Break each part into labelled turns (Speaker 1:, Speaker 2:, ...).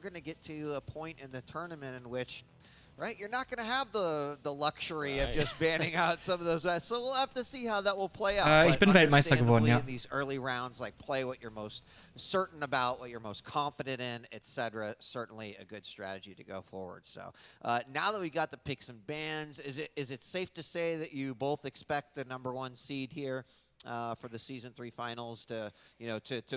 Speaker 1: Going to get to a point in the tournament in which, right, you're not going to have the luxury of just banning out some of those guys. So we'll have to see how that will play out.
Speaker 2: Ich bin Weltmeister geworden, ja.
Speaker 1: In these early rounds, like play what you're most certain about, what you're most confident in, etc. Certainly a good strategy to go forward. So now that we got the picks and bans, is it safe to say that you both expect the #1 seed here for the Season 3 finals to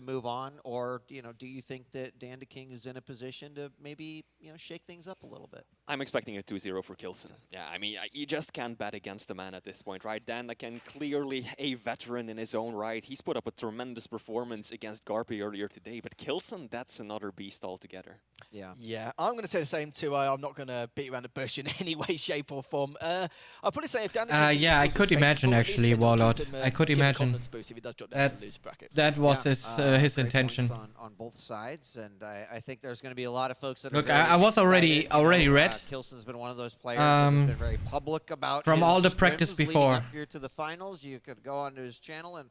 Speaker 1: move on, or do you think that Dandaking is in a position to maybe shake things up a little bit?
Speaker 3: I'm expecting a 2-0 for K1llsen. Yeah, I mean, you just can't bet against the man at this point, right? Dandaking, clearly a veteran in his own right. He's put up a tremendous performance against Garpy earlier today, but K1llsen, that's another beast altogether.
Speaker 4: Yeah, I'm going to say the same too. I'm not going to beat around the bush in any way, shape or form. I'll probably say if Dandaking...
Speaker 2: yeah, I could imagine actually, Warlord. I could imagine that was his intention.
Speaker 1: On both sides, and I think there's going to be a lot of folks that
Speaker 2: look. I was already read.
Speaker 1: K1llsen's been one of those players that's been very public about
Speaker 2: from
Speaker 1: his
Speaker 2: all the practice before.
Speaker 1: Up here to the finals, you could go onto his channel and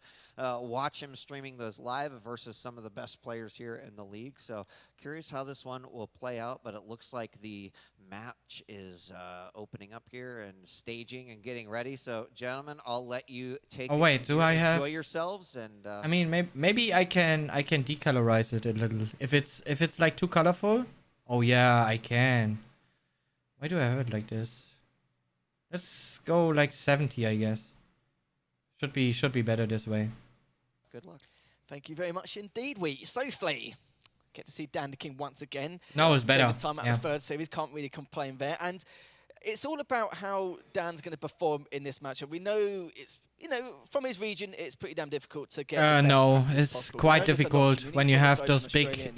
Speaker 1: watch him streaming those live versus some of the best players here in the league. So curious how this one will play out, but it looks like the match is opening up here and staging and getting ready. So gentlemen, I'll let you take.
Speaker 2: Oh wait, do I have?
Speaker 1: Enjoy yourselves, and
Speaker 2: I mean, maybe I can decolorize it a little if it's like too colorful. Oh yeah, I can. Why do I have it like this? Let's go like 70, I guess. Should be better this way.
Speaker 1: Good luck.
Speaker 4: Thank you very much indeed. Sophly, get to see Dandaking once again.
Speaker 2: No, it's better.
Speaker 4: Time out of the third series, can't really complain there. And it's all about how Dan's going to perform in this matchup. We know it's, from his region, it's pretty damn difficult to get.
Speaker 2: No, it's quite difficult when you have those big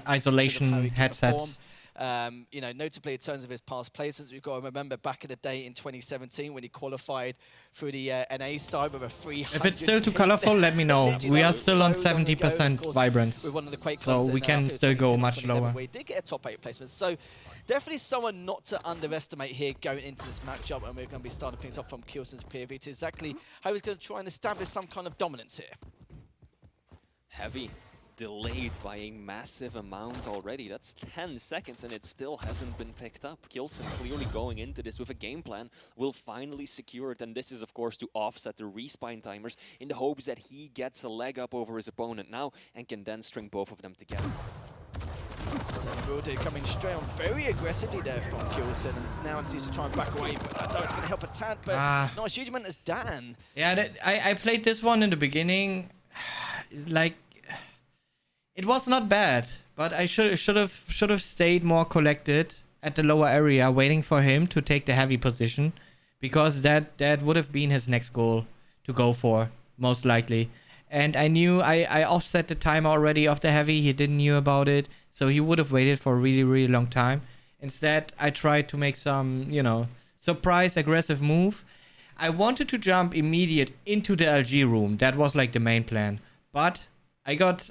Speaker 2: isolation headsets.
Speaker 4: Notably in terms of his past placements, we've got to remember back in the day in 2017 when he qualified through the NA side with a 300.
Speaker 2: If it's still too colorful, let me know. We are still on 70% vibrance, so we can still go much lower.
Speaker 4: We did get a top 8 placement, so definitely someone not to underestimate here going into this matchup, and we're going to be starting things off from K1llsen's POV to exactly how he's going to try and establish some kind of dominance here.
Speaker 3: Heavy. Delayed by a massive amount already. That's 10 seconds and it still hasn't been picked up. K1llsen clearly going into this with a game plan, will finally secure it, and this is of course to offset the respawn timers in the hopes that he gets a leg up over his opponent now and can then string both of them together.
Speaker 4: Rude coming straight on very aggressively there from K1llsen, and now seems to try and back away, but I know it's going to help a tad, but not a huge amount as Dan.
Speaker 2: Yeah, I played this one in the beginning, like, it was not bad, but I should have stayed more collected at the lower area, waiting for him to take the heavy position, because that would have been his next goal to go for, most likely. And I knew I offset the time already of the heavy. He didn't knew about it, so he would have waited for a really long time. Instead, I tried to make some surprise aggressive move. I wanted to jump immediate into the LG room. That was like the main plan, but I got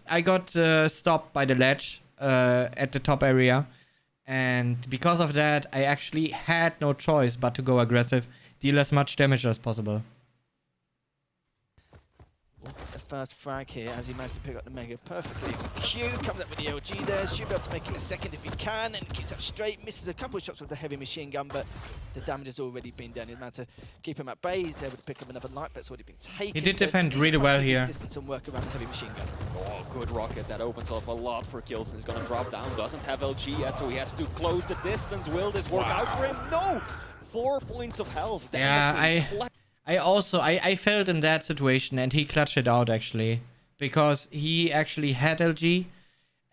Speaker 2: stopped by the ledge at the top area, and because of that, I actually had no choice but to go aggressive, deal as much damage as possible.
Speaker 4: The first frag here as he managed to pick up the Mega perfectly. Q comes up with the LG there, should be able to make it a second if he can, and keeps up straight, misses a couple of shots with the heavy machine gun, but the damage has already been done. He's managed to keep him at bay, he's able to pick up another light, but it's already been taken.
Speaker 2: He did defend really well here.
Speaker 4: Distance and work around the heavy machine gun.
Speaker 3: Oh, good rocket, that opens up a lot for K1llsen. He's gonna drop down, doesn't have LG yet, so he has to close the distance. Will this work out for him? No! 4 points of health.
Speaker 2: Yeah, I felt in that situation, and he clutched it out actually, because he actually had LG,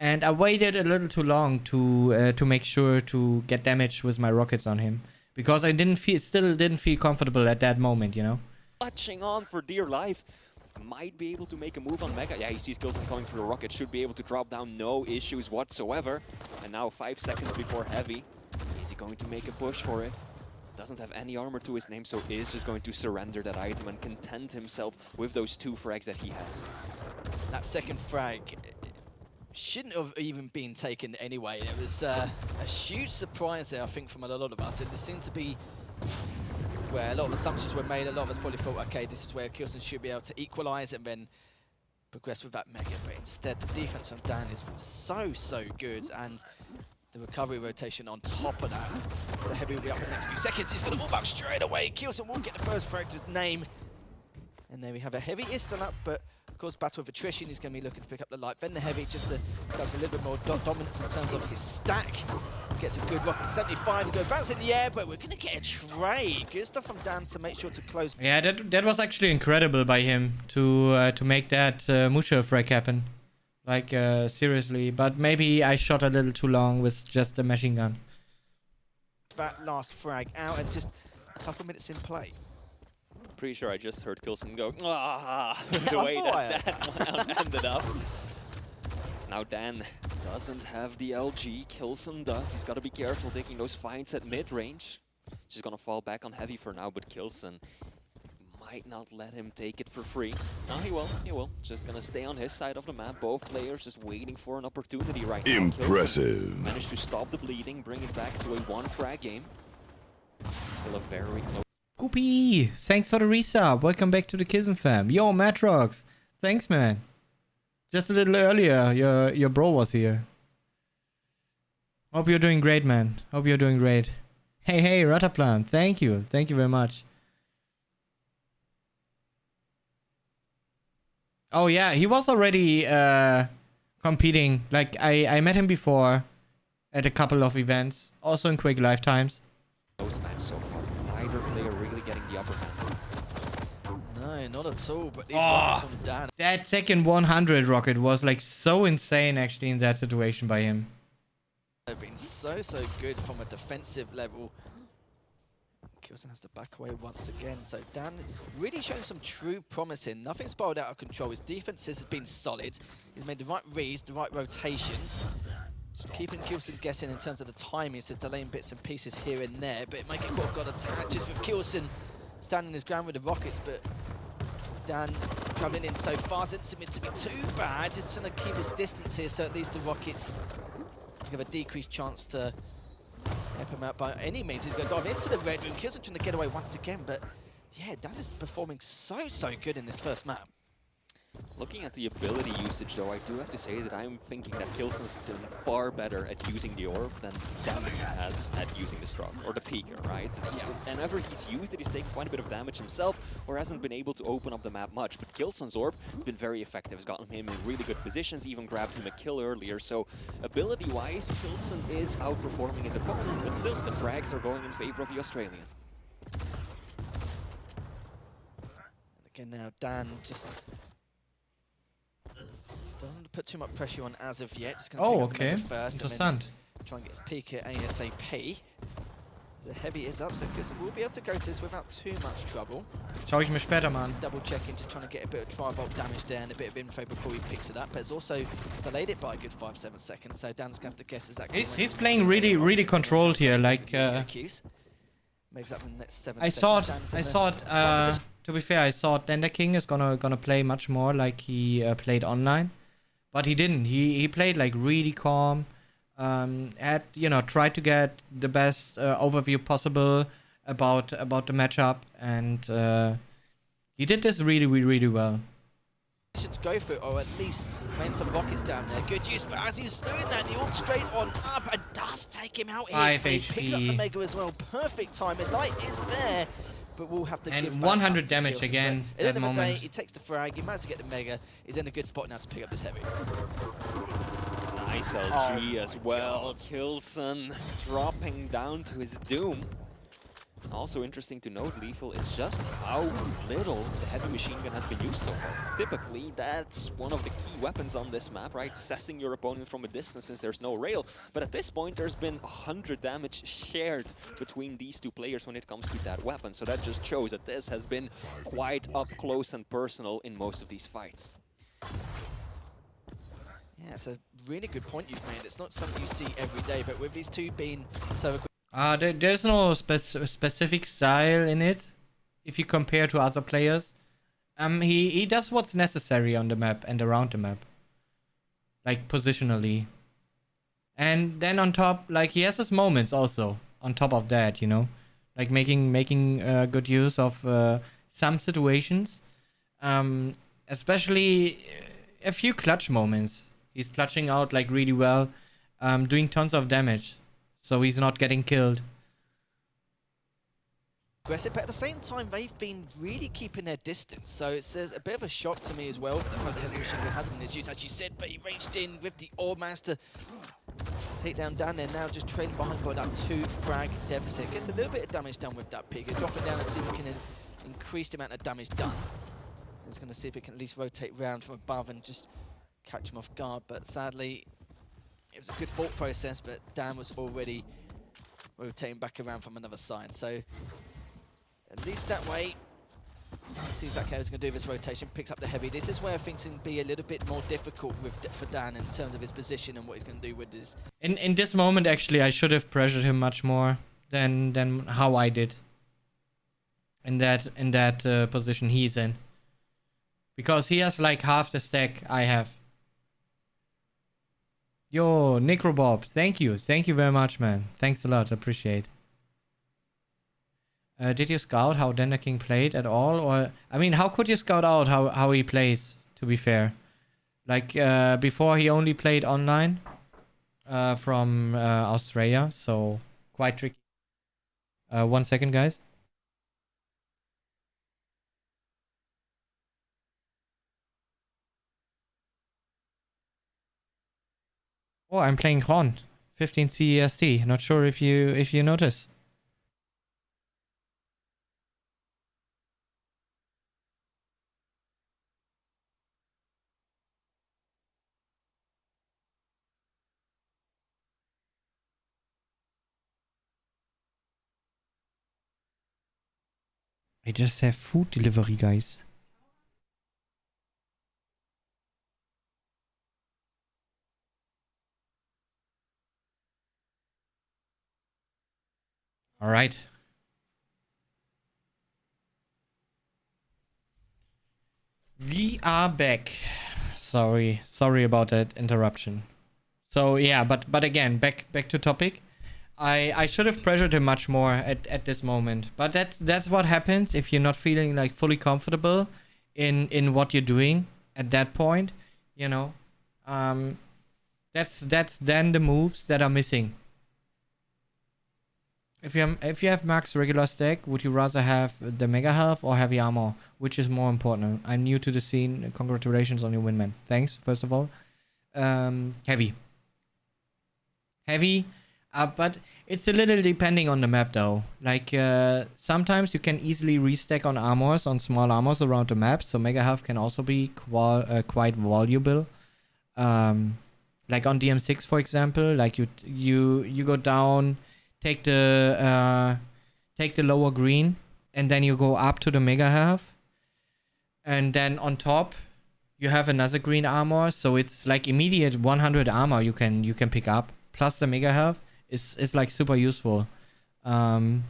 Speaker 2: and I waited a little too long to make sure to get damage with my rockets on him, because I still didn't feel comfortable at that moment,
Speaker 3: Clutching on for dear life. Might be able to make a move on Mega. Yeah, he sees K1llsen coming through the rocket, should be able to drop down, no issues whatsoever. And now 5 seconds before heavy. Is he going to make a push for it? Doesn't have any armor to his name, so is just going to surrender that item and content himself with those 2 frags that he has.
Speaker 4: That second frag shouldn't have even been taken anyway. It was a huge surprise there, I think, from a lot of us. It seemed to be where a lot of assumptions were made. A lot of us probably thought, okay, this is where K1llsen should be able to equalize, and then progress with that Mega, but instead the defense from Dan has been so good, and the recovery rotation on top of that. The Heavy will be up in the next few seconds. He's going to move up straight away. K1llsen will get the first frag to his name. And there we have a Heavy is still up, but of course, battle of attrition, he's going to be looking to pick up the light. Then the Heavy just to have a little bit more dominance in terms of his stack. Gets a good rocket 75, he goes bounce in the air, but we're going to get a trade. Good stuff from Dan to make sure to close.
Speaker 2: Yeah, that was actually incredible by him to make that Musha frag happen. Like, seriously. But maybe I shot a little too long with just the machine gun.
Speaker 4: That last frag out and just a couple minutes in play.
Speaker 3: Pretty sure I just heard K1llsen go, ah, the way that round ended up. Now Dan doesn't have the LG, K1llsen does. He's got to be careful taking those fights at mid-range. He's just going to fall back on Heavy for now, but K1llsen might not let him take it for free. No, he will. Just going to stay on his side of the map. Both players just waiting for an opportunity right now.
Speaker 5: Impressive.
Speaker 3: K1llsen managed to stop the bleeding, bring it back to a one-frag game. Still a very close.
Speaker 2: Poopy, thanks for the resub. Welcome back to the K1llsen fam. Yo, Matrox. Thanks, man. Just a little earlier, your bro was here. Hope you're doing great, man. Hope you're doing great. Hey, Rataplan. Thank you. Thank you very much. Oh, yeah. He was already competing. Like, I met him before at a couple of events. Also in Quick Lifetimes.
Speaker 3: Close match so far. Neither player really getting the upper hand.
Speaker 4: No, not at all, but these ones from Dan.
Speaker 2: That second 100 rocket was like so insane actually in that situation by him.
Speaker 4: They've been so good from a defensive level. K1llsen has to back away once again, so Dan really showing some true promise in. Nothing's spiraled out of control. His defense has been solid. He's made the right reads, the right rotations. Keeping K1llsen guessing in terms of the timing, so delaying bits and pieces here and there, but it might get got attaches with K1llsen standing his ground with the rockets, but Dan travelling in so fast, it doesn't seem to be too bad. Just trying to keep his distance here, so at least the rockets have a decreased chance to help him out by any means. He's going to dive into the red room. K1llsen trying to get away once again, but yeah, Dan is performing so good in this first map.
Speaker 3: Looking at the ability usage, though, I do have to say that I'm thinking that K1llsen's doing far better at using the orb than Damage has at using the Struck, or the Peeker, right? Whenever he's used it, he's taken quite a bit of damage himself, or hasn't been able to open up the map much. But K1llsen's orb has been very effective. It's gotten him in really good positions, even grabbed him a kill earlier. So, ability-wise, K1llsen is outperforming his opponent, but still, the frags are going in favor of the Australian.
Speaker 4: And again now, Dan just doesn't put too much pressure on as of yet. Just
Speaker 2: Oh, okay.
Speaker 4: First
Speaker 2: Interessant.
Speaker 4: Try and get his peak at ASAP. The Heavy is up, so we'll be able to go to this without too much trouble.
Speaker 2: Schau ich mir später mal an.
Speaker 4: Just double checking, just trying to get a bit of tri-bolt damage there and a bit of info before he picks it up. But it's also delayed it by a good 5-7 seconds, so Dan's gonna have to guess exactly.
Speaker 2: He's playing really controlled here. Like
Speaker 4: makes up in the next 7
Speaker 2: I
Speaker 4: seconds.
Speaker 2: thought. To be fair, I thought Dender King is gonna play much more like he played online, but he didn't. He played like really calm. Had tried to get the best overview possible about the matchup, and he did this really well.
Speaker 4: Should go for it, or at least main some rockets down there. Good use, but as he's doing that, the ult straight on up and does take him out here.
Speaker 2: 5
Speaker 4: He picks up the
Speaker 2: HP.
Speaker 4: Mega as well. Perfect timing. Light is there, but we'll have to
Speaker 2: And
Speaker 4: give
Speaker 2: 100
Speaker 4: that
Speaker 2: damage
Speaker 4: up to K1llsen.
Speaker 2: again
Speaker 4: But at
Speaker 2: that
Speaker 4: the end of the day,
Speaker 2: moment.
Speaker 4: he takes the frag, he managed to get the Mega. He's in a good spot now to pick up this Heavy.
Speaker 3: Nice LG as well. K1llsen dropping down to his doom. Also interesting to note, Lethal, is just how little the heavy machine gun has been used so far. Typically, that's one of the key weapons on this map, right? Assessing your opponent from a distance since there's no rail. But at this point, there's been 100 damage shared between these two players when it comes to that weapon. So that just shows that this has been quite up close and personal in most of these fights.
Speaker 4: Yeah, it's a really good point you've made. It's not something you see every day, but with these two being so
Speaker 2: There's no specific style in it. If you compare to other players, he does what's necessary on the map and around the map, like positionally. And then on top, like he has his moments also. On top of that, like making good use of some situations, especially a few clutch moments. He's clutching out like really well, doing tons of damage, so he's not getting killed.
Speaker 4: Aggressive, but at the same time, they've been really keeping their distance. So it's a bit of a shock to me as well. The fact that Heavy Machine Gun hasn't been used, as you said, but he reached in with the Orb Master. Take down Dan there, now just trailing behind by that 2 frag deficit. Gets a little bit of damage done with that pig. Drop it down and see if we can increase the amount of damage done. It's going to see if it can at least rotate round from above and just catch him off guard. But sadly, it was a good thought process, but Dan was already rotating back around from another side. So at least that way, let's see exactly how he's going to do this rotation. Picks up the heavy. This is where things can be a little bit more difficult for Dan in terms of his position and what he's going to do with his.
Speaker 2: In this moment, actually, I should have pressured him much more than how I did. In that position he's in, because he has like half the stack I have. Yo, Necrobob, thank you very much, man. Thanks a lot, appreciate. Did you scout how Dender King played at all? Or, I mean, how could you scout out how he plays, to be fair? Like, before he only played online from Australia, so quite tricky. 1 second, guys. Oh, I'm playing Ron, 15 CEST. Not sure if you notice. I just have food delivery, guys. All right. We are back. Sorry about that interruption. So yeah, but again, back to topic. I should have pressured him much more at this moment. But that's what happens if you're not feeling like fully comfortable in what you're doing at that point, you know. That's then the moves that are missing. If you have max regular stack, would you rather have the mega health or heavy armor? Which is more important? I'm new to the scene. Congratulations on your win, man. Thanks, first of all. Heavy. But it's a little depending on the map though. Like sometimes you can easily restack on armors, on small armors around the map. So mega health can also be quite valuable. Like on DM6 for example, like you go down, take the lower green, and then you go up to the mega health, and then on top you have another green armor, so it's like immediate 100 armor you can pick up, plus the mega health is like super useful. And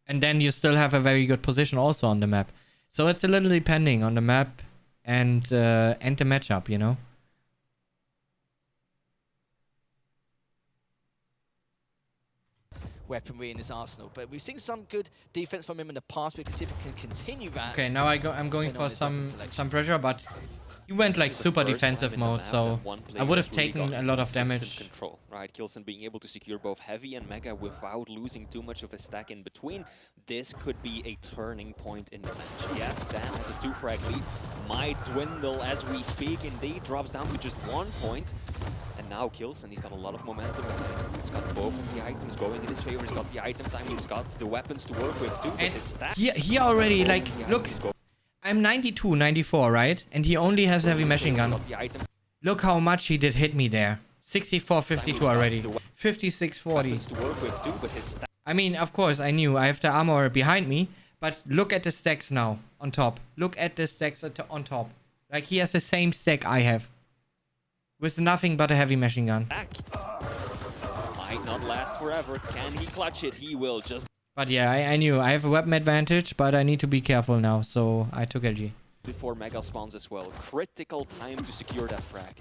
Speaker 2: then you still have a very good position also on the map. So it's a little depending on the map and the matchup, you know.
Speaker 4: Weaponry in his arsenal, but we've seen some good defense from him in the past. We can see if we can continue that.
Speaker 2: Okay, now I'm going for some pressure, but he went like super defensive mode, so I would have taken a lot of damage.
Speaker 3: Control, right? K1llsen being able to secure both heavy and mega without losing too much of a stack in between. This could be a turning point in the match. Yes, Dan has a 2 frag lead, might dwindle as we speak. Indeed, drops down to just 1 point. And now K1llsen, he's got a lot of momentum. He's got both of the items going in his favor. He's got the item time, he's got the weapons to work with too.
Speaker 2: And
Speaker 3: his stack,
Speaker 2: he already, like, look, I'm 92, 94, right? And he only has heavy machine gun. Look how much he did hit me there. 64, 52 already. 56, 40. I mean, of course, I knew I have the armor behind me, but look at the stacks now on top. Look at the stacks on top. Like, he has the same stack I have. With nothing but a heavy machine gun.
Speaker 3: Might not last forever. Can he clutch it? He will just.
Speaker 2: But yeah, I knew. I have a weapon advantage, but I need to be careful now, so I took LG.
Speaker 3: Before Mega spawns as well. Critical time to secure that frag.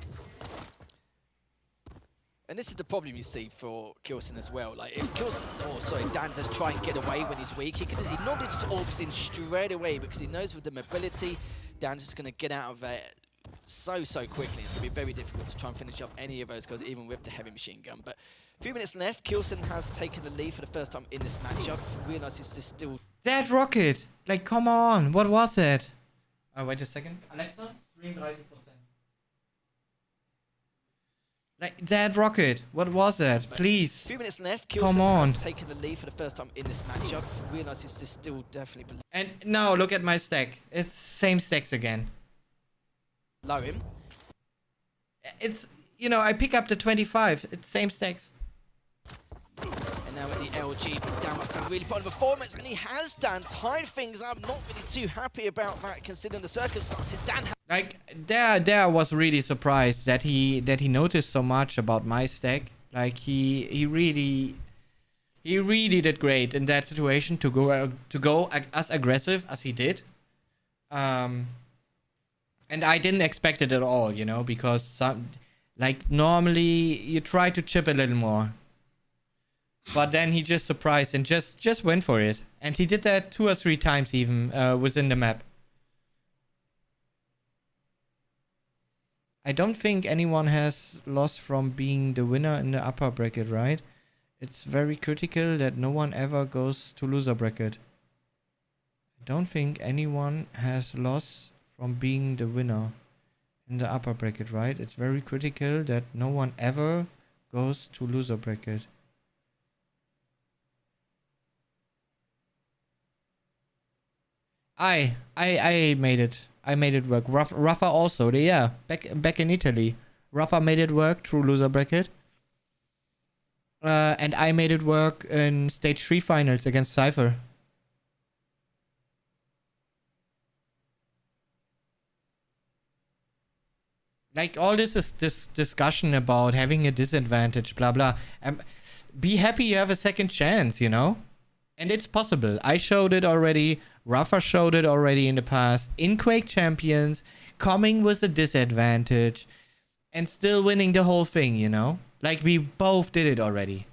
Speaker 4: And this is the problem you see for K1llsen as well. Like, if K1llsen, Dan does try and get away when he's weak, he nodded orbs in straight away because he knows with the mobility, Dan's just going to get out of there so quickly. It's going to be very difficult to try and finish up any of those guys, even with the heavy machine gun. But a few minutes left. K1llsen has taken the lead for the first time in this matchup. Realizes this still...
Speaker 2: That rocket! Like, come on, what was it? Oh, wait a second. Alexa, stream 30%. Like, that rocket, what was that? Please.
Speaker 4: A few minutes left.
Speaker 2: Come
Speaker 4: K1llsen
Speaker 2: on.
Speaker 4: has taken the lead for the first time in this matchup. Realizes this still definitely
Speaker 2: And now look at my stack. It's same stacks again.
Speaker 4: below him.
Speaker 2: It's, you know, I pick up the 25. It's same stacks.
Speaker 4: And now with the LG, Dan must have really put on a performance, and he has Dan tied things up. Not really too happy about that considering the circumstances. Dan
Speaker 2: Like, there I was really surprised that he noticed so much about my stack. Like, he really did great in that situation to go as aggressive as he did. And I didn't expect it at all, you know, because like normally you try to chip a little more. But then he just surprised and just went for it. And he did that 2 or 3 times even within the map. I don't think anyone has lost from being the winner in the upper bracket, right? It's very critical that no one ever goes to loser bracket. I don't think anyone has lost from being the winner in the upper bracket, right? It's very critical that no one ever goes to loser bracket. I made it. I made it work. Rafa also, yeah, back in Italy. Rafa made it work through loser bracket. And I made it work in stage 3 finals against Cypher. Like, all this is this discussion about having a disadvantage, blah blah. Be happy you have a second chance, you know? And it's possible. I showed it already. Rafa showed it already in the past. In Quake Champions, coming with a disadvantage and still winning the whole thing, you know? Like, we both did it already.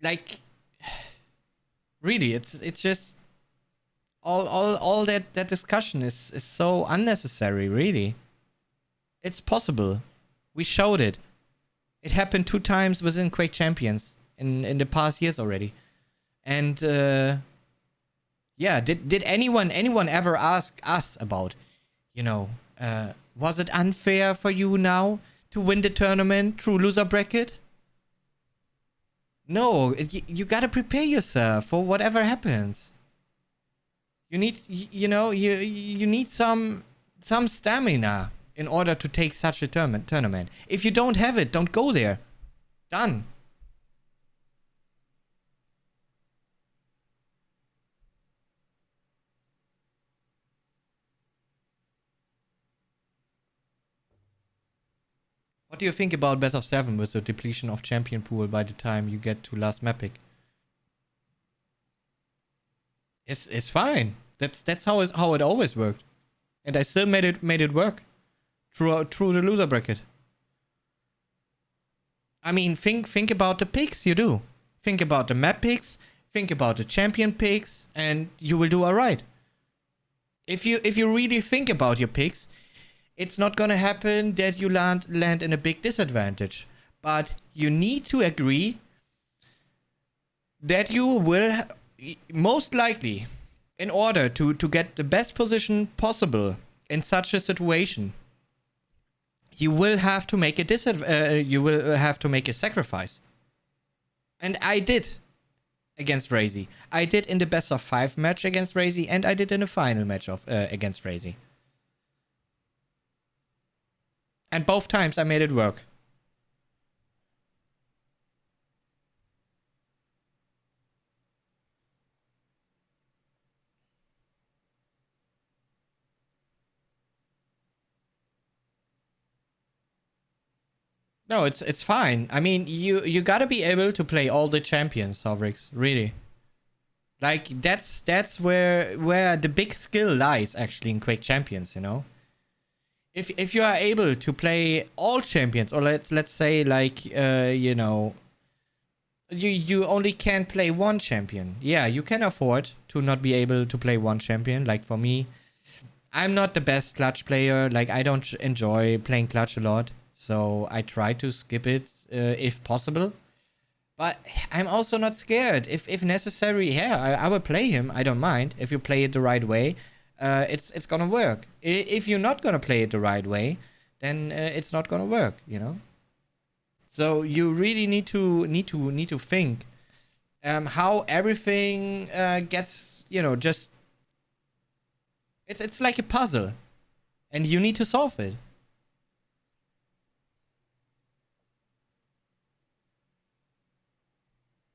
Speaker 2: Like, really, it's just all that discussion is so unnecessary, really. It's possible. We showed it. It happened 2 times within Quake Champions in the past years already. And yeah, did anyone ever ask us about, you know, was it unfair for you now to win the tournament through loser bracket? No, you gotta prepare yourself for whatever happens. You need, you know, you need some stamina in order to take such a tournament. If you don't have it, don't go there. Done. What do you think about best of 7 with the depletion of champion pool by the time you get to last map pick? It's fine. That's how it always worked, and I still made it work through the loser bracket. I mean, think about the picks you do. Think about the map picks. Think about the champion picks, and you will do alright. If you really think about your picks, it's not gonna happen that you land in a big disadvantage. But you need to agree that you will most likely, in order to get the best position possible in such a situation, you will have to make a sacrifice. And I did against Razy. I did in the best of 5 match against Razy, and I did in the final match against Razy. And both times I made it work. No, it's fine. I mean, you gotta be able to play all the champions, Sovrix, really. Like, that's where the big skill lies, actually, in Quake Champions, you know? If you are able to play all champions, or let's say, like, you know, you only can play one champion. Yeah, you can afford to not be able to play one champion. Like, for me, I'm not the best clutch player. Like, I don't enjoy playing clutch a lot. So I try to skip it if possible. But I'm also not scared. If necessary, yeah, I will play him. I don't mind. If you play it the right way, it's gonna work. If you're not gonna play it the right way, then it's not gonna work, you know? So you really need to think how everything gets, you know, just it's like a puzzle, and you need to solve it.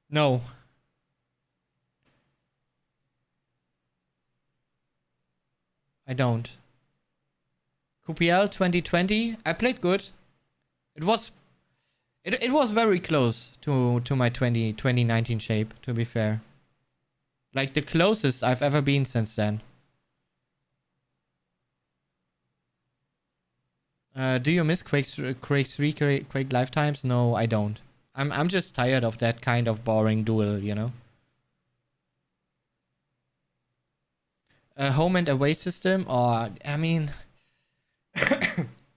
Speaker 2: No. I don't. K1llsen 2020, I played good. It was very close to my 2019 shape, to be fair. Like the closest I've ever been since then. Do you miss Quake 3, Quake lifetimes? No, I don't. I'm just tired of that kind of boring duel, you know? A home and away system? Or, I mean...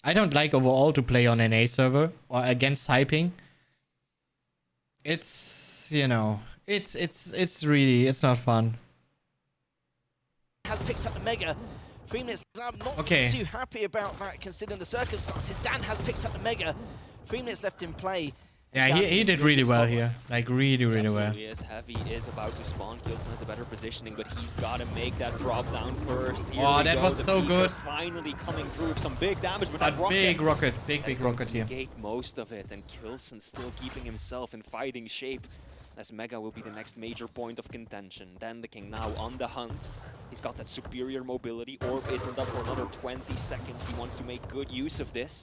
Speaker 2: I don't like overall to play on an A server or against hyping. It's, you know, it's really, it's not fun.
Speaker 4: Has picked up the Mega. 3 minutes. I'm not too happy about that considering the circumstances. Dan has picked up the Mega. 3 minutes left in play.
Speaker 2: Yeah, he did really well here. Like, really well.
Speaker 3: Yes, Heavy is about to spawn. K1llsen has a better positioning, but he's got to make that drop down first. Here
Speaker 2: that was so good.
Speaker 3: Finally coming through with some big damage, but
Speaker 2: that big rocket here.
Speaker 3: Negate most of it, and K1llsen still keeping himself in fighting shape, as Mega will be the next major point of contention. Dan the King now on the hunt. He's got that superior mobility. Orb isn't up for another 20 seconds. He wants to make good use of this.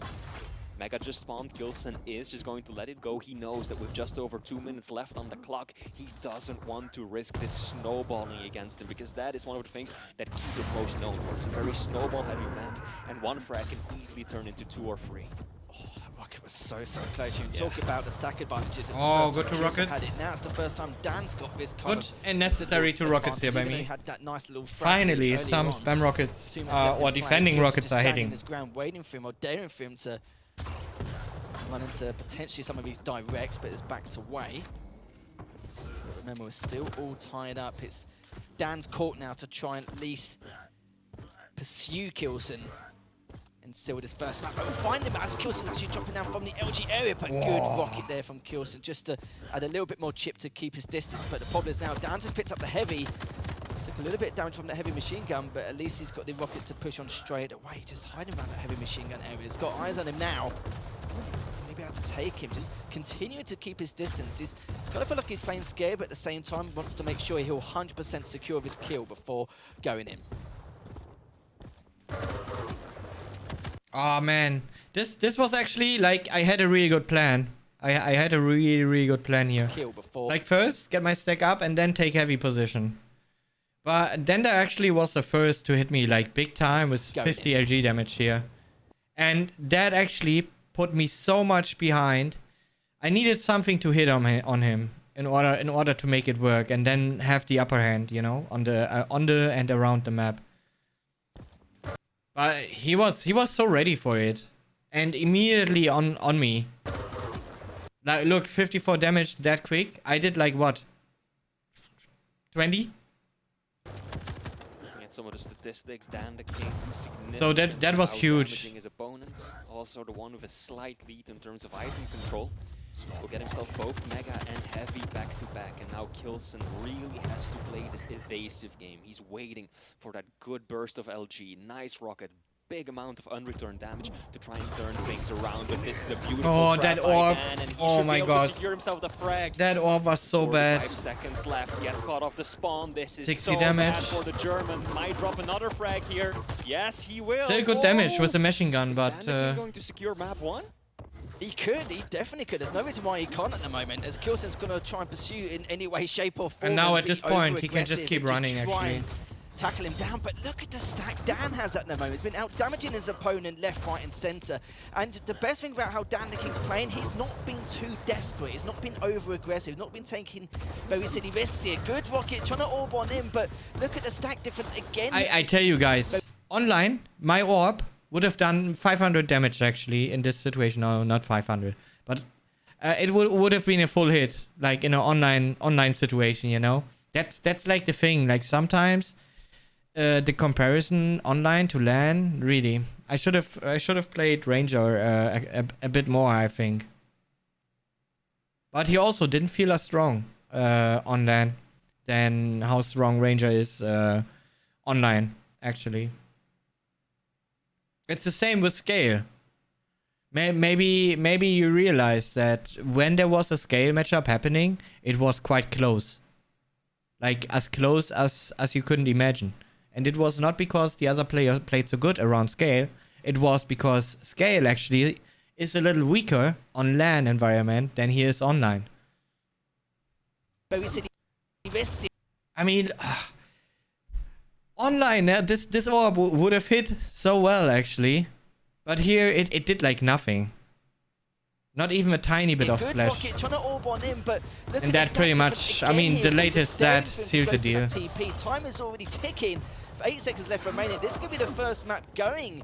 Speaker 3: Mega just spawned. K1llsen is just going to let it go. He knows that with just over 2 minutes left on the clock, he doesn't want to risk this snowballing against him, because that is one of the things that Keith is most known for. It's a very snowball-heavy map, and one frag can easily turn into 2 or 3.
Speaker 4: Oh, that rocket was so close. You talk about the stack advantages.
Speaker 2: Good to rockets.
Speaker 4: Had it. Now it's the first time Dan's got this kind
Speaker 2: good and necessary to rockets here by me.
Speaker 4: Had that nice little
Speaker 2: finally, some spam rockets or defending rockets are hitting.
Speaker 4: His ground, waiting for him or daring for him to run into potentially some of these directs, but it's backed away. Remember, we're still all tied up. It's Dan's court now to try and at least pursue K1llsen and seal this first map. But we'll find him as K1llsen's actually dropping down from the LG area, but good rocket there from K1llsen just to add a little bit more chip to keep his distance. But the problem is now Dan just picked up the heavy. Took a little bit of damage from the heavy machine gun, but at least he's got the rockets to push on straight away. Just hiding around that heavy machine gun area. He's got eyes on him now. Will he be able to take him? Just continuing to keep his distance. He's kind of feel like he's playing scared, but at the same time wants to make sure he'll 100% secure his kill before going in.
Speaker 2: Oh man, this was actually like I had a really good plan. I had a really good plan here.
Speaker 4: Kill before.
Speaker 2: Like first get my stack up and then take heavy position. But then there actually was the first to hit me like big time with 50 LG damage here. And that actually put me so much behind. I needed something to hit on him in order to make it work and then have the upper hand, you know, on the and around the map. But he was so ready for it, and immediately on me. Like, look, 54 damage that quick. I did like what? 20?
Speaker 3: Some of the statistics, Dan the King,
Speaker 2: so that was huge.
Speaker 3: His opponents, also the one with a slight lead in terms of item control. Will get himself both Mega and Heavy back to back, and now K1llsen really has to play this evasive game. He's waiting for that good burst of LG, nice rocket, big amount of unreturned damage to try and turn things around. But this is a beautiful trap
Speaker 2: that orb!
Speaker 3: by Dan, and he
Speaker 2: Oh my god!
Speaker 3: To secure himself the frag.
Speaker 2: That orb was so bad.
Speaker 3: 5 seconds left. Gets caught off the spawn. This is
Speaker 2: 60
Speaker 3: so
Speaker 2: damage.
Speaker 3: bad for the German. Might drop another frag here. Yes, he will.
Speaker 2: Still good damage with the machine gun, but
Speaker 3: Is Dan going to secure map 1?
Speaker 4: He could, he definitely could. There's no reason why he can't at the moment, as K1llsen's going to try and pursue in any way, shape or form.
Speaker 2: And now at this point, he can just keep running, actually.
Speaker 4: Tackle him down, but look at the stack Dan has at the moment. He's been out damaging his opponent left, right and centre. And the best thing about how Dan the King's playing, he's not been too desperate. He's not been over-aggressive, not been taking very silly risks here. Good rocket, trying to orb on him, but look at the stack difference again.
Speaker 2: I tell you guys, online, my orb would have done 500 damage actually in this situation. No, not 500, but it would have been a full hit, like in an online situation. You know, that's like the thing. Like sometimes the comparison online to LAN, really, I should have played Ranger a bit more, I think. But he also didn't feel as strong on LAN than how strong Ranger is online, actually. It's the same with Scale. Maybe you realize that when there was a Scale matchup happening, it was quite close. Like, as close as you couldn't imagine. And it was not because the other player played so good around Scale. It was because Scale actually is a little weaker on LAN environment than he is online. I mean, online, this orb would have hit so well, actually. But here, it did like nothing. Not even a tiny bit of splash. And that pretty much, I mean, the latest that sealed the deal.
Speaker 4: Time is already ticking. 8 seconds left remaining. This is going to be the first map going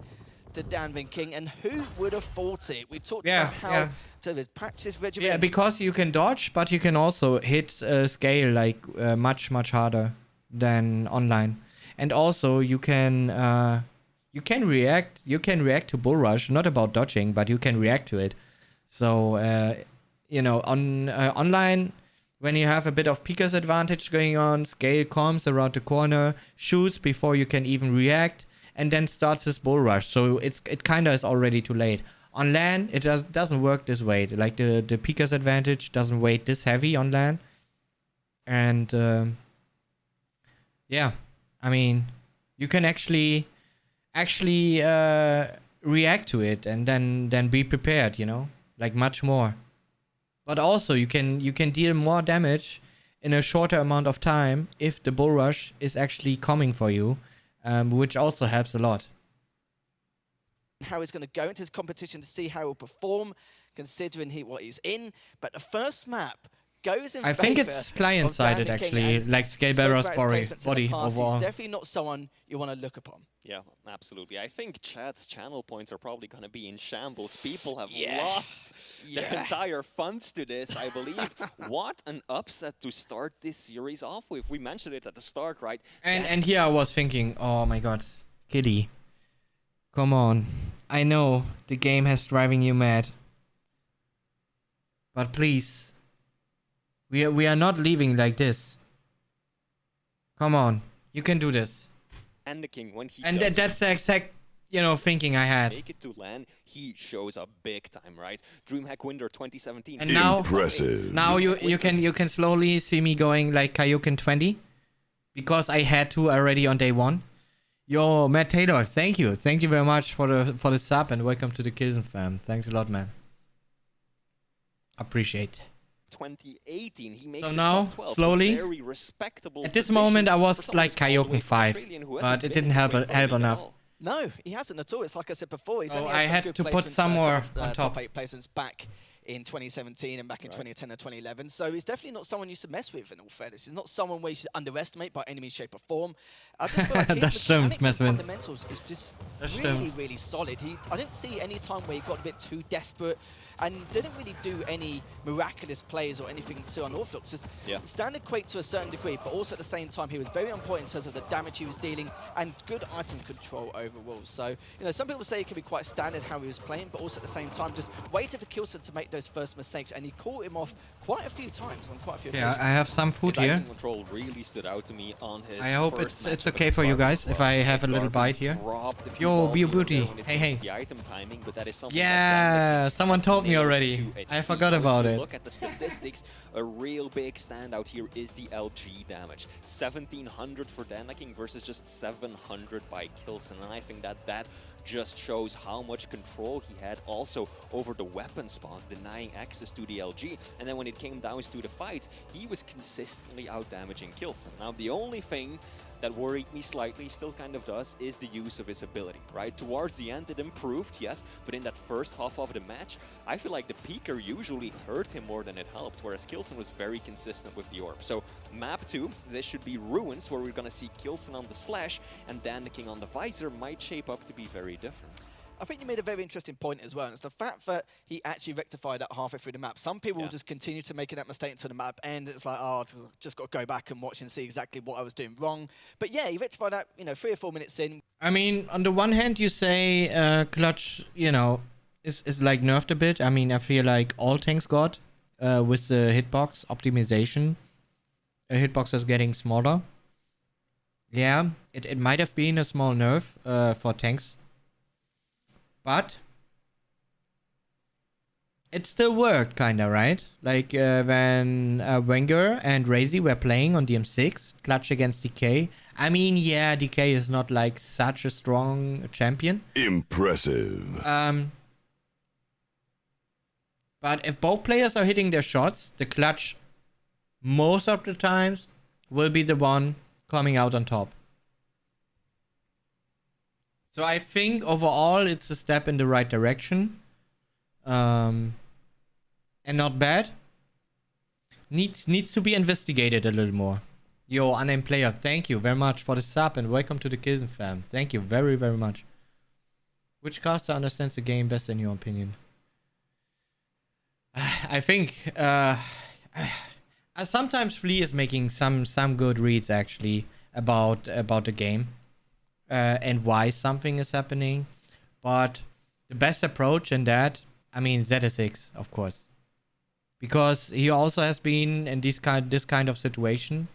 Speaker 4: to Danvin King, and who would have thought it? We talked about how to practice regimen.
Speaker 2: Yeah, because you can dodge, but you can also hit Scale like much harder than online. And also you can react. You can react to bull rush. Not about dodging, but you can react to it. So you know, on online, when you have a bit of Pika's advantage going on, Scale comes around the corner, shoots before you can even react, and then starts his bull rush. So it kind of is already too late. On LAN, it doesn't work this way. Like the Pika's advantage doesn't weight this heavy on LAN. And yeah, I mean, you can actually react to it and then be prepared, you know, like much more. But also you can deal more damage in a shorter amount of time if the bull rush is actually coming for you, which also helps a lot.
Speaker 4: How he's going to go into his competition to see how he'll perform, considering what he's in. But the first map goes in
Speaker 2: I think it's client-sided actually, like Scale Barrow's body overall.
Speaker 4: He's definitely not someone you want to look upon.
Speaker 3: Yeah, absolutely. I think chat's channel points are probably going to be in shambles. People have lost their entire funds to this, I believe. What an upset to start this series off with. We mentioned it at the start, right?
Speaker 2: And here I was thinking, oh my god, Kitty, come on. I know the game has driving you mad. But please, we are not leaving like this. Come on, you can do this.
Speaker 3: And the King, when he
Speaker 2: that's the exact, you know, thinking I had.
Speaker 3: Make it to LAN, he shows up big time, right? DreamHack Winter 2017.
Speaker 2: And now,
Speaker 5: impressive.
Speaker 2: Now you can slowly see me going like K1llsen 20, because I had to already on day 1. Yo, Matt Taylor, thank you very much for the sub, and welcome to the K1llsen fam. Thanks a lot, man. Appreciate.
Speaker 3: 2018, he makes
Speaker 2: so now,
Speaker 3: top 12,
Speaker 2: slowly,
Speaker 3: very respectable
Speaker 2: at this moment I was like K1llsen 5,
Speaker 3: but
Speaker 2: but it didn't help enough.
Speaker 4: No, he hasn't at all. It's like I said before. He's only
Speaker 2: I had to put some more on top.
Speaker 4: Top 8 placements back in 2017 and back in 2010 and 2011. So he's definitely not someone you should mess with, in all fairness. He's not someone where you should underestimate by any means, shape or form. I just feel like his mechanics and fundamentals is just really solid. I didn't see any time where he got a bit too desperate and didn't really do any miraculous plays or anything too unorthodox. Just standard Quake to a certain degree, but also at the same time he was very on point in terms of the damage he was dealing and good item control overall. So, you know, some people say it can be quite standard how he was playing, but also at the same time just waited for K1llsen to make those first mistakes, and he caught him off quite a few times on quite a few occasions.
Speaker 2: I have some food
Speaker 3: his
Speaker 2: here.
Speaker 3: item control really stood out to me on his
Speaker 2: I hope it's okay for you guys if I have a little bite here. Yo, beauty. Hey.
Speaker 3: The item timing, but that is something
Speaker 2: someone told me already. I forgot about it.
Speaker 3: Look at the statistics. A real big standout here is the LG damage. 1700 for Danvin King versus just 700 by K1llsen, and I think that just shows how much control he had also over the weapon spawns, denying access to the LG. And then when it came down to the fight, he was consistently out-damaging K1llsen. Now, the only thing that worried me slightly, still kind of does, is the use of his ability, right? Towards the end, it improved, yes, but in that first half of the match, I feel like the Peeker usually hurt him more than it helped, whereas K1llsen was very consistent with the orb. So, map 2, this should be Ruins, where we're gonna see K1llsen on the Slash, and Dan the King on the Visor might shape up to be very different.
Speaker 4: I think you made a very interesting point as well, and it's the fact that he actually rectified that halfway through the map. Some people will just continue to make that mistake until the map ends. It's like, oh, just got to go back and watch and see exactly what I was doing wrong. But yeah, he rectified that, 3 or 4 minutes in.
Speaker 2: I mean, on the one hand, you say Clutch, is like nerfed a bit. I mean, I feel like all tanks got with the hitbox optimization. Hitbox is getting smaller. Yeah, it might have been a small nerf for tanks. But it still worked, kinda, right? Like when Wenger and Razy were playing on DM6, Clutch against DK. I mean, yeah, DK is not like such a strong champion.
Speaker 5: Impressive.
Speaker 2: But if both players are hitting their shots, the Clutch most of the times will be the one coming out on top. So I think overall it's a step in the right direction. And not bad. Needs to be investigated a little more. Yo, unnamed player, thank you very much for the sub and welcome to the K1llsen fam. Thank you very, very much. Which caster understands the game best in your opinion? I think sometimes Flea is making some good reads actually about the game. And why something is happening. But the best approach in that, I mean, ZSX, of course. Because he also has been in this kind of situation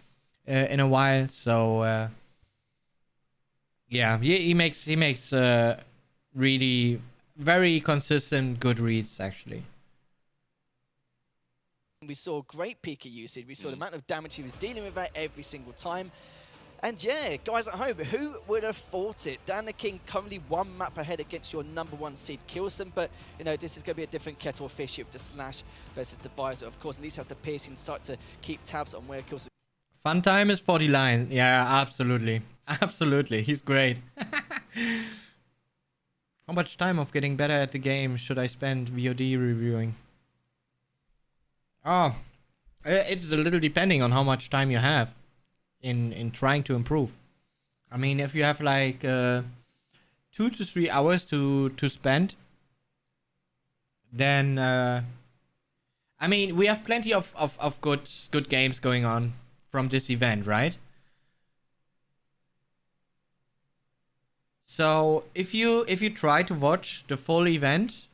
Speaker 2: in a while. So, yeah, he makes really very consistent good reads, actually.
Speaker 4: We saw great Peeker usage. We saw the amount of damage he was dealing with that every single time. And yeah, guys at home, who would have thought it? Dan the King currently 1 map ahead against your #1 seed K1llsen, but this is going to be a different kettle of fish with the Slash versus the Visor. Of course, at least has the piercing sight to keep tabs on where K1llsen.
Speaker 2: Fun time is 40 lines. Yeah, absolutely. Absolutely. He's great. How much time of getting better at the game should I spend VOD reviewing? Oh, it's a little depending on how much time you have in trying to improve. I mean, if you have like 2 to 3 hours to spend, then I mean, we have plenty of good games going on from this event, right? So if you try to watch the full event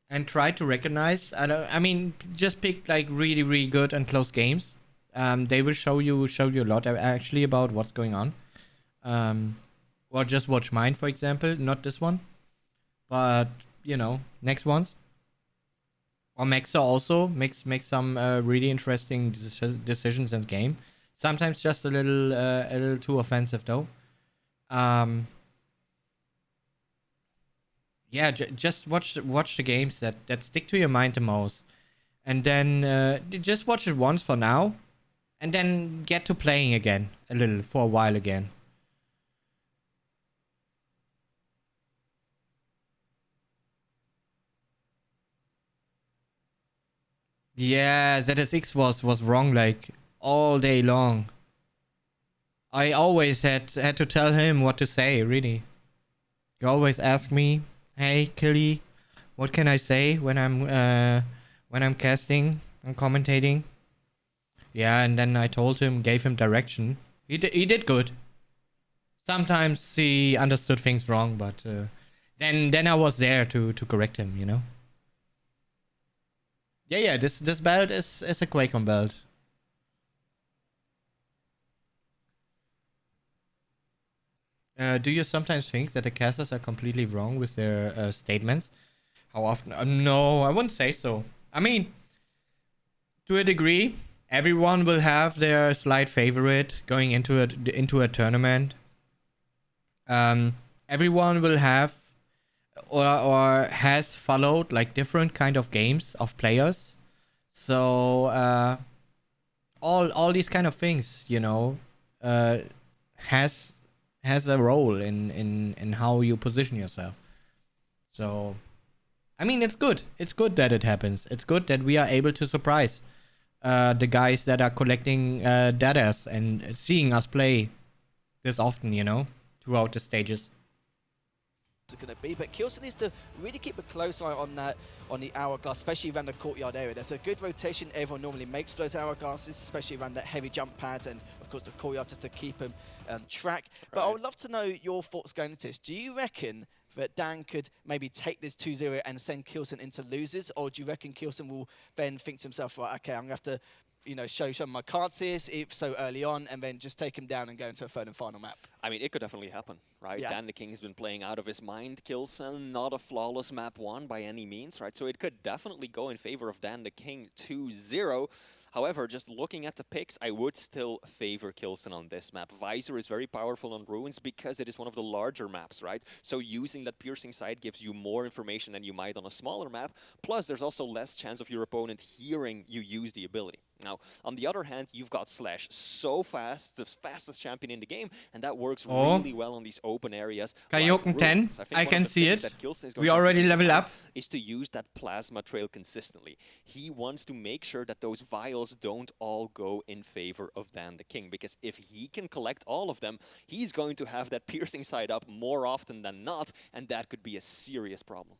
Speaker 2: and try to recognize, I mean, just pick like really good and close games. They will show you a lot actually about what's going on. Or just watch mine, for example, not this one, but next ones. Or Maxa also makes some really interesting decisions in the game. Sometimes just a little too offensive though. Yeah, just watch the games that stick to your mind the most, and then just watch it once for now, and then get to playing again a little for a while again. Yeah, ZSX was wrong like all day long. I always had to tell him what to say, really. You always ask me, "Hey, Killy, what can I say when I'm casting and commentating?" Yeah, and then I told him, gave him direction. He did good. Sometimes he understood things wrong, but then I was there to correct him, Yeah, this belt is a Quakon belt. Do you sometimes think that the casters are completely wrong with their statements? How often? No, I wouldn't say so. I mean, to a degree, everyone will have their slight favorite going into a tournament. everyone will have or has followed like different kind of games of players. So all these kind of things, you know, has a role in how you position yourself. So I mean, it's good. It's good that it happens. It's good that we are able to surprise the guys that are collecting datas and seeing us play this often, you know, throughout the stages.
Speaker 4: Going to be, but K1llsen needs to really keep a close eye on that, on the hourglass, especially around the courtyard area. There's a good rotation everyone normally makes for those hourglasses, especially around that heavy jump pads and of course the courtyard, just to keep them on track. But I would love to know your thoughts going into this. Do you reckon that Dan could maybe take this 2-0 and send K1llsen into losers, or do you reckon K1llsen will then think to himself, right, okay, I'm going to have to, you know, show some of my cards here, if so early on, and then just take him down and go into a third and final map?
Speaker 3: I mean, it could definitely happen, right?
Speaker 4: Yeah.
Speaker 3: Dan the King has been playing out of his mind. K1llsen, not a flawless map 1 by any means, right? So it could definitely go in favor of Dan the King 2-0. However, just looking at the picks, I would still favor K1llsen on this map. Visor is very powerful on Ruins because it is one of the larger maps, right? So using that piercing sight gives you more information than you might on a smaller map. Plus, there's also less chance of your opponent hearing you use the ability. Now, on the other hand, you've got Slash so fast, the fastest champion in the game, and that works really well on these open areas.
Speaker 2: K1llsen 10, I can see it. We already level up.
Speaker 3: Is to use that plasma trail consistently. He wants to make sure that those vials don't all go in favor of Dan the King, because if he can collect all of them, he's going to have that piercing sight up more often than not, and that could be a serious problem.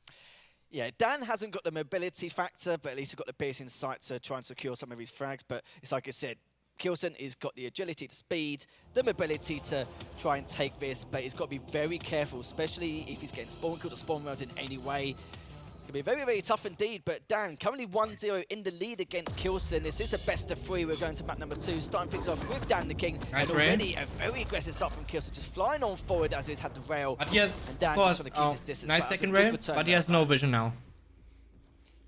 Speaker 4: Yeah, Dan hasn't got the mobility factor, but at least he's got the piercing sight to try and secure some of his frags. But it's like I said, K1llsen has got the agility to speed, the mobility to try and take this, but he's got to be very careful, especially if he's getting spawn killed or spawn railed in any way. It's going to be very, very tough indeed, but Dan currently 1-0 in the lead against K1llsen. This is a best of 3. We're going to map number 2, starting things off with Dan the King.
Speaker 2: Nice,
Speaker 4: and already a very aggressive start from K1llsen, just flying on forward as he's had the rail.
Speaker 2: But he has,
Speaker 4: and Dan
Speaker 2: of course,
Speaker 4: just want to keep his distance.
Speaker 2: nice second rail, but he has no vision now.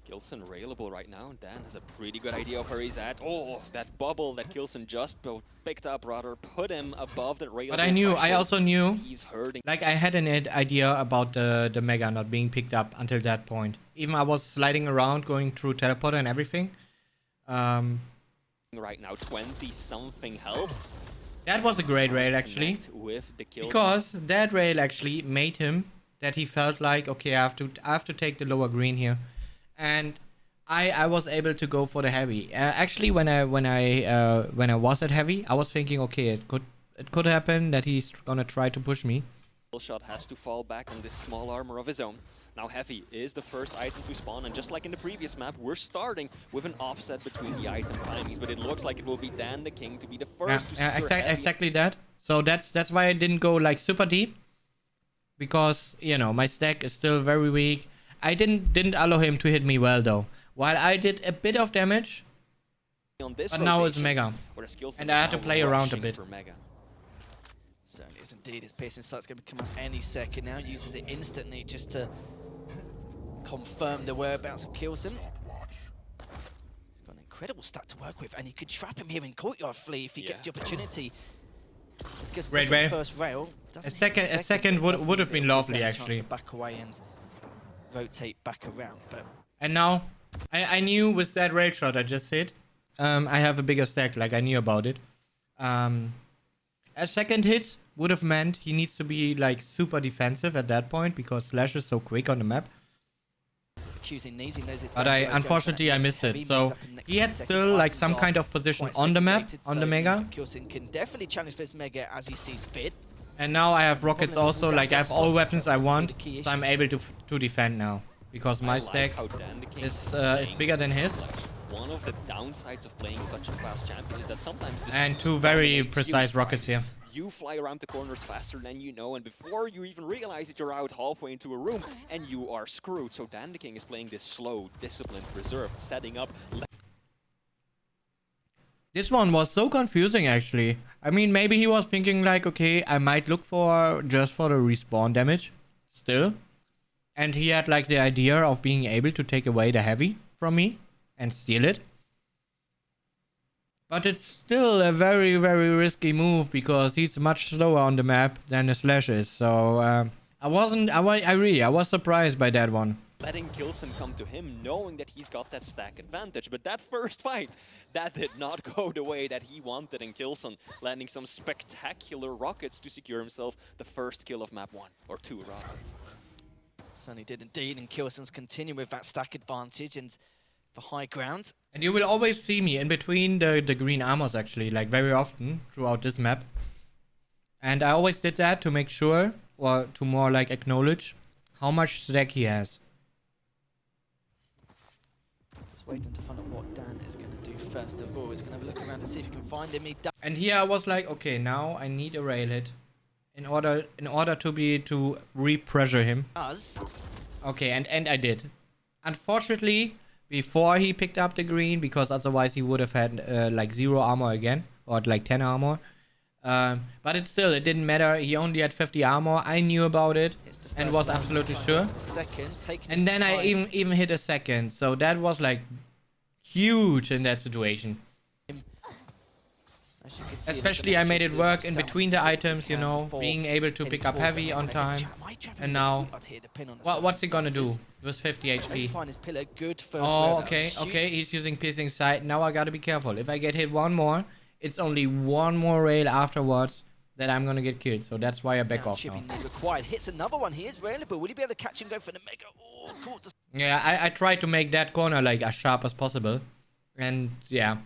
Speaker 3: K1llsen railable right now, and Dan has a pretty good idea of where he's at. Oh, that bubble that K1llsen just picked up, rather, put him above the railable.
Speaker 2: But I also knew,
Speaker 3: he's hurting.
Speaker 2: like I had an idea about the Mega not being picked up until that point. Even I was sliding around, going through teleporter and everything.
Speaker 3: Right now, 20-something health.
Speaker 2: That was a great rail actually,
Speaker 3: with the kill.
Speaker 2: because that rail actually made him that he felt like, okay, I have to take the lower green here. And I was able to go for the heavy. Actually, when I was at heavy, I was thinking, okay, it could happen that he's gonna try to push me.
Speaker 3: Shot has to fall back on this small armor of his own. Now heavy is the first item to spawn, and just like in the previous map, we're starting with an offset between the item timings, but it looks like it will be Dan the King to be the first to secure heavy.
Speaker 2: Exactly that. So that's why I didn't go like super deep, because you know my stack is still very weak. I didn't allow him to hit me well though. While I did a bit of damage,
Speaker 3: on this
Speaker 2: but now it's Mega, and I had to play around a bit.
Speaker 4: Certainly is indeed. His piercing sight's going to come up any second now. Uses it instantly just to confirm the whereabouts of K1llsen. He's got an incredible stat to work with, and he could trap him here in courtyard flea if he gets the opportunity.
Speaker 2: Great rail.
Speaker 4: First rail.
Speaker 2: A second would have been lovely actually.
Speaker 4: To back away and rotate back around, but
Speaker 2: and now I knew with that rail shot I just hit, I have a bigger stack. Like I knew about it. A second hit would have meant he needs to be like super defensive at that point because Slash is so quick on the map. But unfortunately I missed it. So he had still like some kind of position on the map, on the Mega.
Speaker 4: K1llsen can definitely challenge this Mega as he sees fit.
Speaker 2: And now I have rockets also, like I have all weapons I want, so I'm able to defend now. Because my stack is bigger than his.
Speaker 3: One of the downsides of playing such a fast champion is that sometimes this
Speaker 2: and two very precise rockets here.
Speaker 3: You fly around the corners faster than you know, and before you even realize it, you're out halfway into a room, and you are screwed. So Dan the King is playing this slow, disciplined, reserved, setting up.
Speaker 2: This one was so confusing actually. I mean, maybe he was thinking like, okay, I might look for just for the respawn damage still. And he had like the idea of being able to take away the heavy from me and steal it. But it's still a very, very risky move because he's much slower on the map than the Slash is. So I was surprised by that one.
Speaker 3: letting K1llsen come to him, knowing that he's got that stack advantage. But that first fight, that did not go the way that he wanted, and K1llsen landing some spectacular rockets to secure himself the first kill of map 1, or 2 rather.
Speaker 4: Certainly did indeed, and K1llsen's continuing with that stack advantage and the high ground.
Speaker 2: And you will always see me in between the green armors, actually, like very often throughout this map. And I always did that to make sure, or to more like acknowledge how much stack he has.
Speaker 4: Just waiting to find out what Dan is going to do first of all. He's going to have a look around to see if he can find him.
Speaker 2: And here I was like, okay, now I need a rail hit in order to re-pressure him.
Speaker 4: Does.
Speaker 2: Okay, and I did. Unfortunately, before he picked up the green, because otherwise he would have had like 0 armor again, or like 10 armor. But it didn't matter. He only had 50 armor. I knew about it and was absolutely sure. And then I even hit a second. So that was like huge in that situation. Especially I made it work in between the items, you know, being able to pick up heavy on time. And now, what's he gonna do with 50 HP? Oh, okay, he's using piercing sight. Now I gotta be careful. If I get hit one more, it's only one more rail afterwards that I'm gonna get killed. So that's why I back off now.
Speaker 4: Required. Hits another one. He is railable. Will he be able to catch and go for the mega? Oh, caught.
Speaker 2: Yeah, I tried to make that corner like as sharp as possible. And yeah,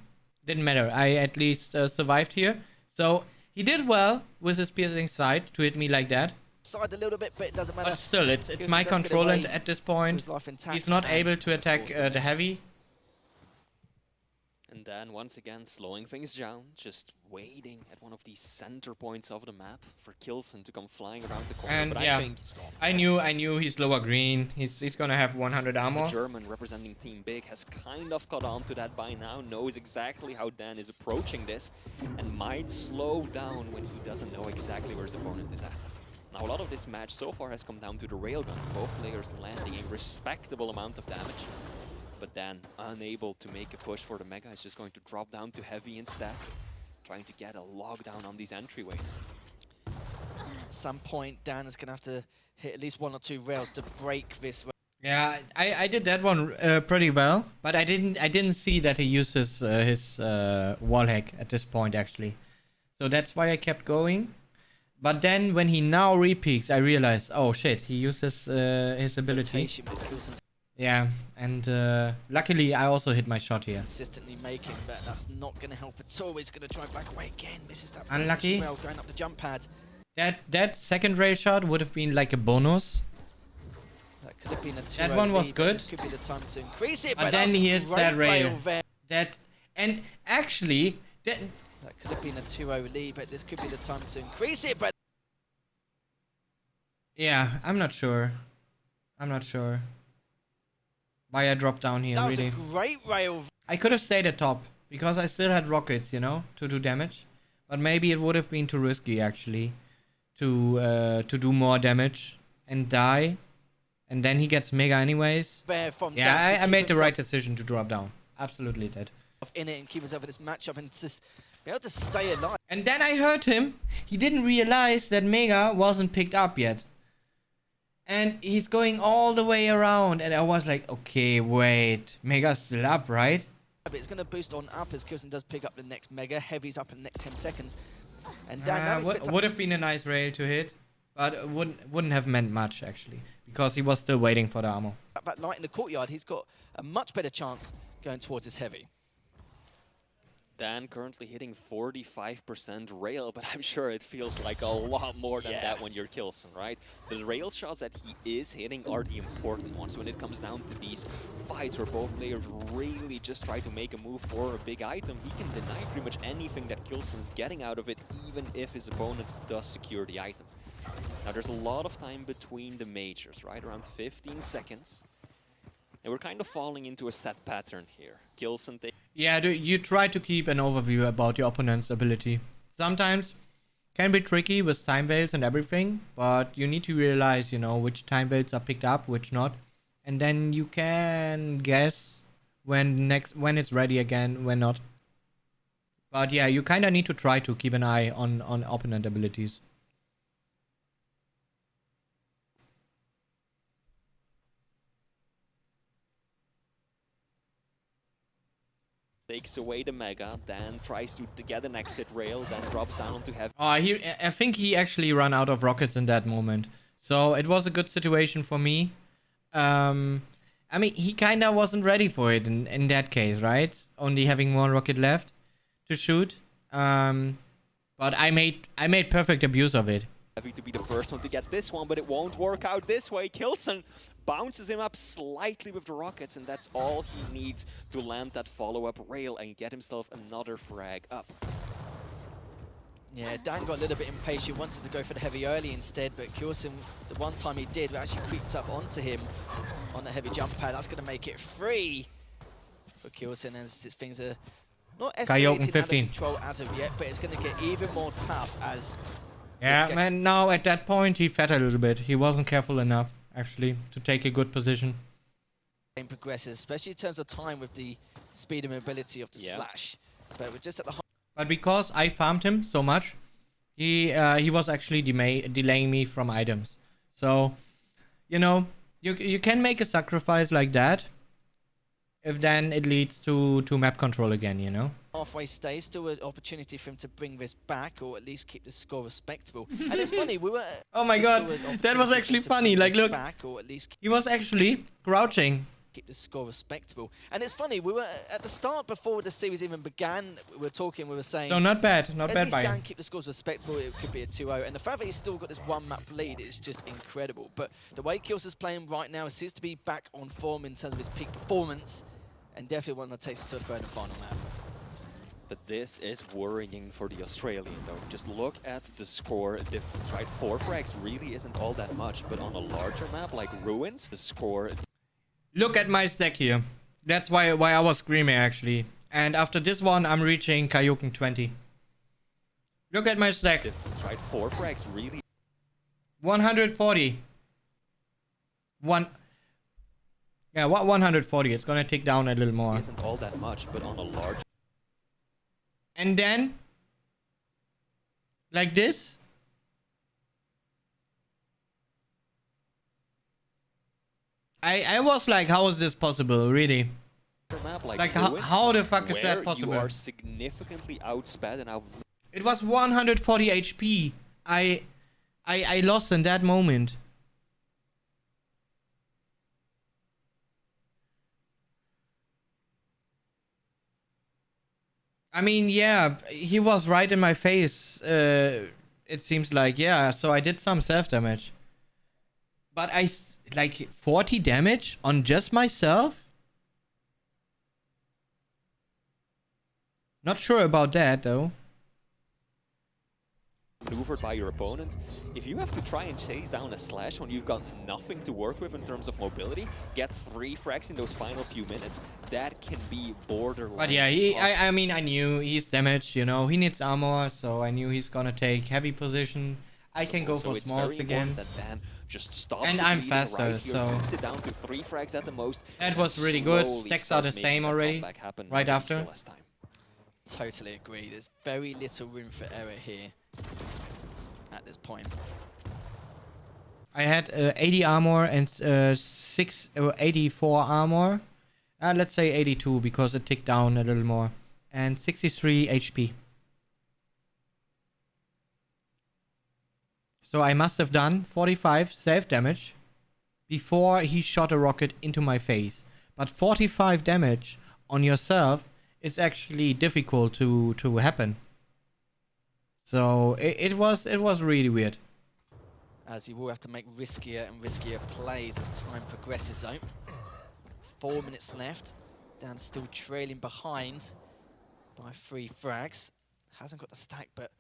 Speaker 2: didn't matter. I at least survived here. So he did well with his piercing sight to hit me like that.
Speaker 4: Side a little bit, but it doesn't matter.
Speaker 2: But still, it's my control, and at this point, he's not able to attack the heavy.
Speaker 3: And then once again slowing things down, just waiting at one of these center points of the map for K1llsen to come flying around the corner.
Speaker 2: And
Speaker 3: but
Speaker 2: yeah,
Speaker 3: I think
Speaker 2: I knew he's lower green. He's gonna have 100 armor.
Speaker 3: the German representing Team Big has kind of caught on to that by now, knows exactly how Dan is approaching this, and might slow down when he doesn't know exactly where his opponent is at. Now a lot of this match so far has come down to the railgun, both players landing a respectable amount of damage. But Dan, unable to make a push for the Mega, is just going to drop down to heavy instead, trying to get a lockdown on these entryways.
Speaker 4: At some point, Dan is going to have to hit at least 1 or 2 rails to break this.
Speaker 2: Yeah, I did that one pretty well, but I didn't see that he uses his wall hack at this point actually, so that's why I kept going. But then when he now repeaks, I realized, oh shit, he uses his ability. Yeah, and luckily I also hit my shot here.
Speaker 4: Consistently making, but that's not going to help at all. He's going to drive back away again. Misses that.
Speaker 2: Unlucky.
Speaker 4: Rail going up the jump pad.
Speaker 2: That second rail shot would have been like a bonus.
Speaker 4: That could have been a 2-0
Speaker 2: That one was
Speaker 4: lead,
Speaker 2: good.
Speaker 4: This could be the time to increase it.
Speaker 2: But then he hits that rail.
Speaker 4: There.
Speaker 2: That and actually that
Speaker 4: could have been a 2-0 lead, but this could be the time to increase it. But
Speaker 2: yeah, I'm not sure. Why I dropped down here,
Speaker 4: that
Speaker 2: really.
Speaker 4: was a great rail.
Speaker 2: I could have stayed at top, because I still had rockets, you know, to do damage. But maybe it would have been too risky, actually, to do more damage and die. And then he gets mega anyways. Yeah, I made the right decision to drop down. Absolutely did.
Speaker 4: In it and keep himself in this matchup and just be able to stay alive.
Speaker 2: And then I heard him. He didn't realize that mega wasn't picked up yet. And he's going all the way around, and I was like, okay, wait, Mega's still up, right?
Speaker 4: But it's going to boost on up as K1llsen does pick up the next Mega. Heavy's up in the next 10 seconds. And now
Speaker 2: would have been a nice rail to hit, but it wouldn't have meant much, actually, because he was still waiting for the armor.
Speaker 4: That light in the courtyard, he's got a much better chance going towards his Heavy.
Speaker 3: Dan currently hitting 45% rail, but I'm sure it feels like a lot more than that when you're K1llsen, right? The rail shots that he is hitting are the important ones when it comes down to these fights where both players really just try to make a move for a big item. He can deny pretty much anything that K1llsen's getting out of it, even if his opponent does secure the item. Now there's a lot of time between the majors, right? Around 15 seconds. And we're kind of falling into a set pattern here. K1llsen.
Speaker 2: Yeah, you try to keep an overview about your opponent's ability. Sometimes can be tricky with time veils and everything, but you need to realize, you know, which time veils are picked up, which not, and then you can guess when it's ready again, when not. But yeah, you kind of need to try to keep an eye on opponent abilities.
Speaker 3: Takes away the Mega, then tries to get an exit rail, then drops down onto Heavy.
Speaker 2: I think he actually ran out of rockets in that moment. So it was a good situation for me. I mean, he kind of wasn't ready for it in that case, right? Only having one rocket left to shoot. But I made perfect abuse of it.
Speaker 3: Heavy to be the first one to get this one, but it won't work out this way. K1llsen bounces him up slightly with the rockets, and that's all he needs to land that follow-up rail and get himself another frag up.
Speaker 4: Yeah, Dan got a little bit impatient, wanted to go for the heavy early instead, but K1llsen, the one time he did, actually creeped up onto him on the heavy jump pad. That's going to make it free for K1llsen, as things are not escalating out of
Speaker 2: 15.
Speaker 4: control as of yet, but it's going to get even more tough as...
Speaker 2: Yeah, man, now at that point he fed a little bit. He wasn't careful enough, actually, to take a good position.
Speaker 4: Game progresses, especially in terms of time with the speed and mobility of the slash. But we're just at the...
Speaker 2: But because I farmed him so much, he was actually delaying me from items. So, you know, you can make a sacrifice like that, if then it leads to map control again, you know?
Speaker 4: Halfway stay, still an opportunity for him to bring this back, or at least keep the score respectable. And it's funny, we were...
Speaker 2: Oh my god, that was actually funny. Like, look,
Speaker 4: back, or at least
Speaker 2: he was actually crouching.
Speaker 4: Keep the score respectable. And it's funny, we were at the start, before the series even began, we were talking, we were saying...
Speaker 2: No, not bad by
Speaker 4: Dan
Speaker 2: him.
Speaker 4: keep the scores respectable, it could be a 2-0. And the fact that he's still got this one map lead is just incredible. But the way K1llsen's playing right now, it seems to be back on form in terms of his peak performance. And definitely one that takes us to a third and final map.
Speaker 3: But this is worrying for the Australian, though. Just look at the score difference, right? 4 frags really isn't all that much, but on a larger map like Ruins, the score...
Speaker 2: Look at my stack here. That's why I was screaming, actually. And after this one, I'm reaching K1llsen 20. Look at my stack.
Speaker 3: Difference, right? 4 frags really...
Speaker 2: 140. Yeah, 140. It's gonna tick down a little more.
Speaker 3: Isn't all that much, but on a large...
Speaker 2: And then, like this. I was like, how is this possible, really?
Speaker 3: map
Speaker 2: Like,
Speaker 3: Ruins,
Speaker 2: how the fuck is that
Speaker 3: where
Speaker 2: possible?
Speaker 3: You are significantly outsped and out...
Speaker 2: It was 140 HP. I lost in that moment. I mean, yeah, he was right in my face. It seems like, yeah, so I did some self-damage. But like 40 damage on just myself? Not sure about that, though.
Speaker 3: Maneuvered by your opponent. If you have to try and chase down a slash when you've got nothing to work with in terms of mobility, get 3 frags in those final few minutes, that can be borderline.
Speaker 2: But yeah, I mean, I knew he's damaged, you know, he needs armor, so I knew he's gonna take heavy position. I can go for smalls again.
Speaker 3: That Dan just stops
Speaker 2: And I'm faster,
Speaker 3: right here,
Speaker 2: so
Speaker 3: moves it down to 3 frags at the most.
Speaker 2: that was really good. Stacks are the same already, right after.
Speaker 4: Totally agree. There's very little room for error here at this point.
Speaker 2: I had 80 armor and 84 armor. Let's say 82 because it ticked down a little more. And 63 HP. So I must have done 45 self-damage before he shot a rocket into my face. But 45 damage on yourself is actually difficult to happen. So it was really weird.
Speaker 4: As he will have to make riskier and riskier plays as time progresses though. 4 minutes left. Dan still trailing behind by 3 frags. Hasn't got the stack, but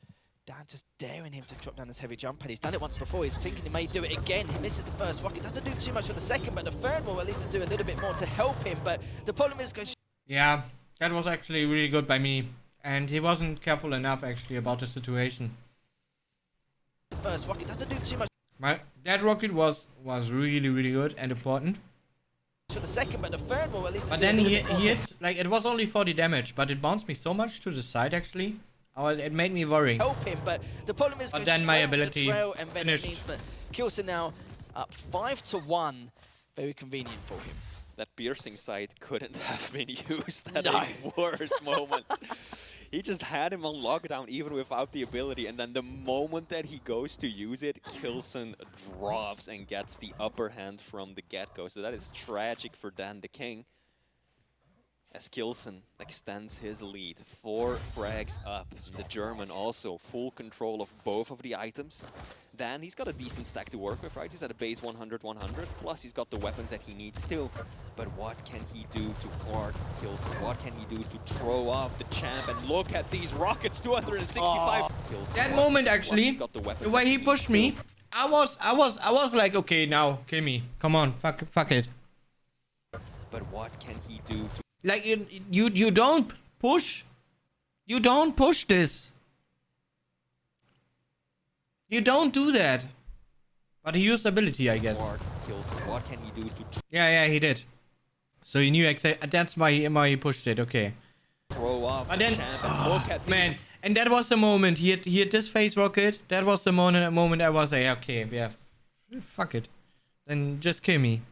Speaker 4: Dan just daring him to drop down this heavy jump pad. He's done it once before. He's thinking he may do it again. He misses the first rocket. Doesn't do too much for the second, but the third will at least do a little bit more to help him. But the problem is...
Speaker 2: Yeah, that was actually really good by me. And he wasn't careful enough, actually, about the situation.
Speaker 4: The first rocket doesn't do too much.
Speaker 2: That rocket was really, really good and important.
Speaker 4: For the second, but the third will at least...
Speaker 2: But then he hit, like, it was only 40 damage, but it bounced me so much to the side, actually. Oh, it made me worry.
Speaker 4: Help him, but the problem is...
Speaker 2: But then my ability
Speaker 4: and
Speaker 2: finished.
Speaker 4: but K1llsen now up 5-1. Very convenient for him.
Speaker 3: That piercing sight couldn't have been used at
Speaker 4: No.
Speaker 3: a worse moment. He just had him on lockdown even without the ability, and then the moment that he goes to use it, K1llsen drops and gets the upper hand from the get-go. So that is tragic for Dan the King, as K1llsen extends his lead. 4 frags up. The German also full control of both of the items. Dan, he's got a decent stack to work with, right? He's at a base 100-100, plus he's got the weapons that he needs too. But what can he do to thwart K1llsen? What can he do to throw off the champ? And look at these rockets, 265. K1llsen,
Speaker 2: That moment
Speaker 3: plus
Speaker 2: actually,
Speaker 3: he's got the weapons
Speaker 2: when
Speaker 3: that
Speaker 2: he
Speaker 3: needs
Speaker 2: pushed
Speaker 3: too.
Speaker 2: me, I was like, okay, now kill me. Come on, fuck it.
Speaker 3: But what can he do to...
Speaker 2: Like you don't push. You don't push this. You don't do that. But he used ability, I guess.
Speaker 3: thwart K1llsen? What can he do to
Speaker 2: Yeah, he did. So he knew exactly. That's why he pushed it. Okay.
Speaker 3: throw off
Speaker 2: But
Speaker 3: the
Speaker 2: then,
Speaker 3: champ? And look at these
Speaker 2: man, and that was the moment. He had this face rocket. That was the moment I was like, okay, yeah, fuck it. Then just kill me.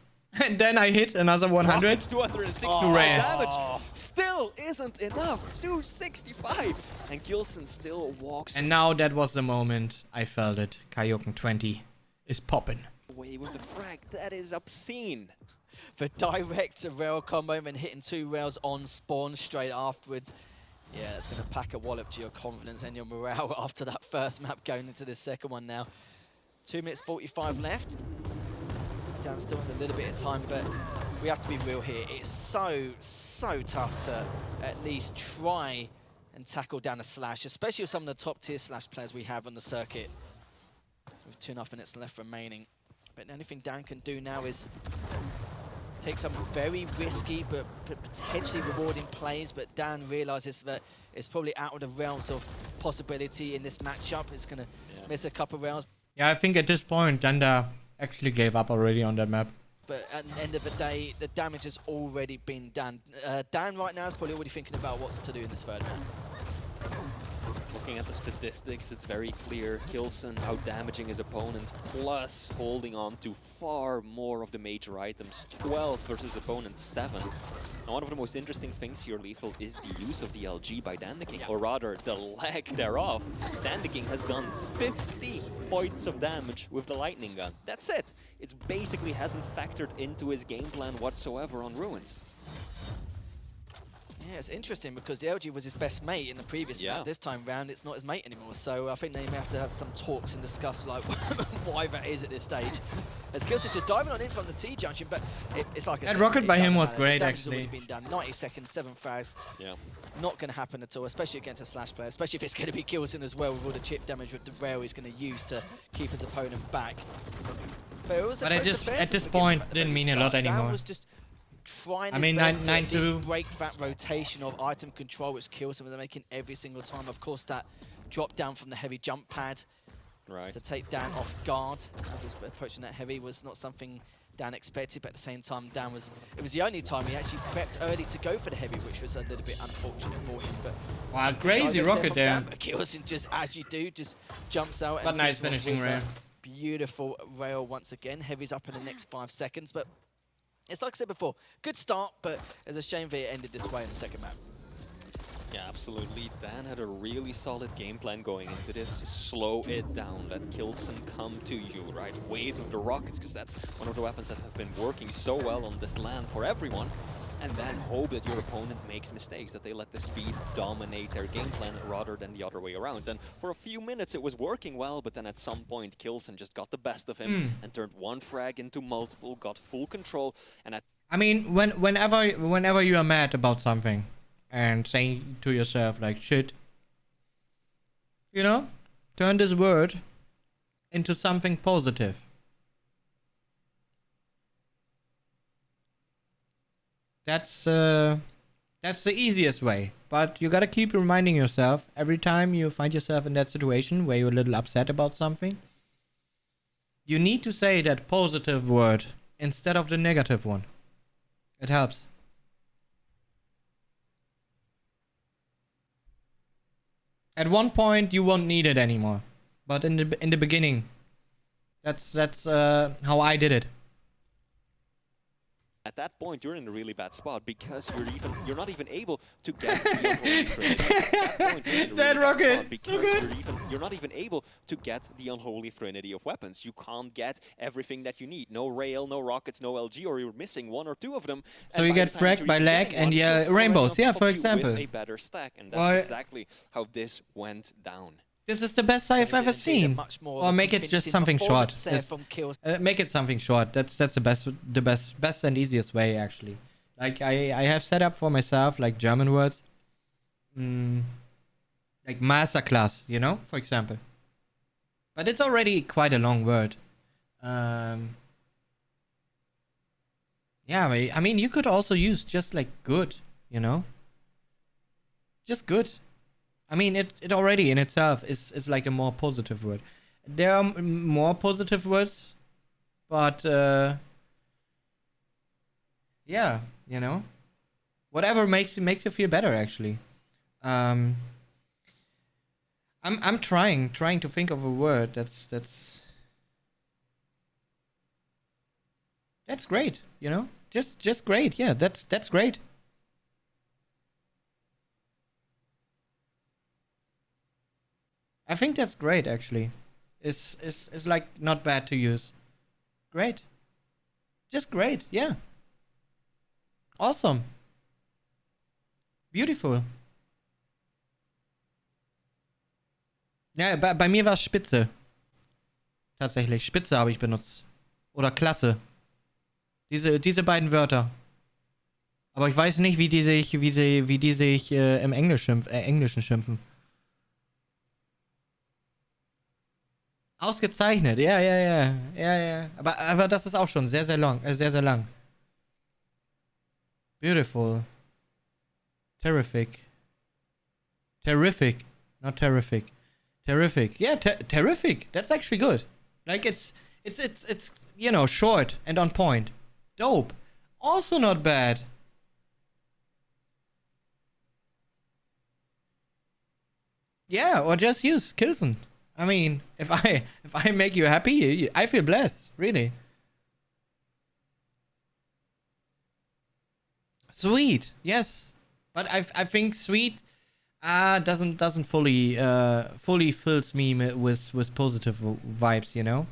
Speaker 2: And then I hit another 100.
Speaker 3: rockets, 265
Speaker 2: ran.
Speaker 3: damage. Still isn't enough. 265. And K1llsen still walks
Speaker 2: And now that was the moment I felt it. K1llsen 20 is popping.
Speaker 3: away with the frag. That is obscene.
Speaker 4: The direct rail combo and hitting 2 rails on spawn straight afterwards. Yeah, it's going to pack a wallop to your confidence and your morale after that first map going into this second one now. 2 minutes 45 left. Dan still has a little bit of time, but we have to be real here. It's so tough to at least try and tackle down a Slash, especially with some of the top tier Slash players we have on the circuit. With 2.5 minutes left remaining. But the only thing Dan can do now is take some very risky but potentially rewarding plays, but Dan realizes that it's probably out of the realms of possibility in this matchup. It's going to miss a couple rounds.
Speaker 2: Yeah, I think at this point, Danda actually gave up already on that map.
Speaker 4: But at the end of the day, the damage has already been done. Dan right now is probably already thinking about what to do in this third map.
Speaker 3: Looking at the statistics, it's very clear K1llsen out damaging his opponent, plus holding on to far more of the major items. 12 versus opponent 7. And one of the most interesting things here, Lethal, is the use of the LG by Dan the King, or rather the lack thereof. Dan the King has done 50 points of damage with the lightning gun. That's it. It basically hasn't factored into his game plan whatsoever on Ruins.
Speaker 4: Yeah, it's interesting because the LG was his best mate in the previous map. This time round, it's not his mate anymore. So I think they may have to have some talks and discuss like why that is at this stage. As K1llsen just diving on in from the T-junction, but it's like I
Speaker 2: That
Speaker 4: said,
Speaker 2: rocket
Speaker 4: it
Speaker 2: by him
Speaker 4: doesn't
Speaker 2: was
Speaker 4: matter. The
Speaker 2: great,
Speaker 4: damage has
Speaker 2: actually.
Speaker 4: already been done. 90 seconds, 7 frags.
Speaker 3: Yeah.
Speaker 4: Not going to happen at all, especially against a Slash player, especially if it's going to be K1llsen as well with all the chip damage with the rail he's going to use to keep his opponent back. But, it was
Speaker 2: But
Speaker 4: a
Speaker 2: at
Speaker 4: great
Speaker 2: this-
Speaker 4: defense
Speaker 2: at this
Speaker 4: the
Speaker 2: point,
Speaker 4: very
Speaker 2: didn't mean a
Speaker 4: start.
Speaker 2: lot
Speaker 4: Dan
Speaker 2: anymore.
Speaker 4: was just trying
Speaker 2: I
Speaker 4: his
Speaker 2: mean,
Speaker 4: best to
Speaker 2: 9-2.
Speaker 4: at least break that rotation of item control, which K1llsen was making every single time. Of course, that drop down from the heavy jump pad to take Dan off guard as he was approaching that heavy was not something Dan expected, but at the same time, it was the only time he actually prepped early to go for the heavy, which was a little bit unfortunate for him. But
Speaker 2: Wow, crazy rocket there.
Speaker 4: K1llsen just, as you do, just jumps out.
Speaker 2: But
Speaker 4: and
Speaker 2: nice
Speaker 4: finishes
Speaker 2: finishing
Speaker 4: with a
Speaker 2: rail.
Speaker 4: Beautiful rail once again. Heavy's up in the next 5 seconds, but it's like I said before, good start, but it's a shame that it ended this way in the second map.
Speaker 3: Yeah, absolutely. Dan had a really solid game plan going into this. Slow it down, let K1llsen come to you, right? Wait with the rockets, because that's one of the weapons that have been working so well on this land for everyone. And then hope that your opponent makes mistakes, that they let the speed dominate their game plan rather than the other way around. And for a few minutes it was working well, but then at some point K1llsen just got the best of him and turned one frag into multiple, got full control, and at
Speaker 2: I mean, whenever you are mad about something and saying to yourself like shit, you know, turn this word into something positive. That's the easiest way, but you gotta keep reminding yourself every time you find yourself in that situation where you're a little upset about something. You need to say that positive word instead of the negative one. It helps. At one point you won't need it anymore, but in the beginning, that's how I did it.
Speaker 3: At that point, you're in a really bad spot because you're not even able to get the unholy Trinity. At that point, you're in a really
Speaker 2: That
Speaker 3: bad
Speaker 2: rocket,
Speaker 3: spot because
Speaker 2: so good.
Speaker 3: you're not even able to get the unholy Trinity of weapons. You can't get everything that you need. No rail, no rockets, no LG, or you're missing one or two of them.
Speaker 2: So you get fragged by lag and rainbows. Yeah, for example.
Speaker 3: With a better stack, and that's
Speaker 2: Well,
Speaker 3: exactly how this went down.
Speaker 2: This is the best I've ever seen. Or make it just something short. Make it something short. That's the best and easiest way actually. Like I have set up for myself like German words, like masterclass, you know, for example. But it's already quite a long word. Yeah, I mean you could also use just like good, you know. Just good. I mean, it already in itself is like a more positive word. There are more positive words, but yeah, you know, whatever makes you feel better. Actually, I'm trying to think of a word that's great. You know, just great. Yeah, that's great. I think that's great actually. It's like not bad to use. Great. Just great, yeah. Awesome. Beautiful. Ja, bei mir war es Spitze. Tatsächlich. Spitze habe ich benutzt. Oder Klasse. Diese beiden Wörter. Aber ich weiß nicht, wie die sich im Englischen schimpfen. Ausgezeichnet, ja. Aber das ist auch schon sehr lang. Beautiful. Terrific. Not terrific. Terrific. Yeah, terrific. That's actually good. Like it's you know, short and on point. Dope. Also not bad. Yeah, or just use K1llsen. I mean, if I make you happy, I feel blessed, really. Sweet, yes, but I think sweet doesn't fully fills me with positive vibes, you know.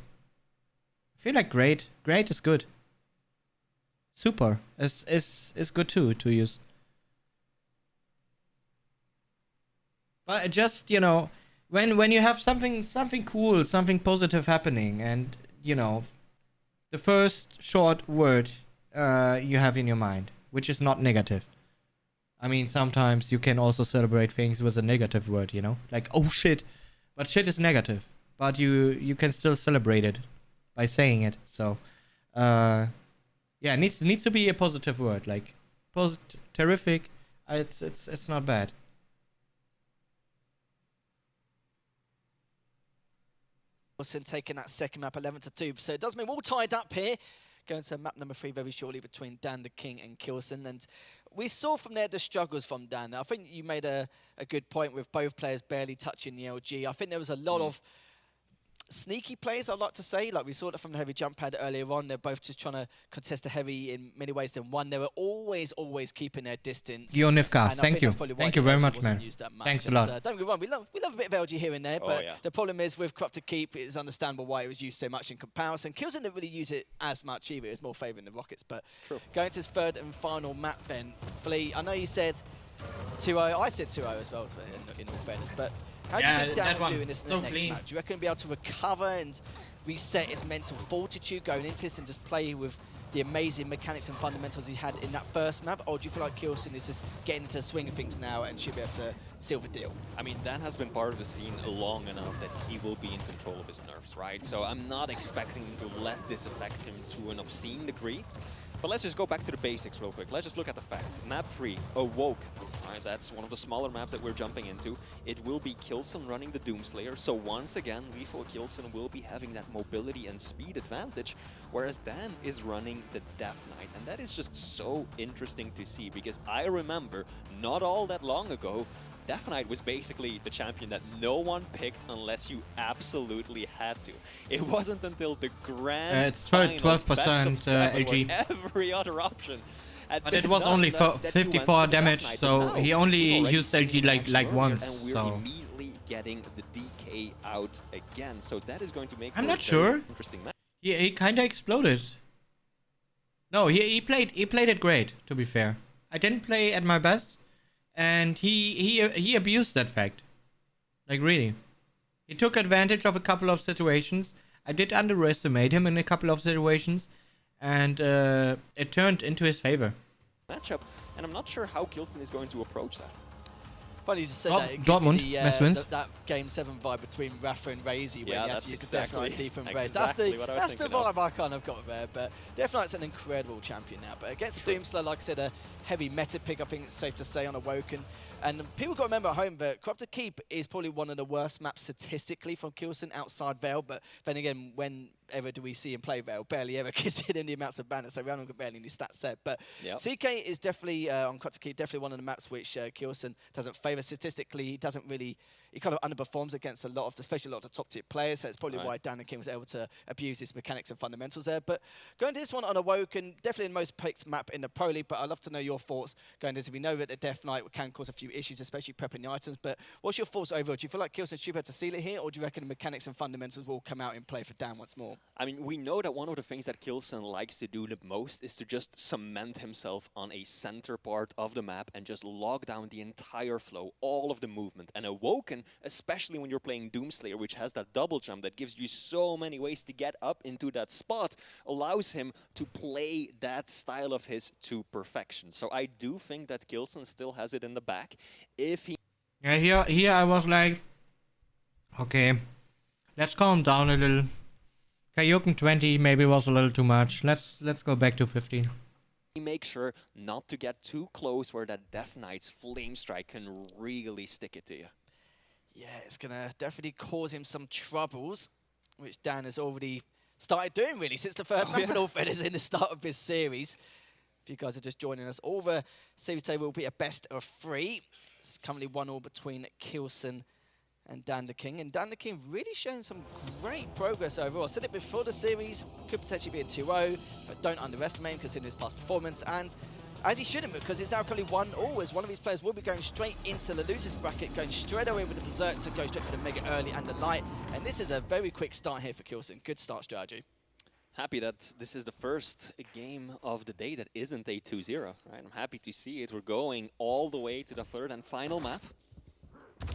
Speaker 2: I feel like great is good. Super is good too to use. But just, you know, when you have something cool, something positive happening, and you know, the first short word you have in your mind, which is not negative. I mean, sometimes you can also celebrate things with a negative word, you know, like oh shit, but shit is negative, but you can still celebrate it by saying it. So, yeah, it needs to be a positive word, like terrific. It's not bad.
Speaker 4: K1llsen taking that second map 11-2, so it does mean we're all tied up here. Going to map number 3 very shortly between Dan the King and K1llsen, and we saw from there the struggles from Dan. I think you made a good point with both players barely touching the LG. I think there was a lot of sneaky plays, I'd like to say. Like we saw that from the heavy jump pad earlier on. They're both just trying to contest the heavy in many ways than one. They were always keeping their distance.
Speaker 2: Gionivka, thank you. Thank you very much, man. Thanks a lot.
Speaker 4: Don't get me wrong, we love a bit of LG here and there, but the problem is with Corrupted Keep, it's understandable why it was used so much in comparison. K1llsen didn't really use it as much either. It was more favouring the Rockets. But going to his third and final map then, Flea, I know you said 2-0. I said 2-0 as well, in all fairness, but how do you think Dan will do in this in the next match? Do you reckon he'll be able to recover and reset his mental fortitude going into this and just play with the amazing mechanics and fundamentals he had in that first map? Or do you feel like K1llsen is just getting into the swing of things now and should be able to seal the deal?
Speaker 3: I mean, Dan has been part of the scene long enough that he will be in control of his nerves, right? So I'm not expecting him to let this affect him to an obscene degree. But let's just go back to the basics real quick. Let's just look at the facts. Map 3, Awoke. Right, that's one of the smaller maps that we're jumping into. It will be K1llsen running the Doomslayer. So once again, lethal K1llsen will be having that mobility and speed advantage, whereas Dan is running the Death Knight. And that is just so interesting to see, because I remember not all that long ago, Death Knight was basically the champion that no one picked unless you absolutely had to. It wasn't until the grand
Speaker 2: it's
Speaker 3: finals,
Speaker 2: 12%
Speaker 3: best of seven,
Speaker 2: LG.
Speaker 3: where every other option had
Speaker 2: But
Speaker 3: been
Speaker 2: it was
Speaker 3: done
Speaker 2: only
Speaker 3: that you went
Speaker 2: 54
Speaker 3: for the Death
Speaker 2: damage,
Speaker 3: Knight.
Speaker 2: so
Speaker 3: But now,
Speaker 2: he only
Speaker 3: we've already
Speaker 2: used
Speaker 3: seen
Speaker 2: LG
Speaker 3: it in action
Speaker 2: like
Speaker 3: earlier,
Speaker 2: once,
Speaker 3: and we're
Speaker 2: so...
Speaker 3: immediately getting the DK out again. So that is going to make
Speaker 2: I'm
Speaker 3: for a
Speaker 2: not sure.
Speaker 3: very interesting match.
Speaker 2: He kind of exploded. No, he played it great, to be fair. I didn't play at my best, and he abused that fact. Like, really. He took advantage of a couple of situations. I did underestimate him in a couple of situations, and it turned into his favor.
Speaker 3: Matchup, and I'm not sure how K1llsen is going to approach that.
Speaker 4: Funny you said
Speaker 2: Dort-
Speaker 4: that. It gives
Speaker 2: Dortmund,
Speaker 4: me
Speaker 2: Mess wins.
Speaker 4: that Game 7 vibe between Rafa and Razy when
Speaker 3: Yeah,
Speaker 4: you had
Speaker 3: that's
Speaker 4: to use the Death Knight
Speaker 3: exactly-
Speaker 4: deep embrace.
Speaker 3: exactly what I was
Speaker 4: That's the
Speaker 3: thinking of.
Speaker 4: vibe I kind of got there. But Death Knight's an incredible champion now. But against Doomslayer, like I said, a heavy meta pick, I think it's safe to say, on Awoken. And people got to remember at home that Corrupted Keep is probably one of the worst maps statistically from K1llsen outside Vale. But then again, whenever do we see him play Vale? Barely ever, considering the amounts of banners. So we haven't got barely any stats set. But
Speaker 3: Yep.
Speaker 4: CK is definitely, on Corrupted Keep, definitely one of the maps which K1llsen doesn't favour statistically. He doesn't really, he kind of underperforms against a lot of, especially a lot of the top tier players. So it's probably
Speaker 3: Right.
Speaker 4: why Dan and Kim was able to abuse his mechanics and fundamentals there. But going to this one on Awoken, definitely the most picked map in the Pro League. But I'd love to know your thoughts going to this. We know that the Death Knight can cause a few issues, especially prepping the items. But what's your thoughts overall? Do you feel like K1llsen should be able to seal it here, or do you reckon the mechanics and fundamentals will come out in play for Dan once more?
Speaker 3: I mean, we know that one of the things that K1llsen likes to do the most is to just cement himself on a center part of the map and just log down the entire flow, all of the movement. And Awoken, especially when you're playing Doomslayer, which has that double jump that gives you so many ways to get up into that spot, allows him to play that style of his to perfection. So I do think that K1llsen still has it in the back. If he
Speaker 2: Yeah, here I was like, okay, let's calm down a little. K1llsen 20 maybe was a little too much. Let's go back to 15.
Speaker 3: makes sure not to get too close where that Death Knight's Flame Strike can really stick it to you.
Speaker 4: Yeah, it's going to definitely cause him some troubles, which Dan has already started doing, really, since the first map with all feathers in the start of this series. If you guys are just joining us, all the series table will be a best of 3. It's currently 1-1 between K1llsen and Dan the King. And Dan the King really showing some great progress overall. I said it before the series, could potentially be a 2-0, but don't underestimate him considering his past performance. And as he shouldn't, because it's now currently 1-1, as one of his players will be going straight into the losers bracket, going straight away with the Berserk to go straight for the Mega early and the Light. And this is a very quick start here for K1llsen. Good start strategy.
Speaker 3: Happy that this is the first game of the day that isn't a 2-0, right? I'm happy to see it. We're going all the way to the third and final map.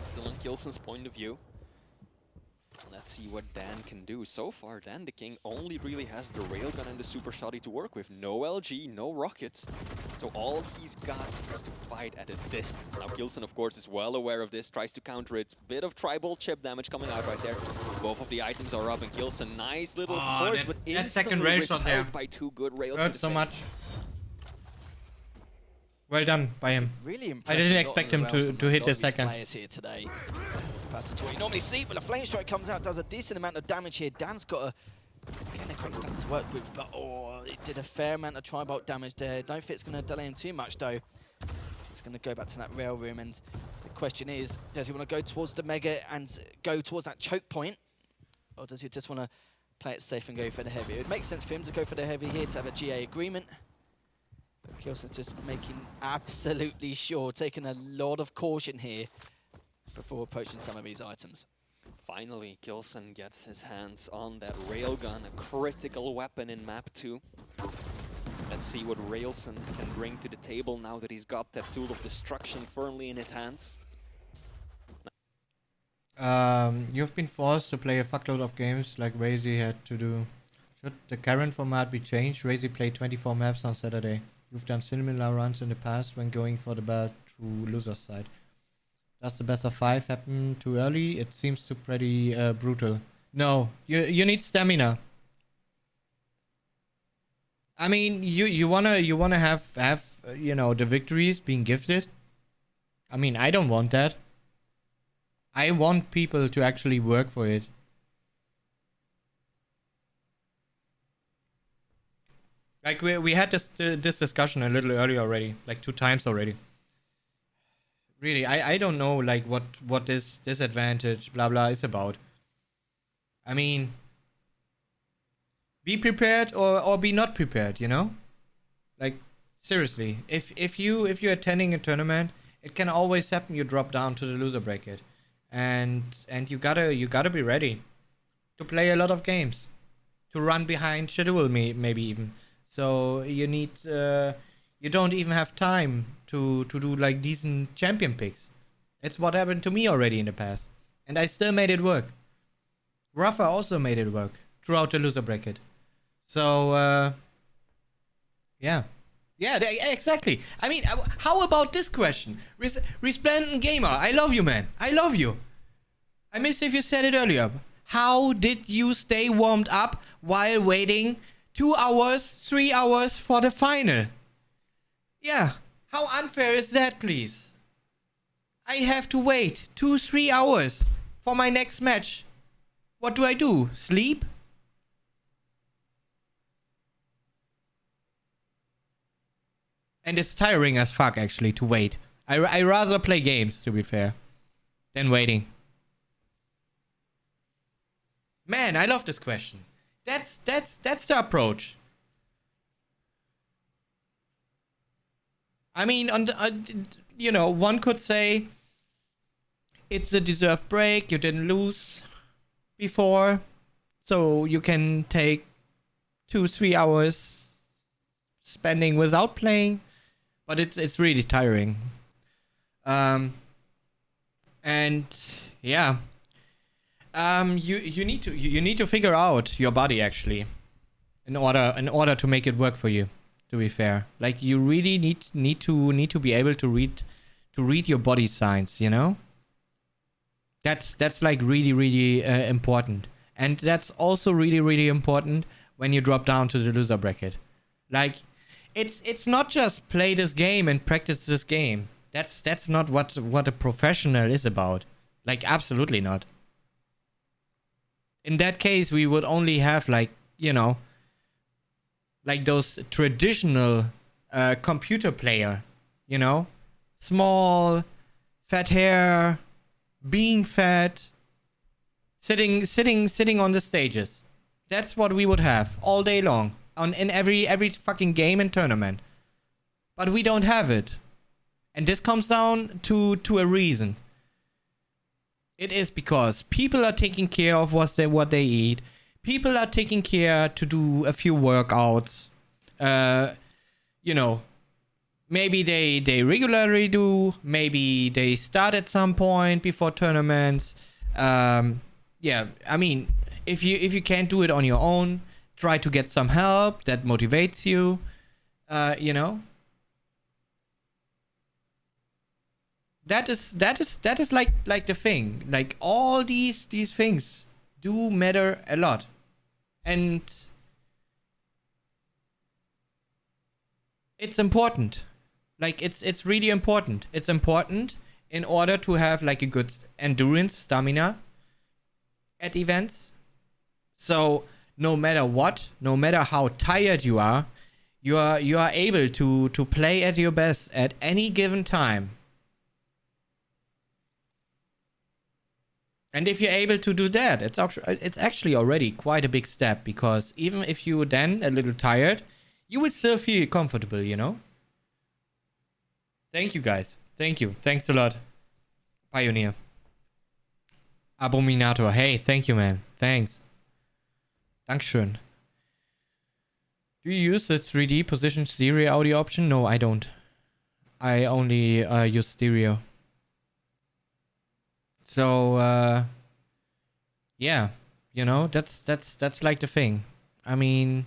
Speaker 3: Still on K1llsen's point of view. Let's see what Dan can do. So far, Dan the King only really has the railgun and the super shoddy to work with. No LG, no rockets. So all he's got is to fight at a distance. Now K1llsen, of course, is well aware of this, tries to counter it. Bit of tribal chip damage coming out right there. Both of the items are up, and K1llsen, nice little force, but
Speaker 2: that second
Speaker 3: instantly
Speaker 2: rail shot there
Speaker 3: repelled by 2 good rails to
Speaker 2: hurt
Speaker 3: the
Speaker 2: so
Speaker 3: face.
Speaker 2: much. Well done by him.
Speaker 4: Really
Speaker 2: I
Speaker 4: impressive.
Speaker 2: didn't
Speaker 4: lot
Speaker 2: expect
Speaker 4: of
Speaker 2: him
Speaker 4: the
Speaker 2: to
Speaker 4: rails from a
Speaker 2: hit
Speaker 4: lot
Speaker 2: the
Speaker 4: of these
Speaker 2: second.
Speaker 4: players here today. Compared to what you normally see, but the Flame Strike comes out, does a decent amount of damage here. Dan's got getting a quick stack to work with, but it did a fair amount of Tribolt damage there. Don't think it's going to delay him too much though. It's going to go back to that rail room, and the question is, does he want to go towards the Mega and go towards that choke point, or does he just want to play it safe and go for the heavy? It would make sense for him to go for the heavy here to have a GA agreement. But K1llsen's just making absolutely sure, taking a lot of caution here before approaching some of these items.
Speaker 3: Finally, K1llsen gets his hands on that railgun, a critical weapon in map 2. Let's see what K1llsen can bring to the table now that he's got that tool of destruction firmly in his hands.
Speaker 2: You've been forced to play a fuckload of games like Razy had to do. Should the current format be changed? Razy played 24 maps on Saturday. You've done similar runs in the past when going for the bad to loser's side. Does the best of 5 happen too early? It seems too pretty brutal. No, you need stamina. I mean, you wanna have you know, the victories being gifted. I mean, I don't want that. I want people to actually work for it. Like we had this discussion a little earlier already, like 2 times already. Really, I don't know like what this disadvantage blah blah is about. I mean, be prepared or be not prepared, you know? Like seriously, if you're attending a tournament, it can always happen you drop down to the loser bracket. And you gotta be ready to play a lot of games, to run behind schedule maybe even. So you don't even have time to do like decent champion picks. It's what happened to me already in the past, and I still made it work. Rafa also made it work throughout the loser bracket. So yeah. Yeah, exactly. I mean, how about this question? Resplendent Gamer, I love you, man. I love you. I missed if you said it earlier. How did you stay warmed up while waiting 2 hours, 3 hours for the final? Yeah, how unfair is that, please? I have to wait 2, 3 hours for my next match. What do I do? Sleep? And it's tiring as fuck, actually, to wait. I rather play games, to be fair, than waiting. Man, I love this question. That's the approach. I mean, one could say it's a deserved break. You didn't lose before, so you can take 2, 3 hours spending without playing. But it's really tiring. And yeah. You need to figure out your body actually in order to make it work for you, to be fair. Like you really need to be able to read your body signs, you know? That's like really important. And that's also really important when you drop down to the loser bracket. Like it's not just play this game and practice this game. That's not what a professional is about. Like absolutely not. In that case, we would only have like, like those traditional computer player, small, fat hair, being fat, sitting on the stages. That's what we would have all day long in every fucking game and tournament. But we don't have it. And this comes down to a reason. It is because people are taking care of what they eat. People are taking care to do a few workouts. Maybe they regularly do. Maybe they start at some point before tournaments. Yeah, I mean, if you can't do it on your own, try to get some help that motivates you. That is like the thing. Like all these things do matter a lot. And it's important. Like it's really important. It's important in order to have like a good endurance stamina at events. So no matter what, no matter how tired you are able to play at your best at any given time. And if you're able to do that, it's actually already quite a big step, because even if you're then a little tired, you will still feel comfortable, Thank you, guys. Thank you. Thanks a lot. Pioneer. Abominator. Hey, thank you, man. Thanks. Dankeschön. Do you use the 3D position stereo audio option? No, I don't. I only use stereo. So, yeah, that's like the thing. I mean,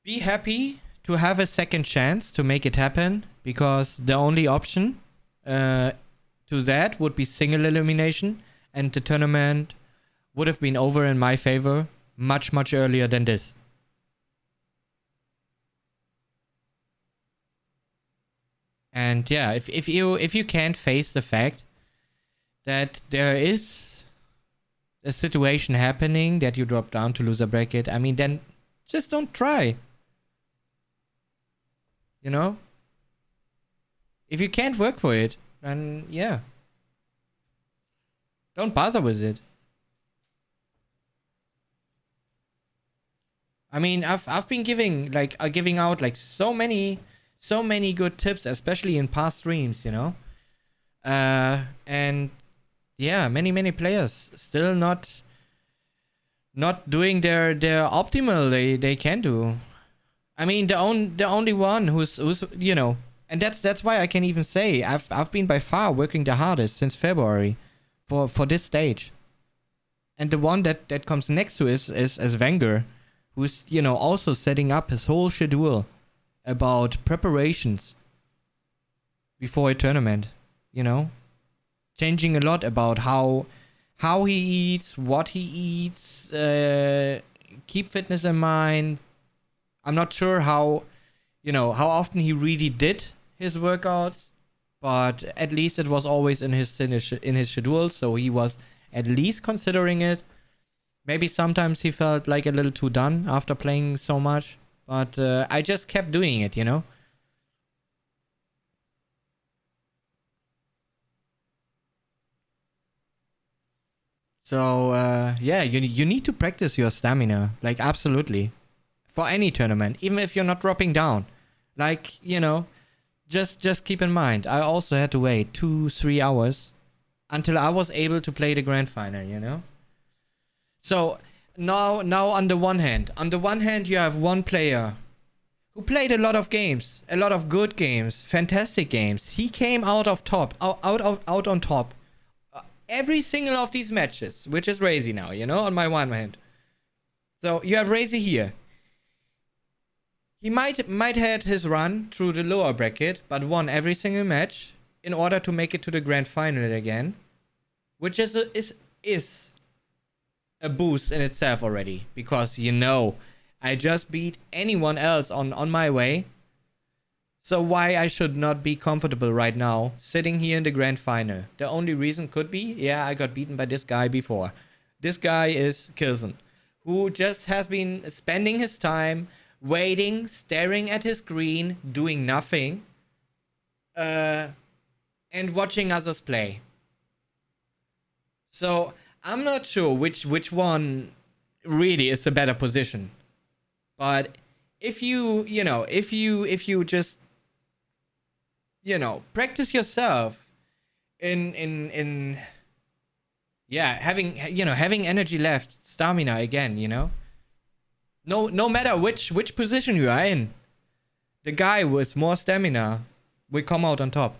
Speaker 2: be happy to have a second chance to make it happen, because the only option to that would be single elimination, and the tournament would have been over in my favor much earlier than this. And yeah, if you can't face the fact that there is a situation happening that you drop down to loser bracket, I mean, then just don't try. If you can't work for it, And yeah, don't bother with it. I mean, I've been giving out like so many good tips, especially in past streams, you know. And yeah, many players still not doing their optimal they can do. I mean, the only one who's you know, and that's why I can even say I've been by far working the hardest since February for this stage. And the one that comes next to is Wenger, who's, you know, also setting up his whole schedule about preparations before a tournament, you know, changing a lot about how he eats, what he eats, keep fitness in mind. I'm not sure how often he really did his workouts, but at least it was always in his schedule, so he was at least considering it. Maybe sometimes he felt like a little too done after playing so much, but I just kept doing it, you know. So yeah, you need to practice your stamina, like absolutely, for any tournament, even if you're not dropping down. Like, you know, just keep in mind, I also had to wait 2-3 hours until I was able to play the grand final, you know. So now on the one hand you have one player who played a lot of games, a lot of good games, fantastic games. He came out on top every single of these matches, which is Razy now, you know, on my one hand. So you have Razy here. He might had his run through the lower bracket, but won every single match in order to make it to the grand final again, which is a boost in itself already, because, you know, I just beat anyone else on my way. So why I should not be comfortable right now sitting here in the grand final? The only reason could be, yeah, I got beaten by this guy before. This guy is K1llsen, who just has been spending his time waiting, staring at his screen, doing nothing, and watching others play. So I'm not sure which one really is a better position. But if you just, you know, practice yourself in yeah, having energy left, stamina again, you know. No matter which position you are in, the guy with more stamina will come out on top.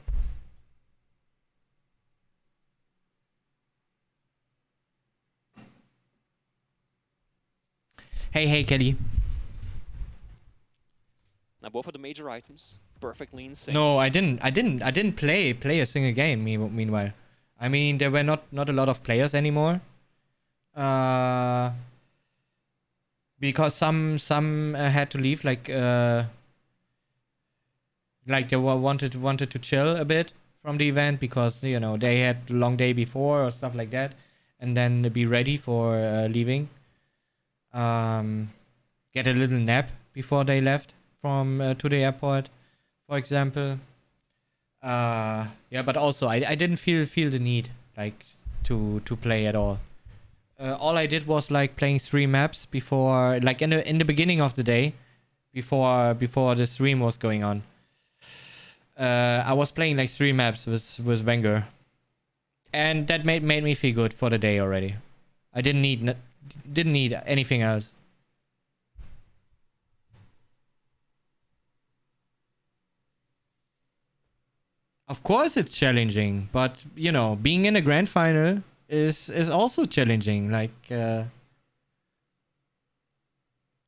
Speaker 2: Hey, Kelly.
Speaker 3: Now both of the major items, perfectly insane.
Speaker 2: No, I didn't play a single game. Meanwhile, I mean, there were not a lot of players anymore. Because some had to leave, like they wanted to chill a bit from the event, because, you know, they had a long day before or stuff like that, and then be ready for leaving. Get a little nap before they left from to the airport, for example. Yeah, but also I didn't feel the need, like, to play at all. All I did was like playing 3 maps before, like in the beginning of the day, before the stream was going on. I was playing like 3 maps with Wenger, and that made me feel good for the day already. I didn't need anything else. Of course it's challenging, but, you know, being in a grand final is also challenging. Like,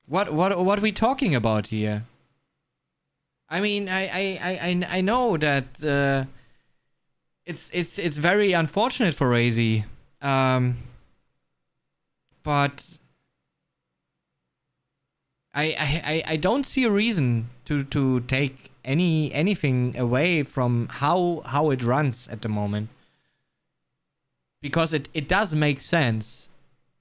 Speaker 2: what are we talking about here? I mean, I know that it's very unfortunate for Razy, but I don't see a reason to take anything away from how it runs at the moment, because it does make sense.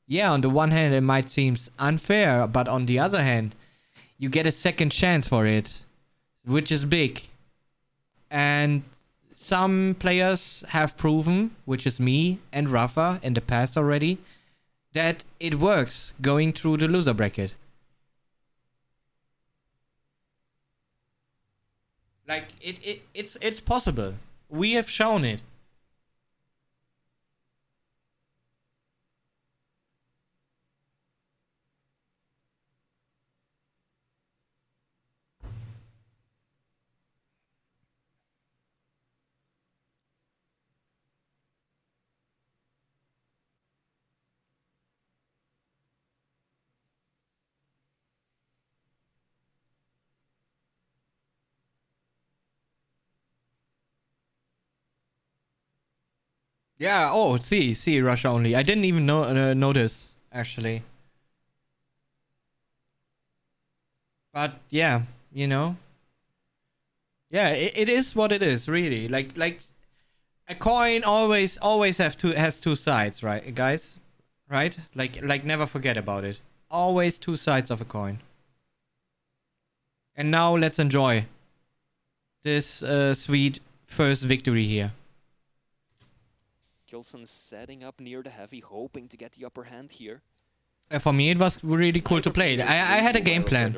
Speaker 2: Yeah, on the one hand it might seem unfair, but on the other hand you get a second chance for it, which is big. And some players have proven, which is me and Rafa in the past already, that it works going through the loser bracket. Like it's possible. We have shown it. Yeah, oh, see, Russia only. I didn't even notice, actually. But yeah, you know. Yeah, it is what it is, really. Like a coin always has two sides, right, guys? Right? Like never forget about it. Always two sides of a coin. And now let's enjoy this sweet first victory here.
Speaker 3: K1llsen setting up near the heavy, hoping to get the upper hand here.
Speaker 2: For me, it was really cool to play. I had a game plan,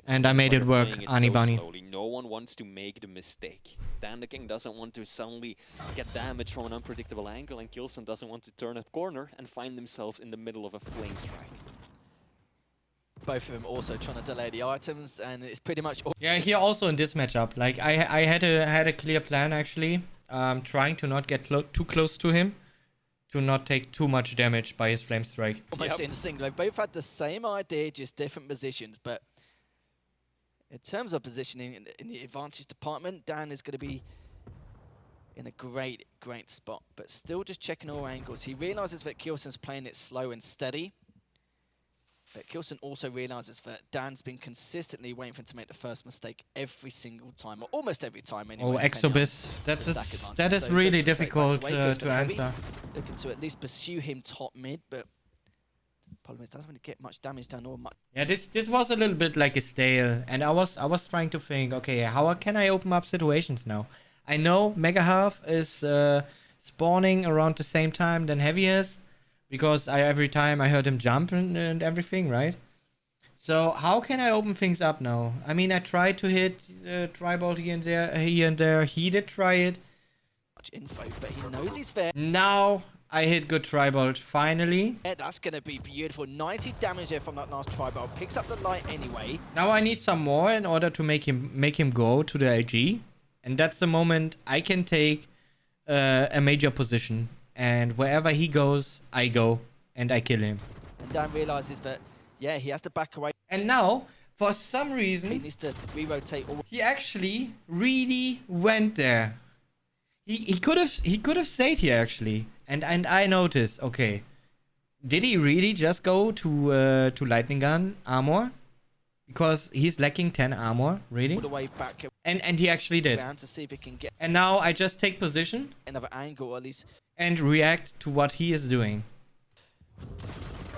Speaker 2: and I made it work, Ani Bani.
Speaker 3: Slowly. No one wants to make the mistake. Dan the King doesn't want to suddenly get damage from an unpredictable angle, and K1llsen doesn't want to turn a corner and find themselves in the middle of a flame strike.
Speaker 4: Both of them also trying to delay the items, and it's pretty much all.
Speaker 2: Yeah, here also in this matchup, like I had a clear plan actually, trying to not get too close to him, to not take too much damage by his flame strike.
Speaker 4: Almost in sync. They've both had the same idea, just different positions. But in terms of positioning in the advantage department, Dan is going to be in a great spot. But still just checking all angles. He realizes that K1llsen's playing it slow and steady. But K1llsen also realizes that Dan's been consistently waiting for him to make the first mistake every single time, or almost every time anyway.
Speaker 2: Oh, Exobis. That is really difficult to answer.
Speaker 4: Looking to at least pursue him top mid, but problem is doesn't really get much damage done or much.
Speaker 2: Yeah, this was a little bit like a stale, and I was trying to think, okay, how can I open up situations now? I know Mega Half is spawning around the same time than Heavy is, because every time I heard him jump and everything, right? So how can I open things up now? I mean, I tried to hit Tribal here and there. He did try it.
Speaker 4: Much info, but he knows he's there.
Speaker 2: Now I hit good Tribal finally.
Speaker 4: Yeah, that's gonna be beautiful. 90 damage there from that last Tribal. Picks up the light anyway.
Speaker 2: Now I need some more in order to make him go to the AG, and that's the moment I can take a major position. And wherever he goes, I go and I kill him.
Speaker 4: And Dan realizes that, yeah, he has to back away.
Speaker 2: And now, for some reason,
Speaker 4: He needs to re-rotate.
Speaker 2: he actually really went there. He could have stayed here actually. And I noticed, okay, did he really just go to Lightning Gun armor? Because he's lacking 10 armor, really.
Speaker 4: All the way back
Speaker 2: And he actually did.
Speaker 4: around to see if he can get
Speaker 2: And now I just take position
Speaker 4: another angle, or at least
Speaker 2: and react to what he is doing.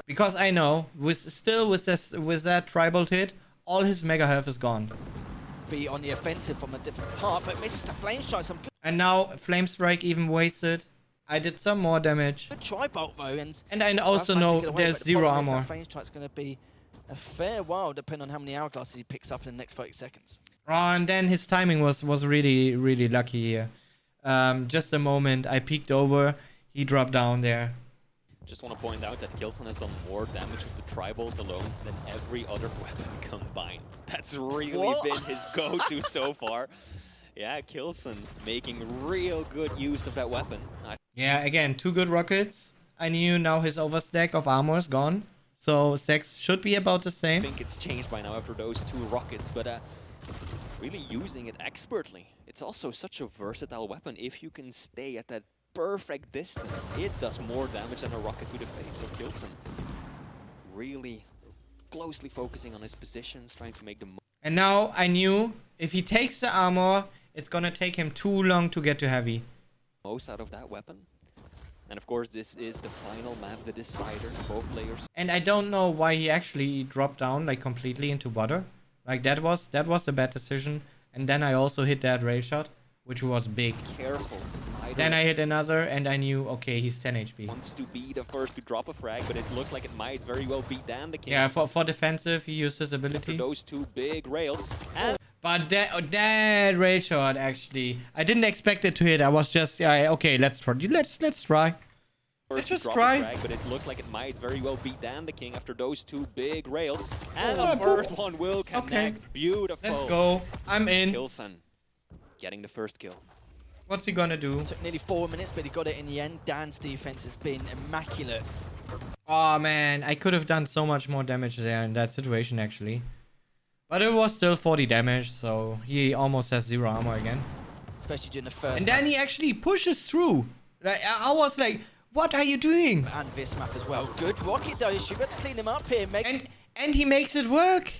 Speaker 2: Because I know, with that Tribal hit, all his Mega Health is gone.
Speaker 4: be on the offensive from a different part, but misses the flame strike. Some
Speaker 2: And now Flame Strike even wasted. I did some more damage.
Speaker 4: good tri-bolt though, and
Speaker 2: I also
Speaker 4: managed to
Speaker 2: know
Speaker 4: get away,
Speaker 2: there's
Speaker 4: but the
Speaker 2: zero
Speaker 4: problem is that
Speaker 2: armor.
Speaker 4: flame strike's going to be a fair while, depending on how many hourglasses he picks up in the next 30 seconds.
Speaker 2: Oh, and then his timing was really lucky here. Just a moment, I peeked over, he dropped down there.
Speaker 3: Just want to point out that K1llsen has done more damage with the Tri-Bolt alone than every other weapon combined. That's really been his go-to so far. Yeah, K1llsen making real good use of that weapon.
Speaker 2: Yeah, again, 2 good rockets. I knew now his overstack of armor is gone. So Sex should be about the
Speaker 3: I
Speaker 2: same.
Speaker 3: think it's changed by now after those 2 rockets, but really using it expertly. It's also such a versatile weapon. If you can stay at that perfect distance, it does more damage than a rocket to the face. So K1llsen really closely focusing on his positions, trying to make the
Speaker 2: And now I knew if he takes the armor, it's gonna take him too long to get to Heavy.
Speaker 3: most out of that weapon. And of course, this is the final map, the decider. Both players.
Speaker 2: And I don't know why he actually dropped down like completely into water. Like that was a bad decision. And then I also hit that rail shot. which was big.
Speaker 3: Careful.
Speaker 2: Then I hit another, and I knew, okay, he's 10 HP.
Speaker 3: Wants to be the first to drop a frag, but it looks like it might very well be Dan the King.
Speaker 2: Yeah, for defensive, he used his
Speaker 3: After
Speaker 2: ability.
Speaker 3: those two big rails. And
Speaker 2: But that rail shot, actually, I didn't expect it to hit. I was just, okay, let's try. Let's try.
Speaker 3: first
Speaker 2: just
Speaker 3: to drop
Speaker 2: try.
Speaker 3: a frag, but it looks like it might very well be Dan the King after those two big rails. And
Speaker 2: Oh,
Speaker 3: the first one will connect.
Speaker 2: Okay.
Speaker 3: Beautiful.
Speaker 2: Let's go. I'm in.
Speaker 3: K1llsen getting the first kill.
Speaker 2: What's he gonna do?
Speaker 4: Took nearly 4 minutes, but he got it in the end. Dan's defense has been immaculate.
Speaker 2: Oh man, I could have done so much more damage there in that situation, actually. But it was still 40 damage, so he almost has 0 armor again.
Speaker 4: Especially during the first
Speaker 2: And then he actually pushes through. Like, I was like, what are you doing?
Speaker 4: and this map as well. Good rocket though. Should be able to clean him up here.
Speaker 2: And he makes it work.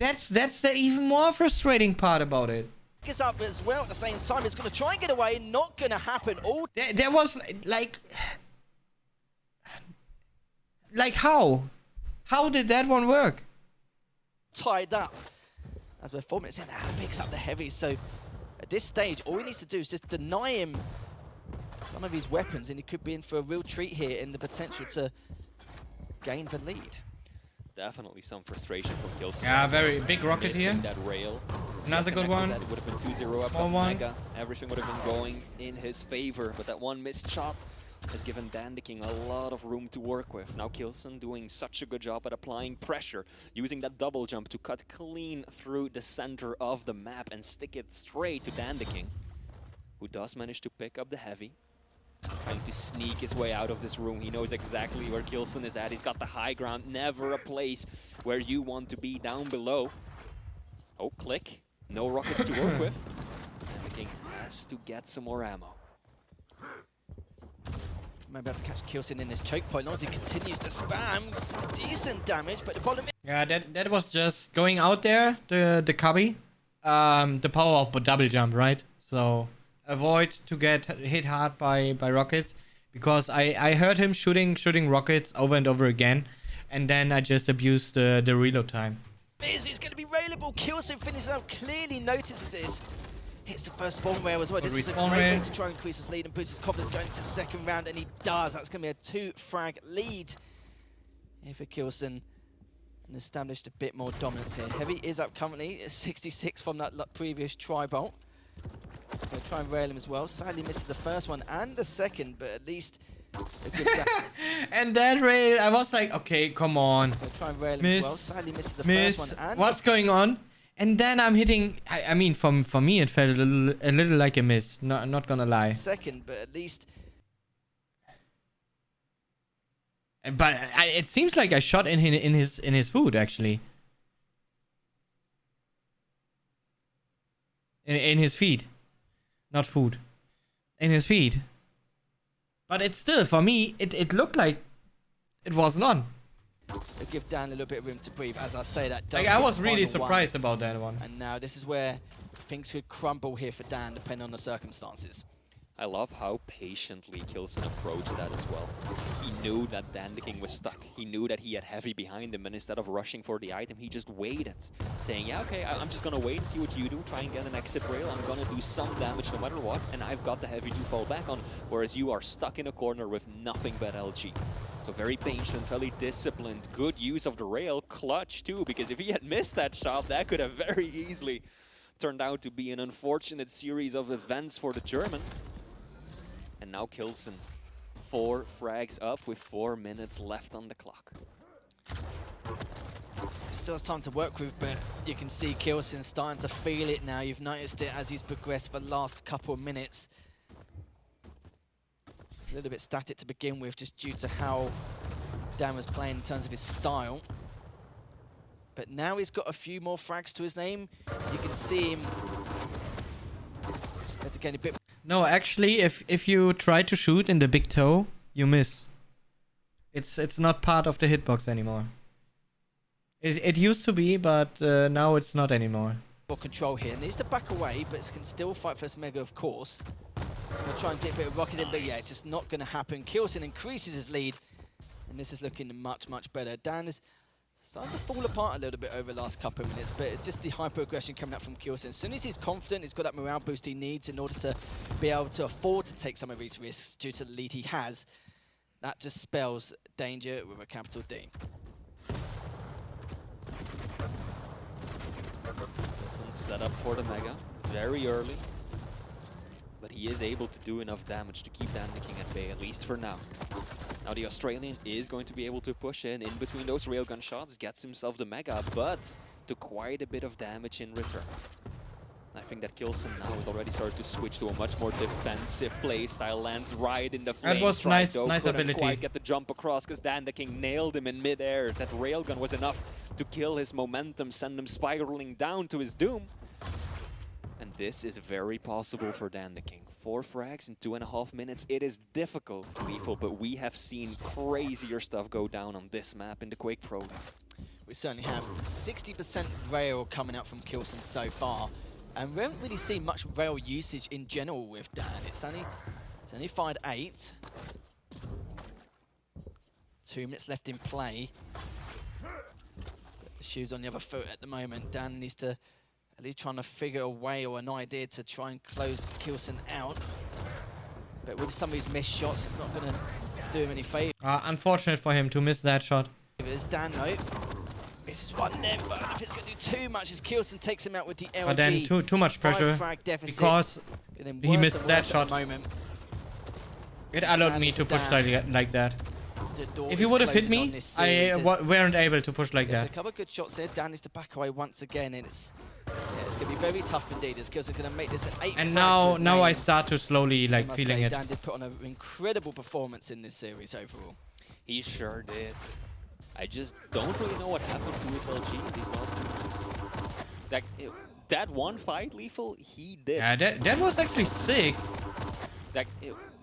Speaker 2: That's the even more frustrating part about it.
Speaker 4: Gets up as well at the same time. It's going to try and get away. Not going to happen. All
Speaker 2: There was like how? How did that one work?
Speaker 4: tied up. As we're 4 minutes in, picks up the heavy. So at this stage, all he needs to do is just deny him some of his weapons, and he could be in for a real treat here in the potential to gain the lead.
Speaker 3: Definitely some frustration from K1llsen.
Speaker 2: Yeah, very big rocket
Speaker 3: Missing
Speaker 2: here.
Speaker 3: that rail.
Speaker 2: Another good one.
Speaker 3: That it would have been 2-0 up
Speaker 2: Small
Speaker 3: on
Speaker 2: one.
Speaker 3: Mega. Everything would have been going in his favor, but that one missed shot has given Dan the King a lot of room to work with. Now K1llsen doing such a good job at applying pressure, using that double jump to cut clean through the center of the map and stick it straight to Dan the King, who does manage to pick up the heavy. Trying to sneak his way out of this room. He knows exactly where K1llsen is at. He's got the high ground. Never a place where you want to be down below. Oh, click. No rockets to work with. And the King has to get some more ammo.
Speaker 4: Might be able to catch K1llsen in this choke point. As long as he continues to spam, some decent damage, but the problem is
Speaker 2: Yeah, that was just going out there, the cubby. The power of double jump, right? So avoid to get hit hard by rockets, because I heard him shooting rockets over and over again, and then I just abused the reload time.
Speaker 4: it's going to be railable. K1llsen finishes up, clearly notices this. Hits the first spawn rail as well.
Speaker 2: Good
Speaker 4: This is a
Speaker 2: respawn
Speaker 4: great way
Speaker 2: rail.
Speaker 4: to try and increase his lead and boost his confidence going into the second round, and he does. That's going to be a 2-frag lead here for K1llsen, and established a bit more dominance here. Heavy is up currently at 66 from that previous tri-bolt. Gonna try and rail him as well. Sadly misses the first one and the second, but at least a good
Speaker 2: And that rail, I was like, okay, come on.
Speaker 4: Gonna try and rail him
Speaker 2: Miss,
Speaker 4: as well. Sadly misses the
Speaker 2: Miss,
Speaker 4: first one and
Speaker 2: what's going on? And then I'm hitting. I mean, for me, it felt a little like a miss. Not gonna lie.
Speaker 4: the second, but at least
Speaker 2: But it seems like I shot in his food, actually. In his feet, not food. In his feet. But it's still, for me, it looked like it was none.
Speaker 4: it'll give Dan a little bit of room to breathe. As I say, that does
Speaker 2: Like, I
Speaker 4: get
Speaker 2: was
Speaker 4: the
Speaker 2: really
Speaker 4: final one.
Speaker 2: surprised about that one.
Speaker 4: And now this is where things could crumble here for Dan, depending on the circumstances.
Speaker 3: I love how patiently K1llsen approached that as well. He knew that Dan the King was stuck. He knew that he had heavy behind him, and instead of rushing for the item, he just waited, saying, yeah, okay, I'm just gonna wait and see what you do, try and get an exit rail. I'm gonna do some damage no matter what, and I've got the heavy to fall back on, whereas you are stuck in a corner with nothing but LG. So very patient, very disciplined, good use of the rail, clutch too, because if he had missed that shot, that could have very easily turned out to be an unfortunate series of events for the German. And now K1llsen, 4 frags up with 4 minutes left on the clock.
Speaker 4: Still has time to work with, but you can see K1llsen starting to feel it now. You've noticed it as he's progressed for the last couple of minutes. It's a little bit static to begin with, just due to how Dan was playing in terms of his style. But now he's got a few more frags to his name. You can see him getting a bit.
Speaker 2: No, actually, if you try to shoot in the big toe, you miss. It's not part of the hitbox anymore. It used to be, but now it's not anymore.
Speaker 4: More control here. Needs to back away, but can still fight for this Mega, of course. Gonna try and get a bit of rocket in, but yeah, it's just not gonna happen. K1llsen increases his lead, and this is looking much, much better. Dan is starting to fall apart a little bit over the last couple of minutes, but it's just the hyper-aggression coming up from K1llsen. As soon as he's confident, he's got that morale boost he needs in order to be able to afford to take some of these risks due to the lead he has. That just spells danger with a capital D.
Speaker 3: K1llsen set up for the Mega very early, but he is able to do enough damage to keep Dandeking at bay, at least for now. Now the Australian is going to be able to push in between those railgun shots, gets himself the Mega, but to quite a bit of damage in return. I think that K1llsen now has already started to switch to a much more defensive play style, lands right in the flames.
Speaker 2: That was
Speaker 3: right,
Speaker 2: nice,
Speaker 3: though,
Speaker 2: nice
Speaker 3: couldn't
Speaker 2: ability.
Speaker 3: quite get the jump across because Dandeking nailed him in midair. That railgun was enough to kill his momentum, send him spiraling down to his doom. And this is very possible for Dandeking. 4 frags in 2.5 minutes. It is difficult, Lethal, but we have seen crazier stuff go down on this map in the Quake Pro League.
Speaker 4: We certainly have 60% rail coming out from K1llsen so far. And we haven't really seen much rail usage in general with Dan. It's only fired 8. 2 minutes left in play. The shoe's on the other foot at the moment. Dan needs to at least trying to figure a way or an idea to try and close K1llsen out. But with some of these missed shots, it's not going to do him any favours.
Speaker 2: Unfortunate for him to miss that shot.
Speaker 4: Dan, though. This is one then, but if it's going to do too much as K1llsen takes him out with the LG.
Speaker 2: But then too much pressure because he missed that shot. It allowed me to push like that. If he would have hit me, I weren't able to push like that.
Speaker 4: A couple of good shots there. Dan needs to back away once again, and it's going to be very tough indeed. As K1llsen going to make this an 8.
Speaker 2: And now I start to slowly feeling it.
Speaker 4: Dan did put on an incredible performance in this series overall.
Speaker 3: He sure did. I just don't really know what happened to his LG these last 2 minutes. That one fight, Lethal, he did.
Speaker 2: Yeah, that was actually sick.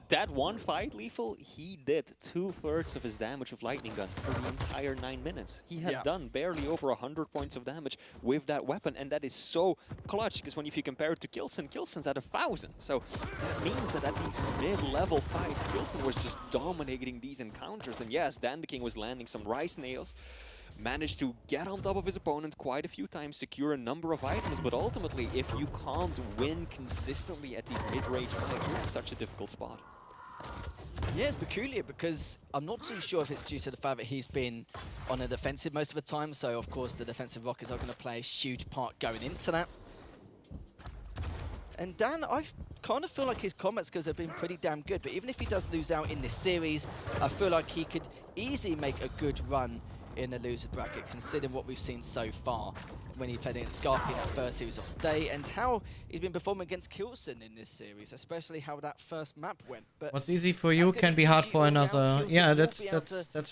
Speaker 3: That one fight, Lethal, he did 2/3 of his damage with Lightning Gun for the entire 9 minutes. He had done barely over 100 points of damage with that weapon, and that is so clutch, because if you compare it to K1llsen, K1llsen's at 1,000. So that means that at these mid-level fights, K1llsen was just dominating these encounters. And yes, Dandeking was landing some rice nails, managed to get on top of his opponent quite a few times, secure a number of items, but ultimately, if you can't win consistently at these mid-range fights, you're in such a difficult spot.
Speaker 4: Yeah, it's peculiar because I'm not too sure if it's due to the fact that he's been on a defensive most of the time, so of course the defensive rockets are going to play a huge part going into that. And Dan, I kind of feel like his combat skills have been pretty damn good, but even if he does lose out in this series, I feel like he could easily make a good run in the loser bracket, considering what we've seen so far when he played against Garpy in that first series of the day, and how he's been performing against K1llsen in this series, especially how that first map went. But
Speaker 2: what's easy for you can be hard for another. Yeah, that's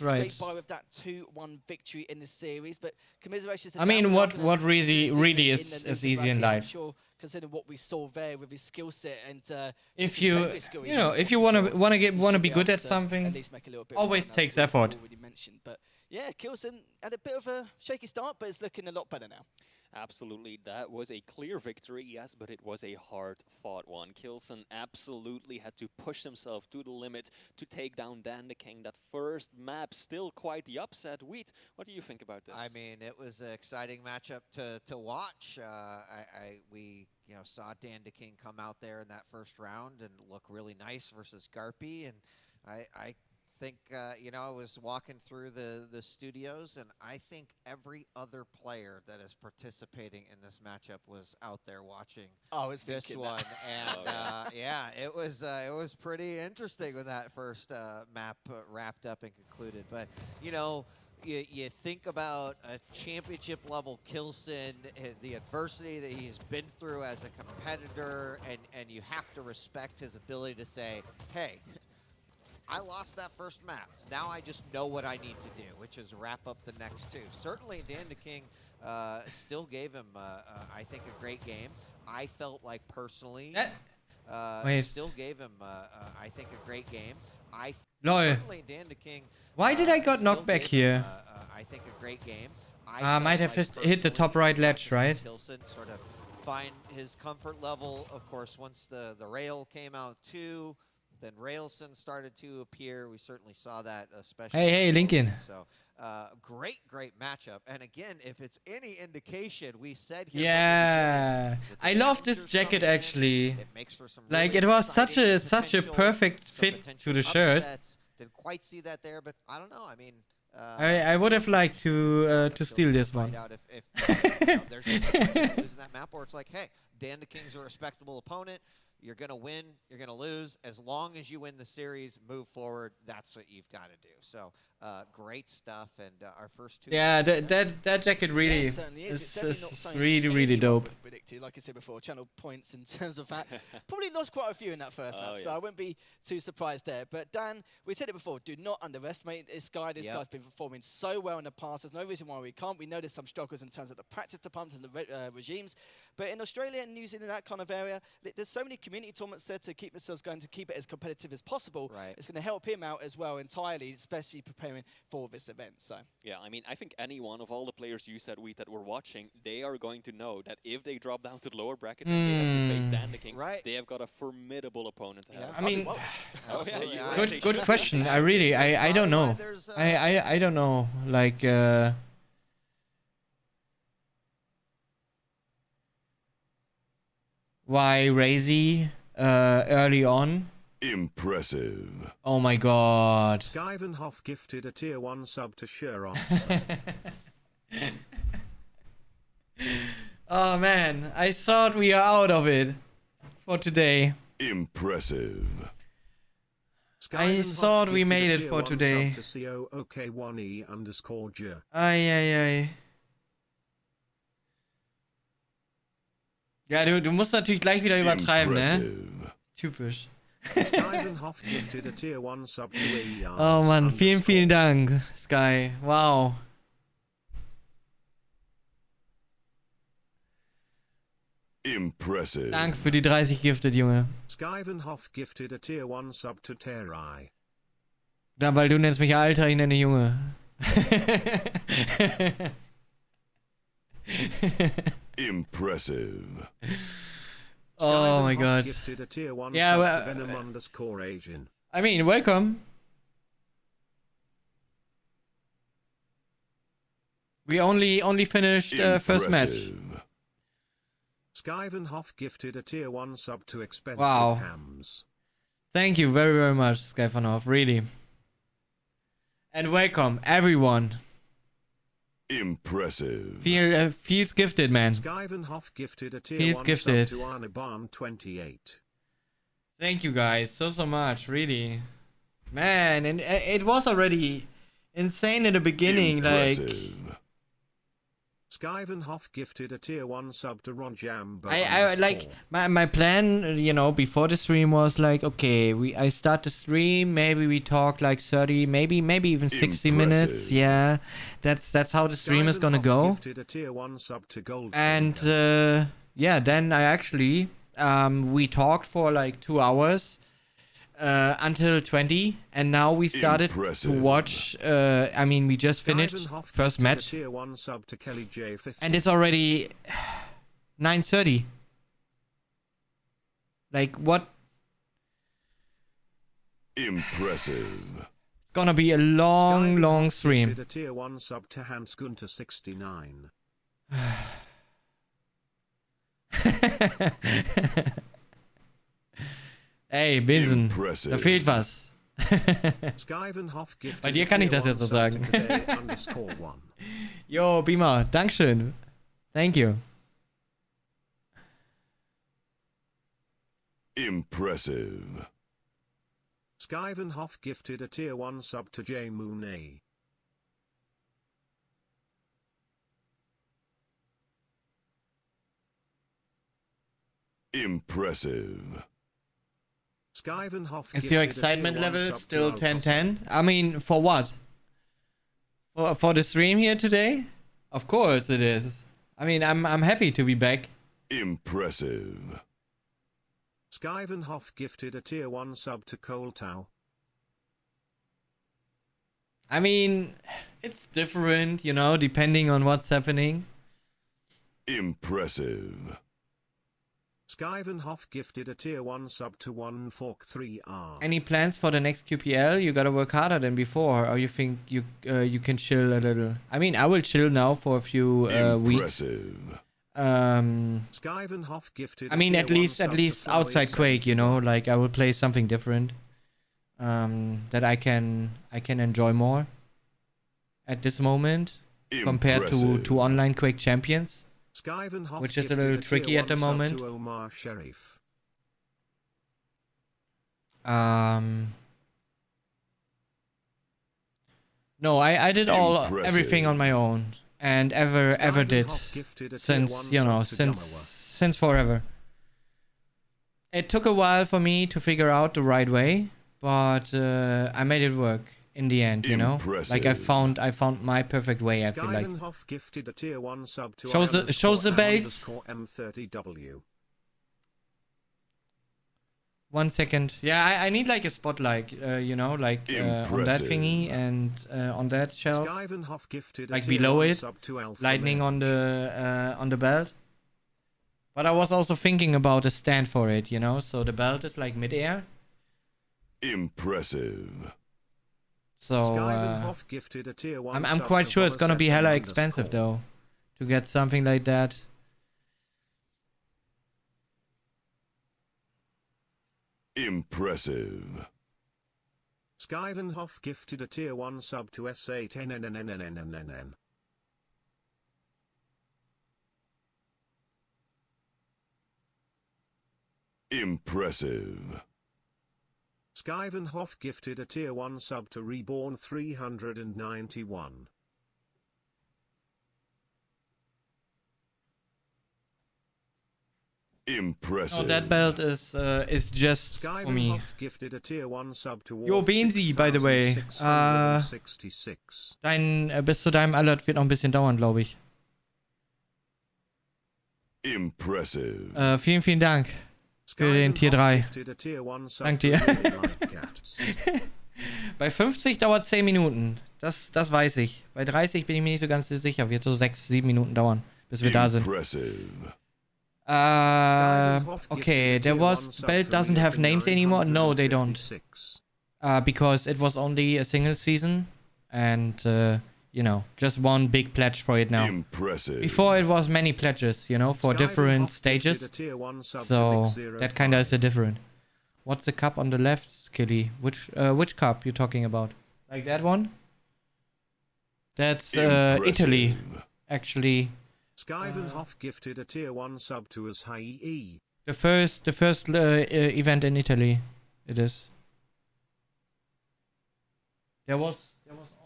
Speaker 2: right.
Speaker 4: By with that 2-1 victory in the series, but commiserations.
Speaker 2: I mean, what really is easy in life.
Speaker 4: I'm sure, considering what we saw there with his skill set, and
Speaker 2: if you wanna be good at something,
Speaker 4: at least make a little bit
Speaker 2: always takes effort.
Speaker 4: But yeah, K1llsen had a bit of a shaky start, but it's looking a lot better now.
Speaker 3: Absolutely, that was a clear victory, yes, but it was a hard-fought one. K1llsen absolutely had to push himself to the limit to take down Dandeking. That first map, still quite the upset. Wheat, what do you think about this?
Speaker 1: I mean, it was an exciting matchup to watch. We saw Dandeking come out there in that first round and look really nice versus Garpy, and I think I was walking through the studios, and I think every other player that is participating in this matchup was out there watching this one. And it was pretty interesting when that first map wrapped up and concluded. But you think about a championship level K1llsen, the adversity that he's been through as a competitor, and you have to respect his ability to say, hey, I lost that first map. Now I just know what I need to do, which is wrap up the next 2. Certainly, Dandeking still gave him, I think, a great game. I felt like personally, still gave him, I think, a great game. Certainly, Dandeking.
Speaker 2: Why did I got knocked back here?
Speaker 1: I think a great game.
Speaker 2: Might have hit the top right ledge, right?
Speaker 1: K1llsen sort of find his comfort level. Of course, once the rail came out too. Then Railson started to appear. We certainly saw that, especially.
Speaker 2: Hey, Lincoln.
Speaker 1: So, great matchup. And again, if it's any indication, we said here.
Speaker 2: Yeah,
Speaker 1: with the
Speaker 2: I love this
Speaker 1: challengers
Speaker 2: jacket
Speaker 1: coming in,
Speaker 2: actually.
Speaker 1: It makes for some
Speaker 2: Like
Speaker 1: really
Speaker 2: it was such a
Speaker 1: exciting
Speaker 2: perfect
Speaker 1: some
Speaker 2: fit to
Speaker 1: potential
Speaker 2: the shirt.
Speaker 1: upsets. Didn't quite see that there, but I don't know. I mean,
Speaker 2: I would have liked to steal this one.
Speaker 1: find out if you know, there's a point in losing that map, or it's like, hey, Dan the King's a respectable opponent. You're gonna win. You're gonna lose. As long as you win the series, move forward. That's what you've got to do. So, great stuff. And our first two.
Speaker 2: Yeah, that jacket really
Speaker 4: Yeah, it certainly is. It's definitely not
Speaker 2: is
Speaker 4: something
Speaker 2: really
Speaker 4: anyone
Speaker 2: dope.
Speaker 4: would have predicted. Like I said before, channel points in terms of that. Probably lost quite a few in that first
Speaker 3: Oh,
Speaker 4: map, so
Speaker 3: yeah.
Speaker 4: I wouldn't be too surprised there. But Dan, we said it before, do not underestimate this guy. This
Speaker 1: Yep.
Speaker 4: guy's been performing so well in the past. There's no reason why we can't. We know there's some struggles in terms of the practice departments and the regimes. But in Australia and New Zealand, that kind of area, there's so many community tournaments there to keep themselves going, to keep it as competitive as possible.
Speaker 1: Right.
Speaker 4: It's going to help him out as well entirely, especially preparing for this event. So.
Speaker 3: Yeah, I mean, I think any one of all the players you said, that were watching, they are going to know that if they drop down to the lower brackets and they have to face Dan the King,
Speaker 1: Right.
Speaker 3: they have got a formidable opponent to have.
Speaker 4: Yeah.
Speaker 2: I mean,
Speaker 3: Oh, yeah,
Speaker 1: Absolutely.
Speaker 3: you
Speaker 1: I-
Speaker 3: were
Speaker 2: good
Speaker 3: actually
Speaker 2: good
Speaker 3: should-
Speaker 2: question. I
Speaker 1: By
Speaker 2: don't
Speaker 1: the way,
Speaker 2: know.
Speaker 1: there's,
Speaker 2: I don't know. Like why Razy early on?
Speaker 5: Impressive.
Speaker 2: Oh my god.
Speaker 5: Skyvenhoff gifted a tier 1 sub to Sharon.
Speaker 2: Oh man, I thought we are out of it for today.
Speaker 5: Impressive.
Speaker 2: I thought we made it for today.
Speaker 5: To COOK1E_J.
Speaker 2: Ei. Ja, du musst natürlich gleich wieder übertreiben, ne?
Speaker 5: Impressive.
Speaker 2: Typisch.
Speaker 5: Skyvenhoff gifted a tier 1 sub to
Speaker 2: Oh Mann, vielen Dank, Sky. Wow.
Speaker 5: Impressive.
Speaker 2: Danke für die 30 Gifted, Junge.
Speaker 5: Skyvenhoff gifted a tier 1 sub to Terai.
Speaker 2: Ja, weil du nennst mich Alter, ich nenne Junge.
Speaker 5: Impressive.
Speaker 2: Oh my
Speaker 5: Skyvenhoff
Speaker 2: god.
Speaker 5: gifted a tier 1
Speaker 2: Yeah,
Speaker 5: sub
Speaker 2: well,
Speaker 5: to Venom_Asian.
Speaker 2: I mean, welcome. We only finished first match.
Speaker 5: Impressive. Skyvenhoff gifted a tier 1 sub to Expensive
Speaker 2: Wow.
Speaker 5: Hams.
Speaker 2: Thank you very much, Skyfanov, really. And welcome, everyone.
Speaker 5: Impressive.
Speaker 2: Feels gifted, man.
Speaker 5: Skyvenhoff gifted a tier
Speaker 2: Feels
Speaker 5: 1
Speaker 2: gifted.
Speaker 5: sub to Arnebarn28.
Speaker 2: Thank you guys so much, really. Man, and it was already insane in the beginning, like...
Speaker 5: Impressive. Skyvenhoff gifted a tier 1 sub to Ronjam.
Speaker 2: I like my plan, you know, before the stream was like, okay, I start the stream, maybe we talk like 30, maybe even 60 minutes.
Speaker 5: Impressive.
Speaker 2: Yeah, that's how the stream is gonna go.
Speaker 5: Gifted a tier 1 sub to Goldfinger.
Speaker 2: And yeah, then I actually we talked for like 2 hours until 20, and now we started to
Speaker 5: Impressive.
Speaker 2: watch. I mean, we just finished
Speaker 5: Skyvenhoff
Speaker 2: first
Speaker 5: gifted a
Speaker 2: match,
Speaker 5: tier 1 sub to Kelly J50.
Speaker 2: and it's already 9:30. Like what?
Speaker 5: Impressive.
Speaker 2: It's gonna be a long
Speaker 5: Skyvenhoff
Speaker 2: stream.
Speaker 5: gifted a tier 1 sub to Hans Gunter 69.
Speaker 2: Ey, Binsen,
Speaker 5: Impressive.
Speaker 2: da fehlt was.
Speaker 5: Skyvenhoff gifted
Speaker 2: Bei dir
Speaker 5: a
Speaker 2: kann ich
Speaker 5: tier
Speaker 2: das jetzt
Speaker 5: 1
Speaker 2: so
Speaker 5: sub
Speaker 2: sagen.
Speaker 5: to Today_1.
Speaker 2: Yo, Beamer, Dankeschön. Thank you.
Speaker 5: Impressive. Skyvenhoff gifted a tier 1 sub to J Mooney. Impressive. Skyvenhoff
Speaker 2: Is your
Speaker 5: gifted a
Speaker 2: excitement
Speaker 5: tier 1
Speaker 2: level
Speaker 5: sub to
Speaker 2: still
Speaker 5: Alcos.
Speaker 2: 10-10? I mean, for what? For the stream here today? Of course it is. I mean, I'm happy to be back.
Speaker 5: Impressive. Skyvenhoff gifted a tier 1 sub to Cole Tau.
Speaker 2: I mean, it's different, you know, depending on what's happening.
Speaker 5: Impressive. Skyvenhoff gifted a tier 1 sub to 143R.
Speaker 2: Any plans for the next QPL? You gotta work harder than before, or you think you can chill a little? I mean, I will chill now for a few weeks.
Speaker 5: Skyvenhoff gifted
Speaker 2: I mean,
Speaker 5: a
Speaker 2: at
Speaker 5: tier 1
Speaker 2: least
Speaker 5: sub to
Speaker 2: outside Quake, you know, like I will play something different that I can enjoy more at this moment compared to online Quake Champions.
Speaker 5: Skyvenhoff
Speaker 2: Which is a
Speaker 5: gifted
Speaker 2: little
Speaker 5: tier
Speaker 2: tricky at
Speaker 5: 1
Speaker 2: the
Speaker 5: sub
Speaker 2: moment.
Speaker 5: to Omar Sharif.
Speaker 2: No, I did everything on my own and ever did
Speaker 5: Skyvenhoff gifted a tier
Speaker 2: since
Speaker 5: 1
Speaker 2: you know
Speaker 5: sub to Gummower.
Speaker 2: since forever. It took a while for me to figure out the right way, but I made it work in the end, you know. Like I found my perfect way. I feel like.
Speaker 5: Skyvenhoff gifted a tier 1 sub to
Speaker 2: Shows the belts.
Speaker 5: M30W.
Speaker 2: 1 second. Yeah, I need like a spotlight, you know, like on that thingy and on that shelf,
Speaker 5: Skyvenhoff gifted a
Speaker 2: like
Speaker 5: tier
Speaker 2: below
Speaker 5: 1
Speaker 2: it,
Speaker 5: sub to Alpha
Speaker 2: lightning
Speaker 5: Mage.
Speaker 2: on the belt. But I was also thinking about a stand for it, you know, so the belt is like mid-air.
Speaker 6: Impressive.
Speaker 2: So
Speaker 5: Skyvenhoff gifted a tier 1
Speaker 2: I'm
Speaker 5: sub
Speaker 2: quite
Speaker 5: to
Speaker 2: sure it's gonna be
Speaker 5: Bolaseth
Speaker 2: hella
Speaker 5: _
Speaker 2: expensive though, to get something like that.
Speaker 6: Impressive.
Speaker 5: Skyvenhoff gifted a tier 1 sub to S8NNNNNNNN.
Speaker 6: Impressive.
Speaker 5: Skyvenhoff gifted a tier 1 sub to Reborn 391.
Speaker 6: Impressive.
Speaker 2: Oh, that belt is just for me.
Speaker 5: Skyvenhoff gifted a tier 1 sub to
Speaker 2: Yo, Beansy, by the way.
Speaker 5: 6666.
Speaker 2: Bis zu deinem Alert wird noch ein bisschen dauern, glaube ich.
Speaker 6: Impressive.
Speaker 2: Vielen Dank für den Tier 3. Dank dir. Bei 50 dauert 10 Minuten. Das weiß ich. Bei 30 bin ich mir nicht so ganz sicher. Wird so 6, 7 Minuten dauern, bis wir da sind.
Speaker 6: Impressive.
Speaker 2: Okay, belt doesn't have names anymore. No, they don't. Because it was only a single season. And, you know, just one big pledge for it now.
Speaker 6: Impressive.
Speaker 2: Before it was many pledges, you know, for different stages. So that kind of is a different. What's the cup on the left, Skilly? Which cup you talking about? Like that one? That's Italy, actually.
Speaker 5: Skyvenhoff gifted a tier 1 sub to as high E.
Speaker 2: The first event in Italy. It is. There was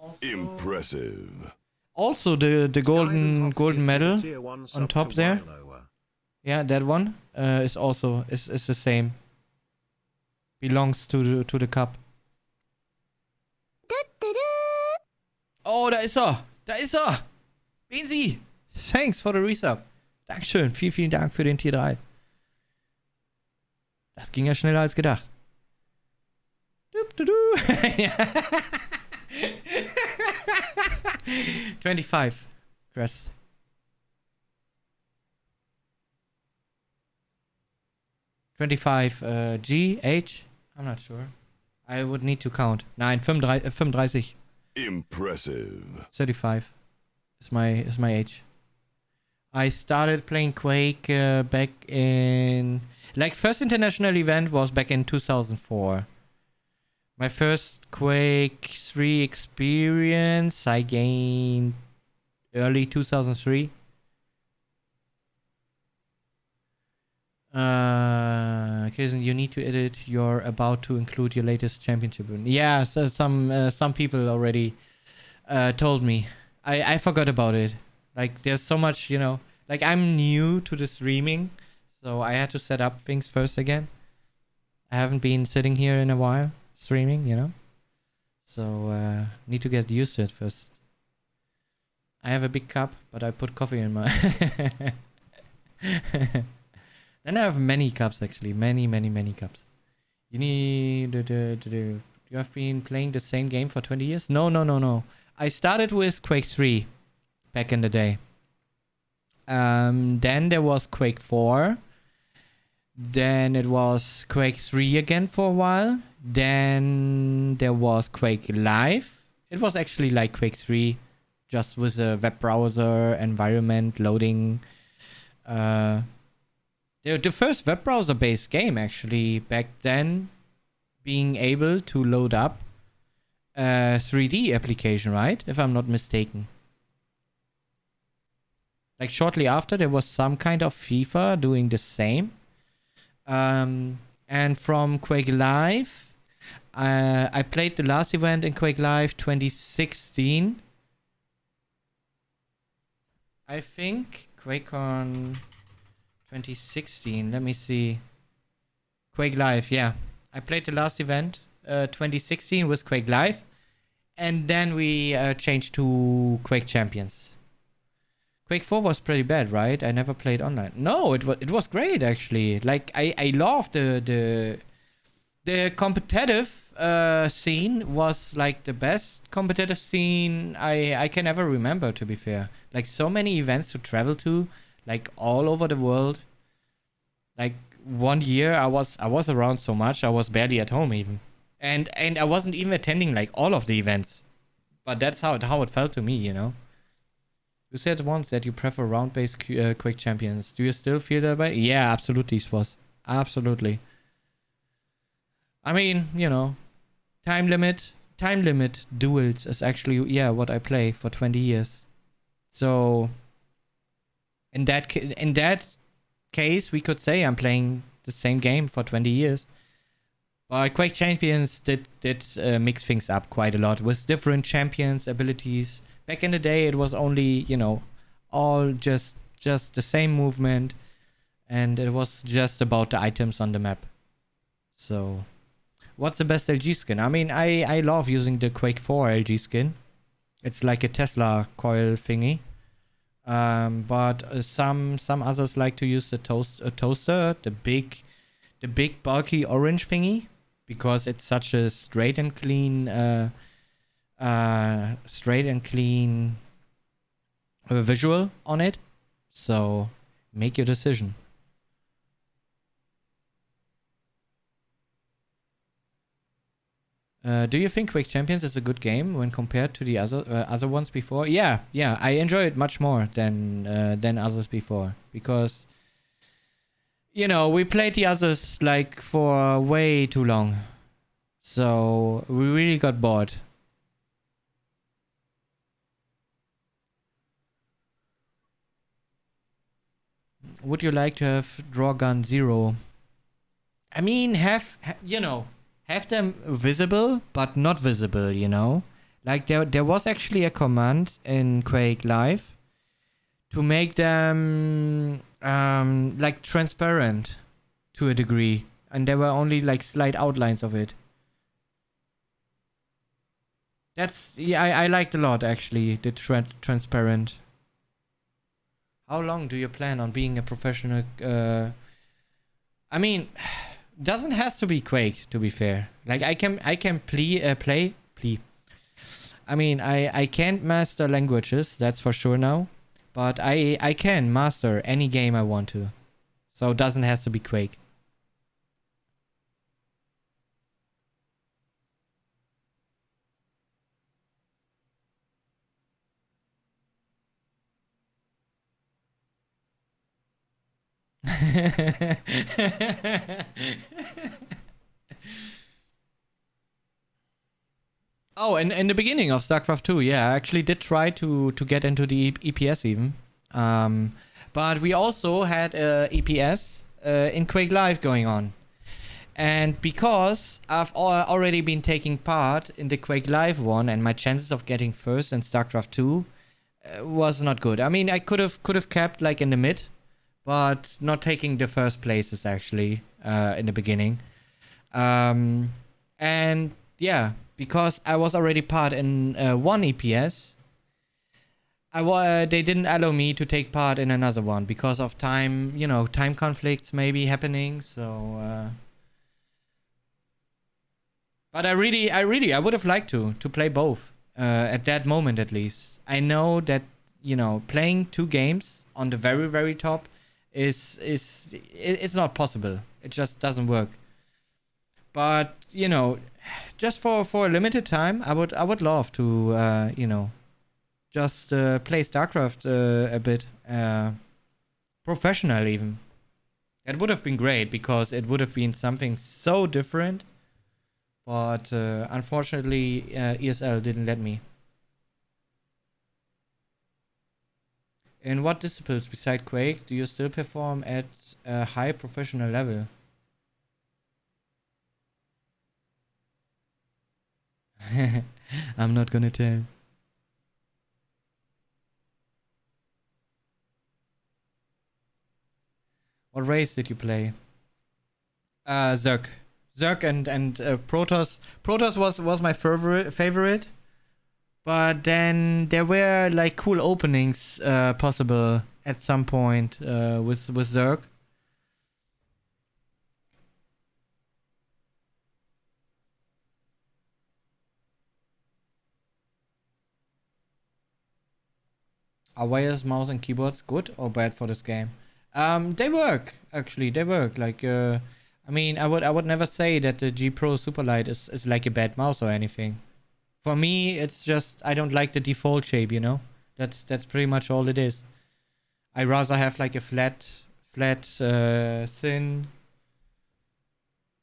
Speaker 2: also
Speaker 6: Impressive.
Speaker 2: also the golden medal on top there. Yeah, that one is also is the same. Belongs to the cup. Oh, da ist er! Da ist er! Beansy! Thanks for the resub. Dankeschön. Vielen Dank für den Tier 3. Das ging ja schneller als gedacht. Ja. 25. Chris. G, H? I'm not sure. I would need to count. Nein, 35.
Speaker 6: Impressive.
Speaker 2: 35 is my age. I started playing Quake back in... Like, first international event was back in 2004. My first Quake 3 experience I gained early 2003. K1llsen, you need to edit. You're about to include your latest championship win. Yeah, so some people already told me. I forgot about it. Like, there's so much, you know. Like, I'm new to the streaming, so I had to set up things first again. I haven't been sitting here in a while streaming, you know. So need to get used to it first. I have a big cup, but I put coffee in my... Then I have many cups, actually. Many cups. You need to... You have been playing the same game for 20 years? No. I started with Quake 3 back in the day. Then there was Quake 4. Then it was Quake 3 again for a while. Then there was Quake Live. It was actually like Quake 3, just with a web browser environment loading. The first web browser based game actually back then, being able to load up a 3D application, right? If I'm not mistaken. Like shortly after, there was some kind of FIFA doing the same. And from Quake Live, I played the last event in Quake Live 2016. I think QuakeCon 2016. Let me see. Quake Live, yeah. I played the last event 2016 with Quake Live. And then we changed to Quake Champions. Quake 4 was pretty bad, right? I never played online. No, it was great actually. Like I love the competitive scene was like the best competitive scene I can ever remember, to be fair. Like so many events to travel to, like all over the world. Like one year I was around so much I was barely at home even. And I wasn't even attending like all of the events. But that's how it felt to me, you know. You said once that you prefer round-based Quake Champions. Do you still feel that way? Yeah, absolutely, Swaz. Absolutely. I mean, you know, time limit duels is actually, yeah, what I play for 20 years. So, in that case, we could say I'm playing the same game for 20 years. But Quake Champions did mix things up quite a lot with different champions, abilities. Back in the day, it was only, you know, all just the same movement. And it was just about the items on the map. So, what's the best LG skin? I mean, I love using the Quake 4 LG skin. It's like a Tesla coil thingy. But some others like to use the toaster, the big bulky orange thingy, because it's such a straight and clean visual on it. So make your decision. Do you think Quake Champions is a good game when compared to the other ones before? Yeah, I enjoy it much more than others before, because, you know, we played the others like for way too long, so we really got bored. Would you like to have Draw Gun Zero? I mean, have them visible, but not visible, you know? Like, there was actually a command in Quake Live to make them, like, transparent to a degree. And there were only, like, slight outlines of it. I liked a lot, actually, the transparent. How long do you plan on being a professional? I mean, doesn't has to be Quake, to be fair. Like I can play. I mean, I can't master languages, that's for sure now, but I can master any game I want to. So it doesn't has to be Quake. Oh, and in the beginning of StarCraft 2, yeah, I actually did try to get into the EPS even. But we also had EPS in Quake Live going on. And because I've already been taking part in the Quake Live one, and my chances of getting first in StarCraft 2 was not good. I mean, I could have kept like in the mid, but not taking the first places actually in the beginning. And yeah, because I was already part in one EPS, they didn't allow me to take part in another one because of time conflicts maybe happening. So, but I would have liked to play both at that moment at least. I know that playing two games on the very very top it's not possible. It just doesn't work. But you know, just for a limited time, I would love to just play StarCraft a bit professional even. It would have been great because it would have been something so different. But unfortunately, ESL didn't let me. In what disciplines beside Quake do you still perform at a high professional level? I'm not gonna tell. What race did you play? Zerg. Zerg and Protoss. Protoss was my favorite. But then there were like cool openings possible at some point with Zerg. Are wireless mouse and keyboards good or bad for this game? They work actually. They work. Like I mean, I would never say that the G Pro Superlight is like a bad mouse or anything. For me, it's just I don't like the default shape. You know, that's pretty much all it is. I rather have like a flat, thin,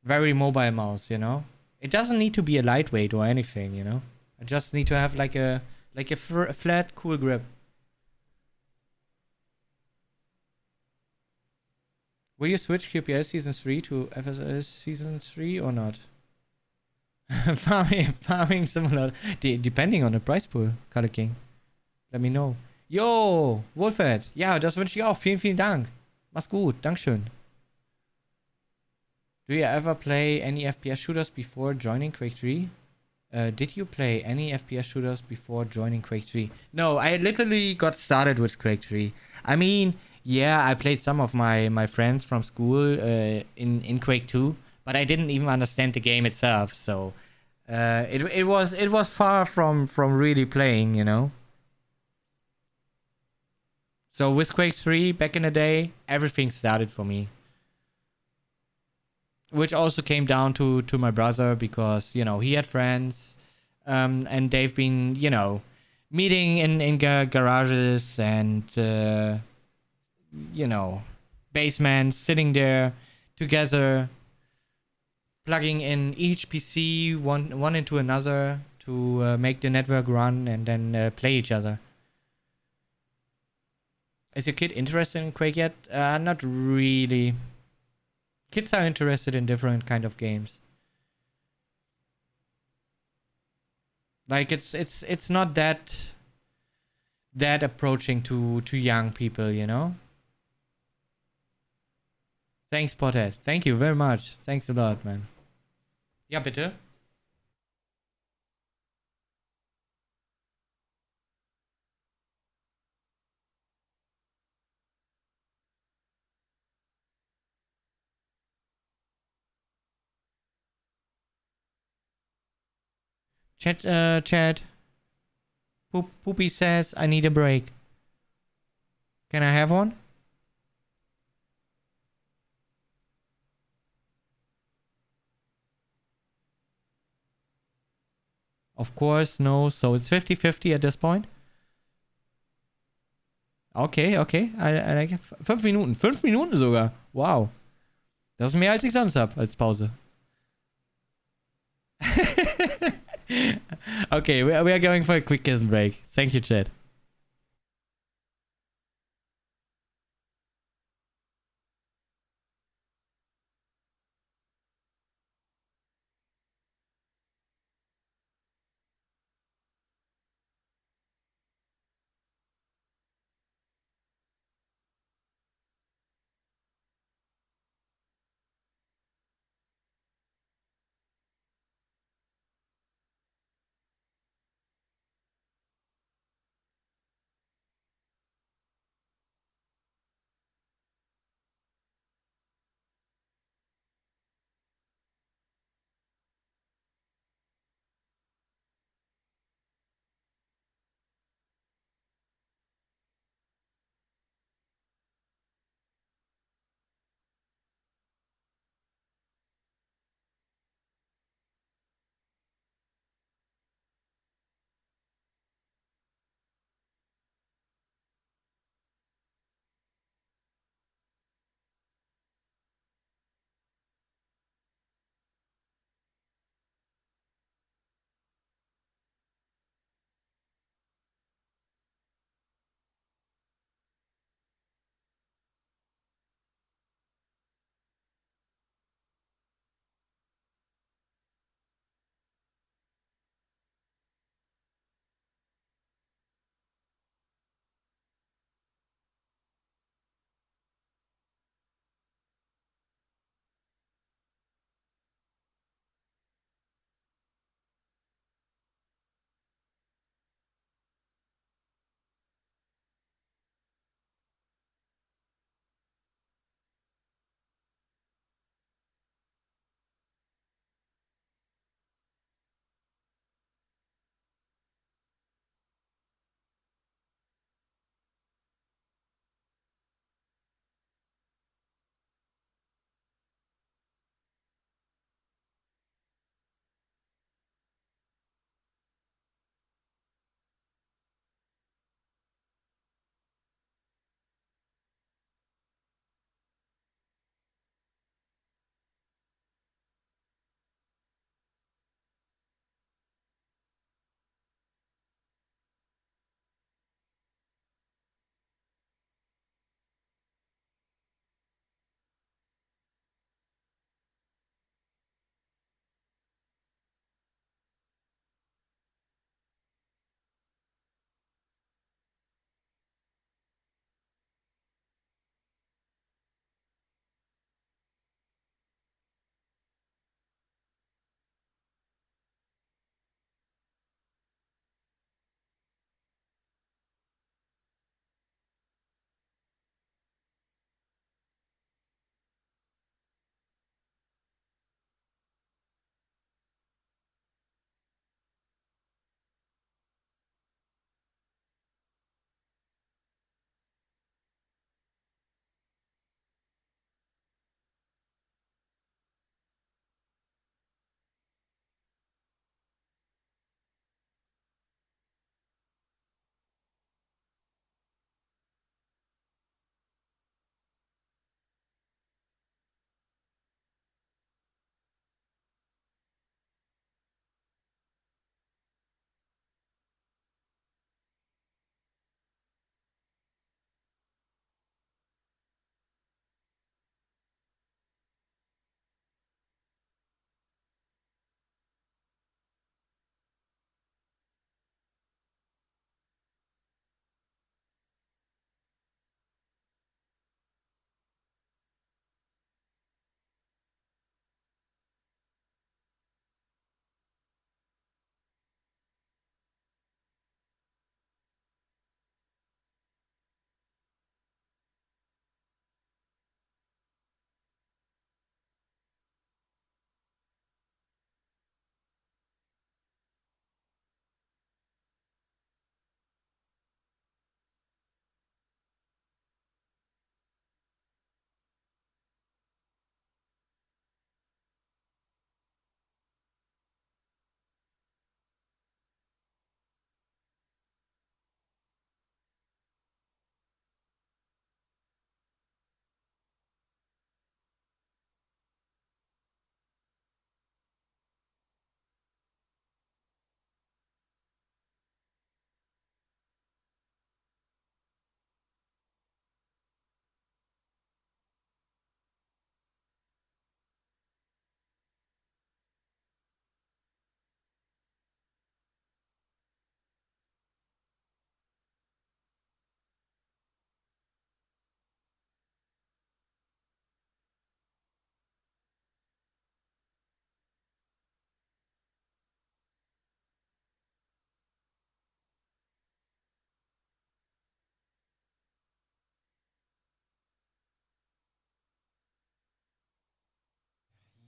Speaker 2: very mobile mouse. You know, it doesn't need to be a lightweight or anything. You know, I just need to have like a flat, cool grip. Will you switch QPS Season 3 to FSS Season 3 or not? Farming similar. Depending on the price pool, Color King. Let me know. Yo, Wolfhead. Ja, das wünsche ich auch. Vielen Dank. Mach's gut. Dankeschön. Do you ever play any FPS shooters before joining Quake 3? Did you play any FPS shooters before joining Quake 3? No, I literally got started with Quake 3. I mean, yeah, I played some of my friends from school in Quake 2, but I didn't even understand the game itself. So it was far from really playing, you know. So with Quake 3 back in the day, everything started for me. Which also came down to my brother because he had friends, and they've been meeting in garages and basements, sitting there together, plugging in each PC one into another to make the network run and then play each other. Is your kid interested in Quake yet? Not really. Kids are interested in different kind of games. Like it's not that approaching to young people, you know. Thanks, Pothead. Thank you very much. Thanks a lot, man. Ja, bitte. Chat. Poopy says I need a break. Can I have one? Of course, no. So it's 50-50 at this point. Okay. I like 5 Minuten. 5 Minuten sogar. Wow. Das ist mehr als ich sonst habe als Pause. Okay, we are going for a quick kiss and break. Thank you, chat.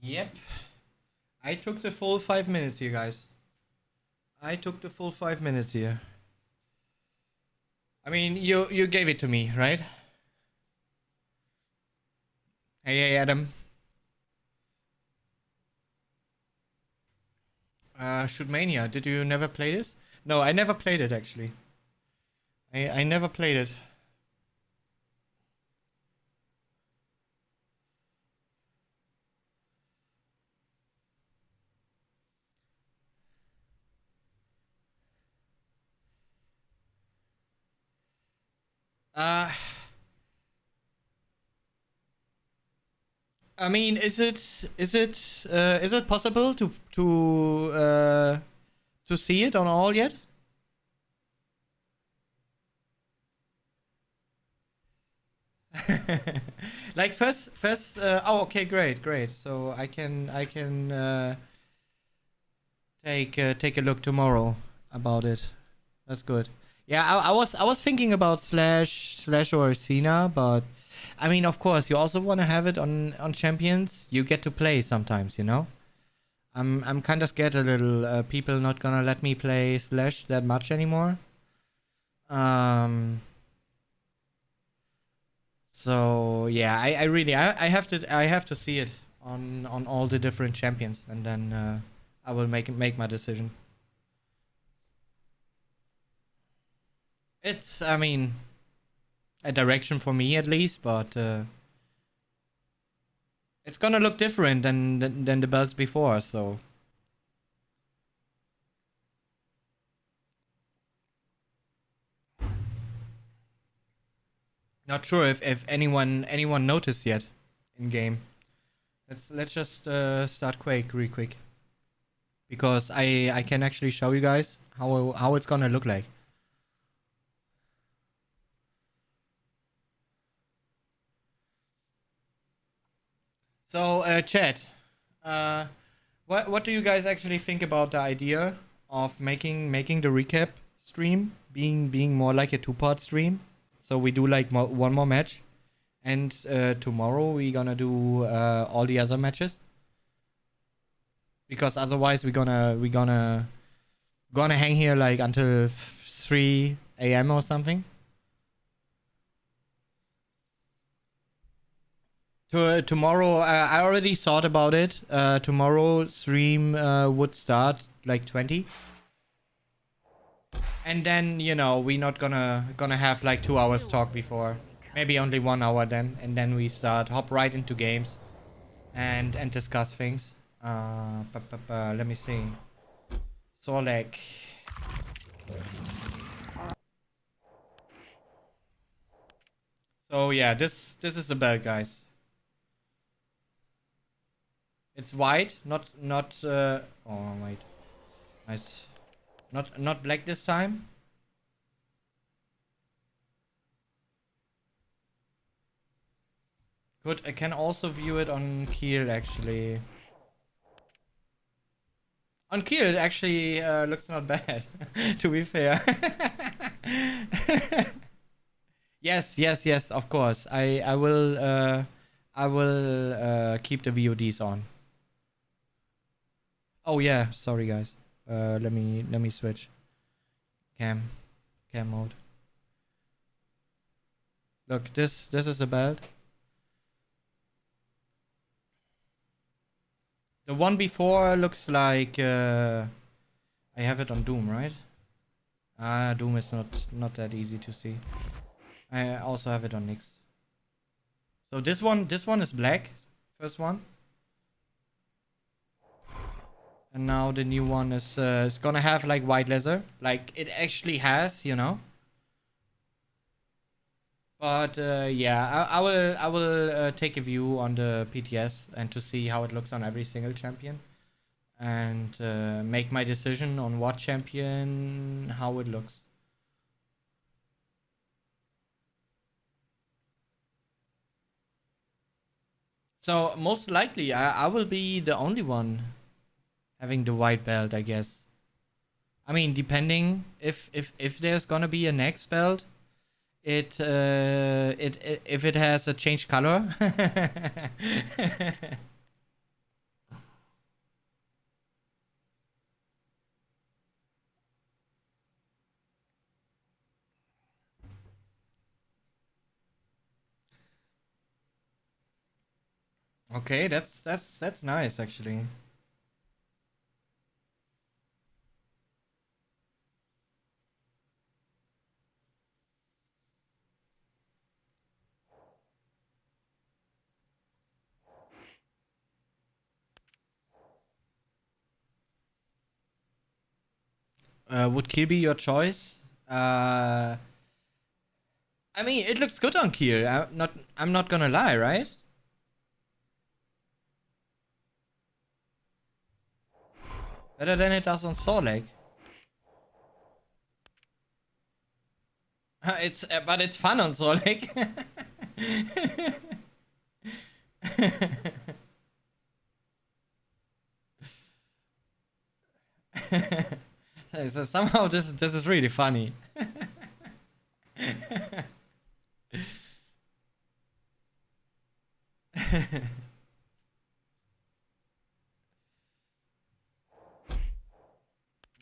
Speaker 2: Yep. I took the full 5 minutes here, guys. I took the full 5 minutes here. I mean, you gave it to me, right? Hey, Adam. Shootmania, did you never play this? No, I never played it, actually. I never played it. Uh, I mean, is it possible to see it on all yet? Like first oh, okay, great. So I can take a look tomorrow about it. That's good. Yeah, I was thinking about slash or Cena, but I mean, of course, you also want to have it on Champions. You get to play sometimes, you know. I'm kind of scared a little. People not gonna let me play slash that much anymore. So yeah, I really I have to see it on all the different champions, and then I will make my decision. It's, I mean, a direction for me at least, but it's gonna look different than the belts before. So not sure if anyone noticed yet in game. Let's just start Quake real quick, because I can actually show you guys how it's gonna look like. So, chat, what do you guys actually think about the idea of making the recap stream being more like a 2-part stream? So we do like one more match, and tomorrow we gonna do all the other matches, because otherwise we gonna hang here like until 3 a.m. or something. Tomorrow, I already thought about it. Tomorrow stream would start like 20, and then, you know, we not gonna have like 2 hours talk before, maybe only 1 hour then, and then we hop right into games and discuss things. Let me see. So like, so yeah, this is the belt, guys. It's white, not oh wait, nice, not black this time. Good, I can also view it on K1llsen actually. On K1llsen it actually looks not bad, to be fair. Yes, of course. I will keep the VODs on. Oh yeah, sorry guys. Let me switch cam mode. Look, this is the belt. The one before looks like I have it on Doom, right? Doom is not that easy to see. I also have it on Nyx. So this one is black, first one. And now the new one is it's gonna have like white leather, like it actually has, you know. But yeah, I will take a view on the PTS and to see how it looks on every single champion, and make my decision on what champion, how it looks. So most likely I will be the only one having the white belt, I guess. I mean, depending if there's gonna be a next belt, it if it has a changed color. Okay, that's nice actually. Would Kiel be your choice? I mean, it looks good on Kiel. I'm not gonna lie, right? Better than it does on Sorlek. But it's fun on Sorlek. So somehow this is really funny.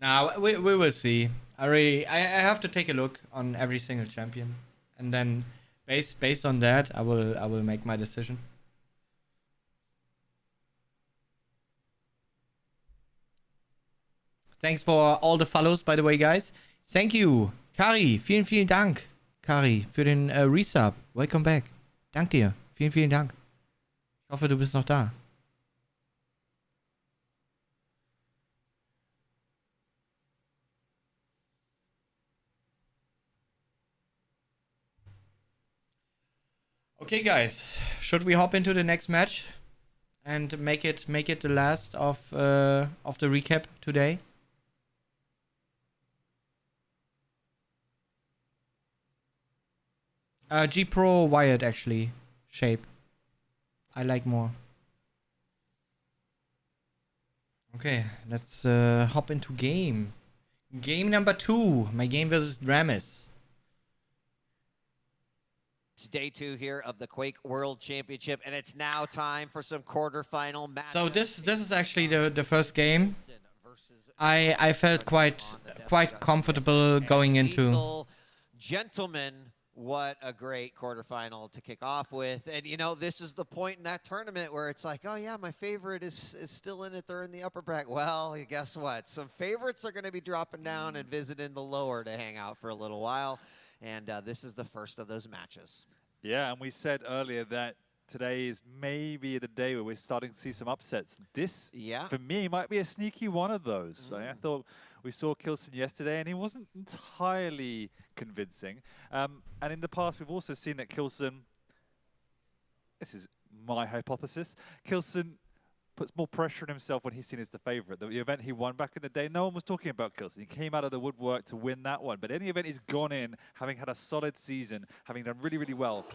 Speaker 2: Now we will see. I have to take a look on every single champion, and then based on that I will make my decision. Thanks for all the follows, by the way, guys. Thank you, Kari. Vielen Dank, Kari, für den Resub. Welcome back. Dank dir. Vielen Dank. Ich hoffe, du bist noch da. Okay, guys. Should we hop into the next match and make it the last of the recap today? G Pro wired actually shape. I like more. Okay, let's hop into game. Game number 2. My game versus Dramis.
Speaker 1: It's day 2 here of the Quake World Championship, and it's now time for some quarterfinal matches.
Speaker 2: So this is actually the first game. I felt quite comfortable going into.
Speaker 1: Gentlemen, what a great quarterfinal to kick off with. And, you know, this is the point in that tournament where it's like, oh, yeah, my favorite is still in it. They're in the upper bracket. Well, guess what? Some favorites are going to be dropping down and visiting the lower to hang out for a little while. And this is the first of those matches.
Speaker 7: Yeah, and we said earlier that today is maybe the day where we're starting to see some upsets. This, for me, might be a sneaky one of those. I thought we saw K1llsen yesterday, and he wasn't entirely convincing. And in the past, we've also seen that K1llsen, this is my hypothesis, K1llsen puts more pressure on himself when he's seen as the favorite. The event he won back in the day, no one was talking about K1llsen. He came out of the woodwork to win that one. But any event he's gone in, having had a solid season, having done really, really well,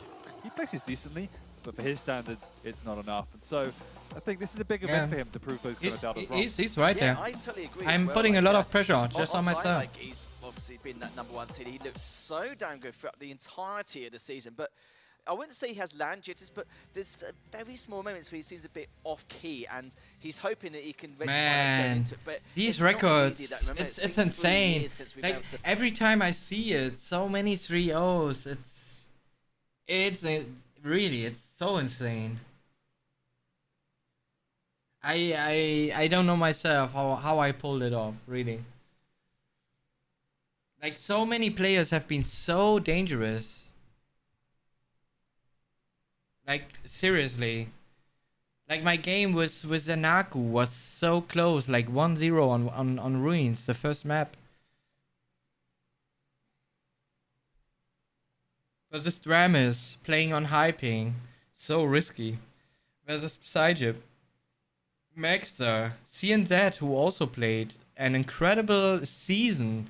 Speaker 7: he places decently, but for his standards, it's not enough. And so I think this is a big event for him to prove those kind of doubters wrong.
Speaker 2: He's right there.
Speaker 4: I totally agree.
Speaker 2: I'm putting a lot of pressure just on myself.
Speaker 4: Like he's obviously been that #1 seed. He looks so damn good throughout the entirety of the season. But I wouldn't say he has land jitters, but there's very small moments where he seems a bit off-key, and he's hoping that he can rectify
Speaker 2: Man,
Speaker 4: that. But
Speaker 2: these records, it's insane. Like, every time I see it, so many 3-0s. It's really, it's so insane. I don't know myself how I pulled it off, really. Like, so many players have been so dangerous. Like, seriously. Like, my game with Zanaku was so close, like 1-0 on Ruins, the first map. Versus Dramis, playing on high ping, so risky. Versus Psyjip. Maxter, CNZ, who also played an incredible season,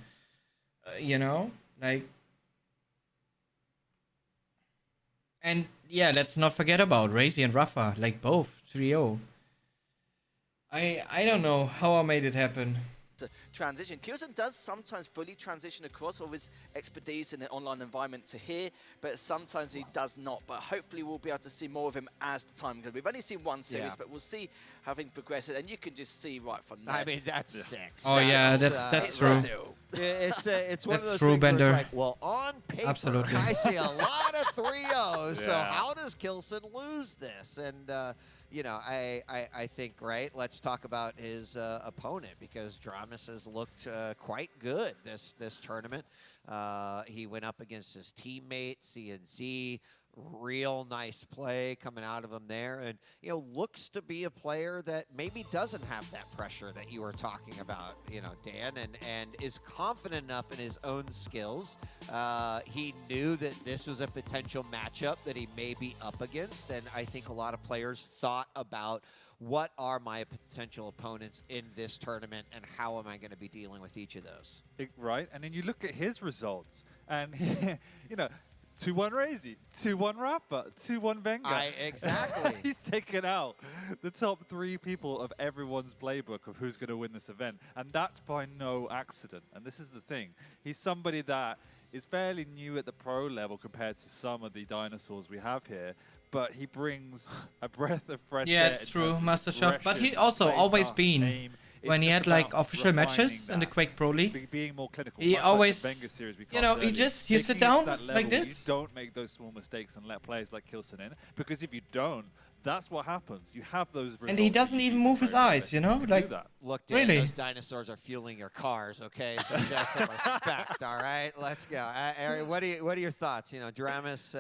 Speaker 2: you know, like. And yeah, let's not forget about Razy and Rafa, like both 3-0. I don't know how I made it happen.
Speaker 4: Transition. K1llsen does sometimes fully transition across all his expertise in the online environment to here, but sometimes he does not. But hopefully we'll be able to see more of him as the time goes. We've only seen one series, but we'll see how things progress. And you can just see right from there.
Speaker 1: I mean, that's sick.
Speaker 2: Oh yeah, that's true.
Speaker 1: It's one of those
Speaker 2: true,
Speaker 1: things
Speaker 2: Bender.
Speaker 1: where it's like, well, on paper,
Speaker 2: Absolutely.
Speaker 1: I see a lot of 3-0s. So how does K1llsen lose this? And you know, I think, right, let's talk about his opponent, because Dramus has looked quite good this tournament. He went up against his teammate, CNZ. Real nice play coming out of him there, and you know, looks to be a player that maybe doesn't have that pressure that you were talking about, you know, Dan, and is confident enough in his own skills. He knew that this was a potential matchup that he may be up against, and I think a lot of players thought about, what are my potential opponents in this tournament, and how am I going to be dealing with each of those?
Speaker 7: Right, and then you look at his results, and you know, 2-1 Razy, 2-1 Rapper, 2-1 Venga.
Speaker 1: Exactly.
Speaker 7: He's taken out the top 3 people of everyone's playbook of who's going to win this event. And that's by no accident. And this is the thing. He's somebody that is fairly new at the pro level compared to some of the dinosaurs we have here. But he brings a breath of fresh air.
Speaker 2: Yeah, it's true, Master Chef. But he also always been, when he had like official matches in the Quake Pro League,
Speaker 7: being more clinical.
Speaker 2: he always,
Speaker 7: Series
Speaker 2: you know, you sit down like this.
Speaker 7: You don't make those small mistakes and let players like K1llsen in, because if you don't, that's what happens. You have those results.
Speaker 2: And he doesn't even move his eyes, you know? Like,
Speaker 1: look, Dan,
Speaker 2: really?
Speaker 1: Those dinosaurs are fueling your cars, okay? So just some respect, all right? Let's go. Ari, what are your thoughts? You know, Dramus,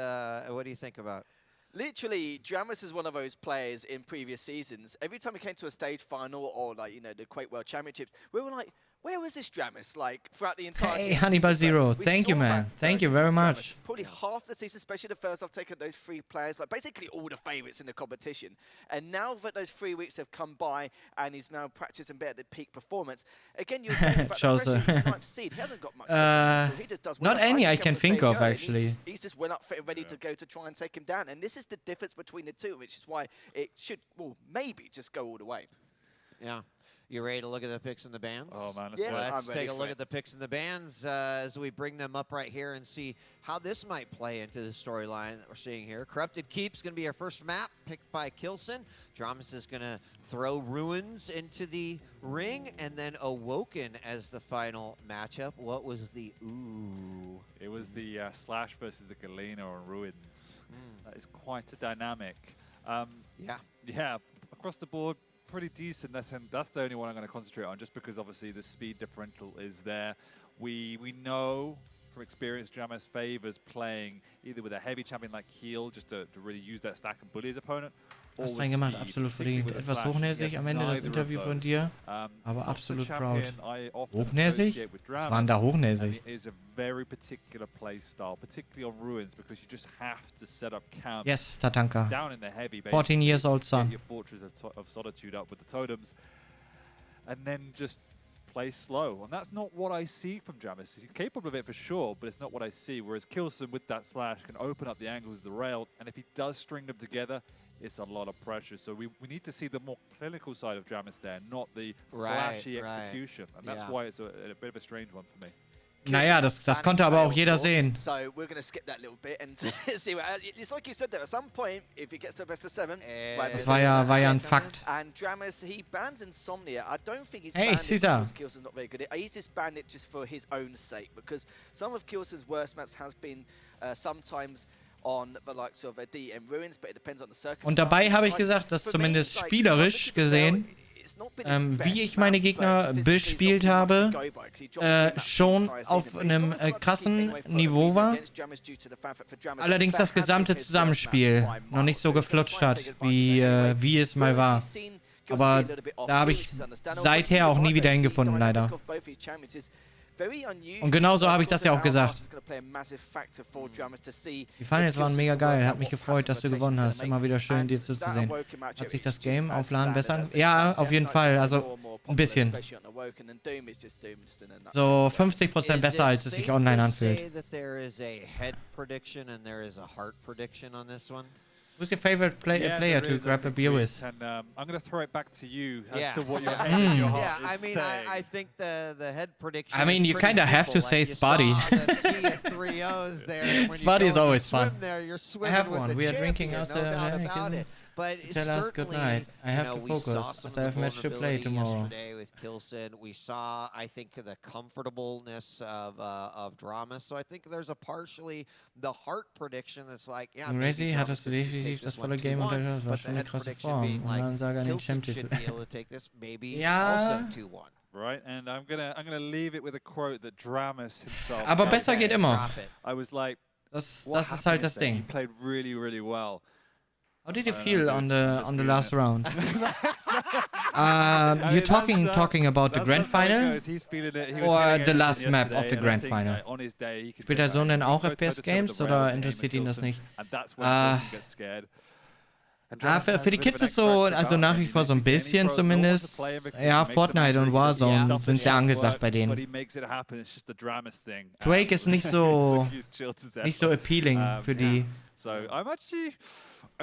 Speaker 1: what do you think about?
Speaker 4: Literally, Dramus is one of those players in previous seasons. Every time he came to a stage final or, like, you know, the Quake World Championships, we were like, where was this Dramus? Like, throughout the entire
Speaker 2: Hey,
Speaker 4: season.
Speaker 2: Hannibal Zero,
Speaker 4: We
Speaker 2: thank you,
Speaker 4: saw
Speaker 2: man.
Speaker 4: that
Speaker 2: Thank you
Speaker 4: version
Speaker 2: very
Speaker 4: of
Speaker 2: much.
Speaker 4: Dramus. Probably half the season, especially the first half, taken those 3 players, like basically all the favourites in the competition. And now that those 3 weeks have come by and he's now practiced and been at the peak performance, again, you're saying about the pressure, he's ninth seed. He hasn't got much pressure, so he just does well.
Speaker 2: Not any I
Speaker 4: just
Speaker 2: can
Speaker 4: came on
Speaker 2: think
Speaker 4: stage
Speaker 2: of,
Speaker 4: early, and
Speaker 2: actually.
Speaker 4: He's just went up fit and ready to go to try and take him down. And this is the difference between the two, which is why it should, well, maybe just go all the way.
Speaker 1: Yeah. You ready to look at the picks and the bands?
Speaker 7: Oh, man.
Speaker 1: Let's take a look at the picks and the bands as we bring them up right here and see how this might play into the storyline that we're seeing here. Corrupted Keep's going to be our first map, picked by K1llsen. Dramus is going to throw Ruins into the ring, and then Awoken as the final matchup. What was the ooh?
Speaker 7: It was the Slash versus the Galena on Ruins. That is quite a dynamic. Yeah, across the board, pretty decent. That's the only one I'm going to concentrate on, just because obviously the speed differential is there. We know from experience Dramus favors playing either with a heavy champion like K1llsen, just to really use that stack and bully his opponent.
Speaker 2: Hast du reingemacht, absolut verdient. Etwas hochnäsig am Ende das Interview von dir, aber absolut proud. Hochnäsig? Was waren da hochnäsig?
Speaker 7: It is a very particular play style, particularly on Ruins, because you just have to set up camp.
Speaker 2: Yes, Tatanka.
Speaker 7: Down in the heavy,
Speaker 2: 14 years old son.
Speaker 7: Get your Fortress of Solitude up with the totems, and then just play slow. And that's not what I see from Dramus. He's capable of it for sure, but it's not what I see. Whereas K1llsen with that slash can open up the angles of the rail, and if he does string them together, it's a lot of pressure. So we need to see the more clinical side of Dramus there, not the flashy execution. And that's why it's a bit of a strange one for me.
Speaker 2: Naja, das konnte aber auch jeder sehen.
Speaker 4: So we're going to skip that little bit and see what, it's like you said there, at some point, if he gets to a best of 7,
Speaker 2: Das war ja ein Fakt.
Speaker 4: And Dramus, he bans Insomnia. I don't think he's
Speaker 2: Hey,
Speaker 4: banned
Speaker 2: Caesar.
Speaker 4: it because K1llsen's not very good at it. He's just banned it just for his own sake, because some of K1llsen's worst maps has been sometimes on the likes of DM Ruins, but it depends on the circumstances.
Speaker 2: Und dabei habe ich gesagt, dass zumindest spielerisch gesehen, wie ich meine Gegner bespielt habe, schon auf einem krassen Niveau war. Allerdings das gesamte Zusammenspiel noch nicht so geflutscht hat, wie es mal war. Aber da habe ich seither auch nie wieder hingefunden, leider. Und genauso habe ich das ja auch gesagt. Die Finals waren mega geil. Hat mich gefreut, dass du gewonnen hast. Immer wieder schön, dir zuzusehen. Hat sich das Game auf LAN besser... Ja, auf jeden Fall. Also ein bisschen. So 50% besser, als es sich online anfühlt. Who's your favorite player to grab a beer with?
Speaker 7: And I'm going to throw it back to you as to what your head and your heart is saying.
Speaker 1: I think the head prediction.
Speaker 2: I mean, you kind of have to say Spotty.
Speaker 1: Spotty
Speaker 2: is always fun.
Speaker 1: There, you're
Speaker 2: I have
Speaker 1: with
Speaker 2: one.
Speaker 1: the
Speaker 2: We are drinking
Speaker 1: champion,
Speaker 2: out
Speaker 1: no doubt about
Speaker 2: Heineken.
Speaker 1: it. But
Speaker 2: Tell us good
Speaker 1: certainly,
Speaker 2: night. I have to
Speaker 1: we saw
Speaker 2: focus,
Speaker 1: some
Speaker 2: as
Speaker 1: of
Speaker 2: I
Speaker 1: the
Speaker 2: have match to play
Speaker 1: vulnerability
Speaker 2: tomorrow.
Speaker 1: yesterday with K1llsen. We saw, I think, the comfortableness of Drama. So I think there's a partially the heart prediction that's like, yeah, maybe
Speaker 2: Crazy,
Speaker 1: Drama
Speaker 2: hattest du
Speaker 1: should
Speaker 2: definitiv
Speaker 1: take
Speaker 2: das
Speaker 1: this one
Speaker 2: volle Game
Speaker 1: 2-1,
Speaker 2: unter das war
Speaker 1: but
Speaker 2: schon
Speaker 1: the
Speaker 2: eine
Speaker 1: head
Speaker 2: krasse
Speaker 1: prediction
Speaker 2: Form.
Speaker 1: being
Speaker 2: Und
Speaker 1: like,
Speaker 2: eine Ansage an den
Speaker 1: K1llsen
Speaker 2: Champ-Titel.
Speaker 1: should be able to take this, maybe
Speaker 2: Ja.
Speaker 1: also 2-1.
Speaker 7: Right, and I'm gonna leave it with a quote that Dramus himself.
Speaker 2: Aber
Speaker 7: gave.
Speaker 2: besser geht immer.
Speaker 1: Drop it.
Speaker 7: I was like,
Speaker 2: Das
Speaker 7: what
Speaker 2: ist
Speaker 7: happened
Speaker 2: halt das
Speaker 7: yesterday? He
Speaker 2: Ding.
Speaker 7: played really, really well.
Speaker 2: How did you
Speaker 7: I don't
Speaker 2: feel
Speaker 7: know,
Speaker 2: on
Speaker 7: dude.
Speaker 2: the
Speaker 7: I'm just
Speaker 2: on the
Speaker 7: feeling
Speaker 2: last
Speaker 7: it.
Speaker 2: round?
Speaker 7: I
Speaker 2: You're
Speaker 7: mean,
Speaker 2: talking about the
Speaker 7: that's
Speaker 2: grand
Speaker 7: how it
Speaker 2: final?
Speaker 7: goes. He's feeling it. He was
Speaker 2: Or
Speaker 7: feeling
Speaker 2: the
Speaker 7: everything
Speaker 2: last map of
Speaker 7: yesterday,
Speaker 2: the
Speaker 7: and I
Speaker 2: grand
Speaker 7: think,
Speaker 2: final?
Speaker 7: like, on his day, he can
Speaker 2: Spielt
Speaker 7: take
Speaker 2: der Sohn
Speaker 7: that.
Speaker 2: denn
Speaker 7: He
Speaker 2: auch
Speaker 7: can go toe-to-toe with
Speaker 2: FPS-Games
Speaker 7: the
Speaker 2: oder
Speaker 7: rail game
Speaker 2: interessiert ihn
Speaker 7: and
Speaker 2: das
Speaker 7: K1llsen,
Speaker 2: nicht?
Speaker 7: and that's when K1llsen gets scared. And Dramus
Speaker 2: Für
Speaker 7: has
Speaker 2: die
Speaker 7: a bit
Speaker 2: Kids
Speaker 7: of an
Speaker 2: ist so,
Speaker 7: X-factor
Speaker 2: also
Speaker 7: about
Speaker 2: nach
Speaker 7: him.
Speaker 2: wie
Speaker 7: He
Speaker 2: vor so ein
Speaker 7: makes any
Speaker 2: bisschen
Speaker 7: pro- no one wants to
Speaker 2: zumindest.
Speaker 7: play him because
Speaker 2: Ja,
Speaker 7: he makes the
Speaker 2: Fortnite und
Speaker 7: memory, he does
Speaker 2: Warzone
Speaker 7: stuff
Speaker 2: sind
Speaker 7: that
Speaker 2: sehr
Speaker 7: doesn't
Speaker 2: angesagt
Speaker 7: work,
Speaker 2: bei
Speaker 7: but
Speaker 2: denen.
Speaker 7: he makes it happen. It's just the Dramus thing.
Speaker 2: Quake ist nicht so,
Speaker 7: He's chilled as
Speaker 2: nicht so
Speaker 7: ever.
Speaker 2: appealing für die.
Speaker 7: So I'm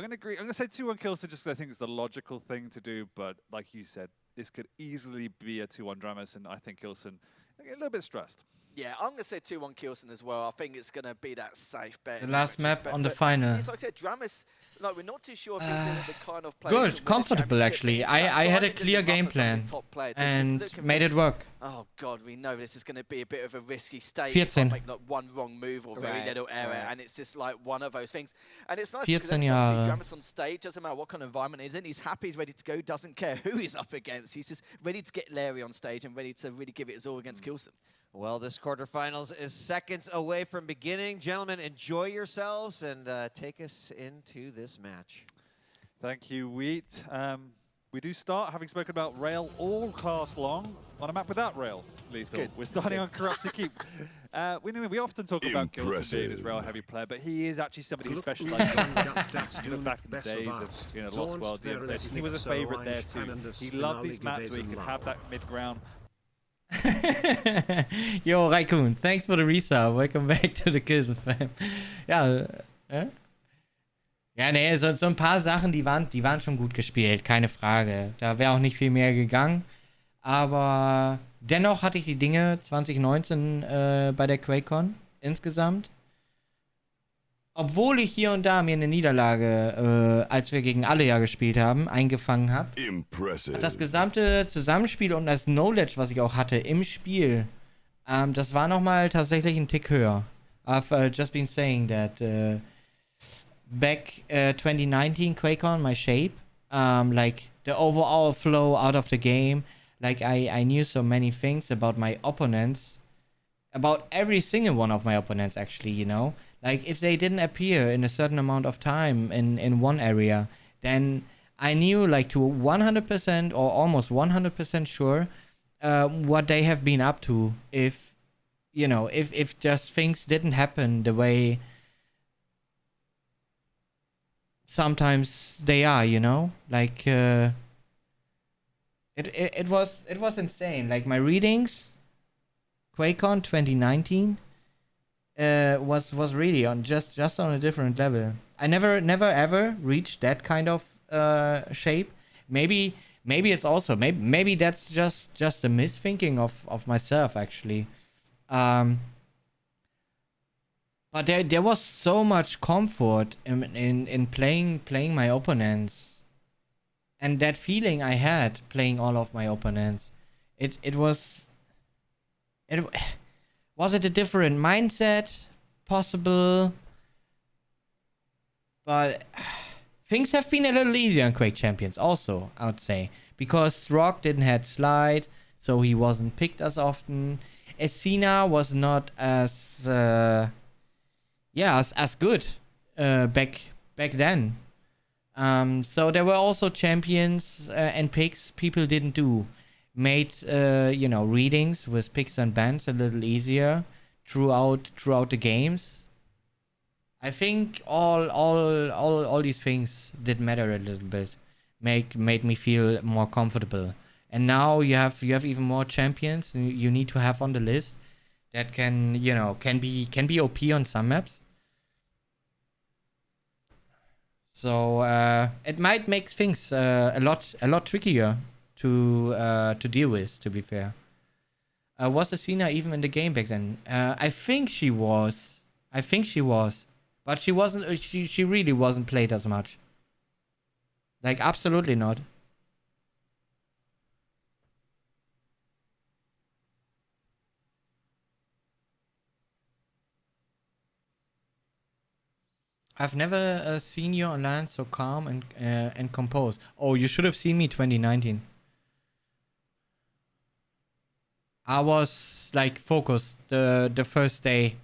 Speaker 7: gonna agree. I'm gonna say 2-1 K1llsen just 'cause I think it's the logical thing to do. But like you said, this could easily be a 2-1 Dramus, and I think K1llsen a little bit stressed.
Speaker 4: Yeah, I'm going to say 2-1 K1llsen as well. I think it's going to be that safe bet.
Speaker 2: The
Speaker 4: in
Speaker 2: last
Speaker 4: that
Speaker 2: map
Speaker 4: respect.
Speaker 2: on the
Speaker 4: But
Speaker 2: final.
Speaker 4: It's like I said, Dramus, like, we're not too sure if he's in the kind of player
Speaker 2: Good,
Speaker 4: to win the
Speaker 2: comfortable
Speaker 4: championship,
Speaker 2: actually.
Speaker 4: but he's that
Speaker 2: I had
Speaker 4: guy
Speaker 2: a
Speaker 4: that
Speaker 2: clear
Speaker 4: doesn't
Speaker 2: game
Speaker 4: offer some of his
Speaker 2: plan
Speaker 4: top players. He's
Speaker 2: and
Speaker 4: just looking
Speaker 2: made
Speaker 4: for-
Speaker 2: it work.
Speaker 4: Oh God, we know this is going to be a bit of a risky stake.
Speaker 2: 14.
Speaker 4: You can't make like one wrong move or very
Speaker 1: Right,
Speaker 4: little error,
Speaker 1: right.
Speaker 4: and it's just like one of those things. And it's nice because
Speaker 2: 14
Speaker 4: every time you see
Speaker 2: Jahre.
Speaker 4: Dramus on stage, doesn't matter what kind of environment he's in, he's happy, he's ready to go, doesn't care who he's up against. He's just ready to get Larry on stage and ready to really give it his all against K1llsen.
Speaker 1: Well, this quarterfinals is seconds away from beginning. Gentlemen, enjoy yourselves and take us into this match.
Speaker 7: Thank you, Wheat. We do start, having spoken about rail all class long, on a map without rail, Lethal.
Speaker 4: good.
Speaker 7: We're starting on Corrupted Keep. We often talk about K1llsen being his
Speaker 6: Impressive.
Speaker 7: rail heavy player, but he is actually somebody who
Speaker 5: Look,
Speaker 7: specializes
Speaker 5: that's
Speaker 7: in back in the days of Lost World. He was a favorite there too. He loved these maps where he could have that mid-ground.
Speaker 2: Yo, Raikkoon, thanks for the resub. Welcome back to the K1llsen fam. Ja, ja, nee, so ein paar Sachen, die waren schon gut gespielt, keine Frage. Da wäre auch nicht viel mehr gegangen. Aber dennoch hatte ich die Dinge 2019 bei der QuakeCon insgesamt. Obwohl ich hier und da mir eine Niederlage, als wir gegen alle ja gespielt haben, eingefangen habe.
Speaker 6: Impressive.
Speaker 2: Das gesamte Zusammenspiel und das Knowledge, was ich auch hatte im Spiel, das war nochmal tatsächlich ein Tick höher. I've just been saying that back 2019 QuakeCon, my shape, like the overall flow out of the game, like I knew so many things about my opponents, about every single one of my opponents actually, you know. Like if they didn't appear in a certain amount of time in one area, then I knew like to 100% or almost 100% sure what they have been up to if, you know, if just things didn't happen the way sometimes they are, you know, like it was insane. Like my readings, QuakeCon 2019 was really on just on a different level. I never ever reached that kind of shape. Maybe it's also maybe that's just a misthinking of myself actually. But there was so much comfort in playing my opponents, and that feeling I had playing all of my opponents, was it a different mindset possible? But things have been a little easier in Quake Champions also, I would say, because Rock didn't had slide, so he wasn't picked as often. Essina was not as good back then. So there were also champions and picks people didn't do. Made readings with picks and bans a little easier throughout the games. I think all these things did matter a little bit. Made me feel more comfortable. And now you have even more champions you need to have on the list that can be OP on some maps. So it might make things a lot trickier to deal with. To be fair, was Asina even in the game back then? I think she was, but she wasn't. She really wasn't played as much. Like, absolutely not. I've never seen you on land so calm and composed. Oh, you should have seen me 2019. I was like focused the first day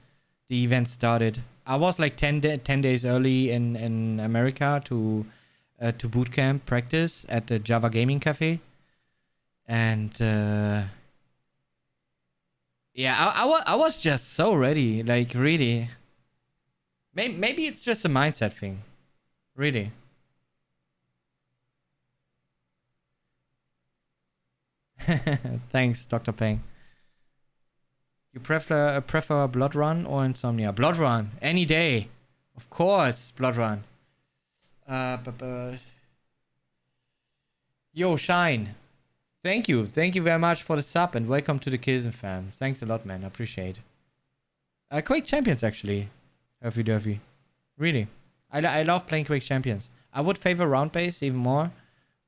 Speaker 2: the event started. I was like 10 days early in America to boot camp practice at the Java Gaming Cafe. And yeah, I was just so ready, like really. Maybe it's just a mindset thing. Really. Thanks, Dr. Peng. You prefer Blood Run or Insomnia? Blood Run, any day. Of course, Blood Run. Yo, Shine. Thank you very much for the sub and welcome to the K1llsen fam. Thanks a lot, man. I appreciate. Quake Champions actually. Herfy Durfy. Really. I love playing Quake Champions. I would favor round base even more,